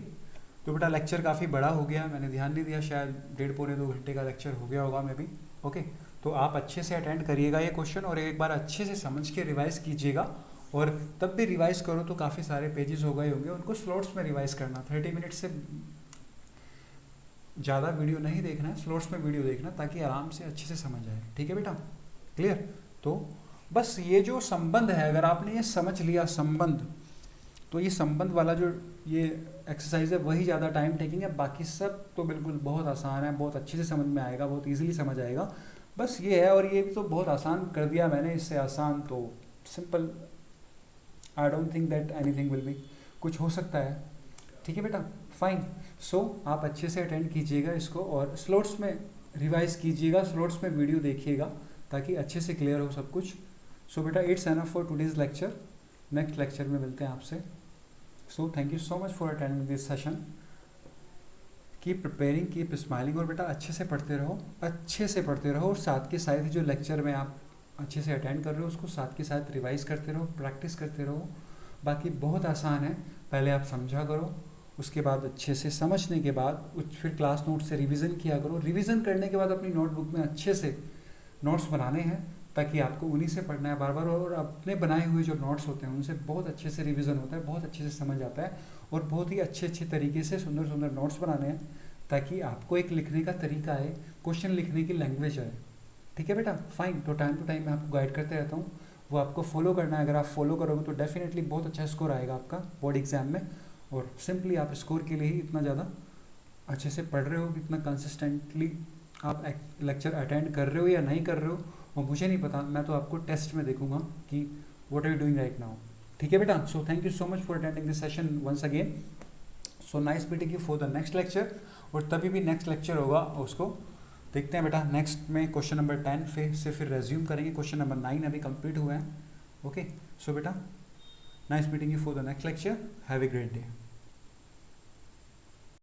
तो बेटा लेक्चर काफ़ी बड़ा हो गया, मैंने ध्यान नहीं दिया, शायद 1.5 पौने 2 घंटे का लेक्चर हो गया होगा मे बी। ओके, तो आप अच्छे से अटेंड करिएगा ये क्वेश्चन और एक बार अच्छे से समझ के रिवाइज कीजिएगा। और तब भी रिवाइज करो तो काफ़ी सारे पेजेस हो गए होंगे, उनको स्लॉट्स में रिवाइज करना। 30 मिनट से ज़्यादा वीडियो नहीं देखना है, स्लॉट्स में वीडियो देखना ताकि आराम से अच्छे से समझ आए। ठीक है बेटा, क्लियर। तो बस ये जो संबंध है, अगर आपने ये समझ लिया संबंध, तो ये संबंध वाला जो ये एक्सरसाइज है वही ज़्यादा टाइम टेकिंग है। बाकी सब तो बिल्कुल बहुत आसान है, बहुत अच्छे से समझ में आएगा, बहुत इजीली समझ आएगा। बस ये है, और ये भी तो बहुत आसान कर दिया मैंने, इससे आसान तो simple I don't think that anything will be, कुछ हो सकता है। ठीक है बेटा, फाइन। सो आप अच्छे से अटेंड कीजिएगा इसको और स्लॉट्स में रिवाइज कीजिएगा, स्लॉट्स में वीडियो देखिएगा ताकि अच्छे से क्लियर हो सब कुछ। सो बेटा it's enough for today's lecture, next lecture में मिलते हैं आपसे। सो thank you so much for attending this session. Keep preparing, keep smiling. और बेटा अच्छे से पढ़ते रहो, अच्छे से पढ़ते रहो, और साथ के साथ जो लेक्चर में आप अच्छे से अटेंड कर रहे हो उसको साथ के साथ रिवाइज करते रहो, प्रैक्टिस करते रहो। बाकी बहुत आसान है, पहले आप समझा करो, उसके बाद अच्छे से समझने के बाद फिर क्लास नोट से रिवीजन किया करो। रिवीजन करने के बाद अपनी नोटबुक में अच्छे से नोट्स बनाने हैं ताकि आपको उन्हीं से पढ़ना है बार बार, और अपने बनाए हुए जो नोट्स होते हैं उनसे बहुत अच्छे से रिवीजन होता है, बहुत अच्छे से समझ आता है, और बहुत ही अच्छे अच्छे तरीके से सुंदर सुंदर नोट्स बनाने हैं ताकि आपको एक लिखने का तरीका आए, क्वेश्चन लिखने की लैंग्वेज आए। ठीक है बेटा, फाइन। तो टाइम टू टाइम मैं आपको गाइड करते रहता हूँ, वो आपको फॉलो करना है। अगर आप फॉलो करोगे तो डेफिनेटली बहुत अच्छा स्कोर आएगा आपका बोर्ड एग्जाम में। और सिंपली आप स्कोर के लिए ही इतना ज़्यादा अच्छे से पढ़ रहे हो, इतना कंसिस्टेंटली आप लेक्चर अटेंड कर रहे हो या नहीं कर रहे हो, और मुझे नहीं पता, मैं तो आपको टेस्ट में देखूंगा कि what are you doing right now. ठीक है बेटा, so thank you so much for attending this session once again. So nice meeting you for the next lecture. और तभी भी नेक्स्ट लेक्चर होगा उसको देखते हैं बेटा। नेक्स्ट में क्वेश्चन नंबर 10 से फिर रेज्यूम करेंगे। क्वेश्चन नंबर 9 अभी कंप्लीट हुआ है। ओके, सो बेटा nice meeting you for the next lecture. Have a great day.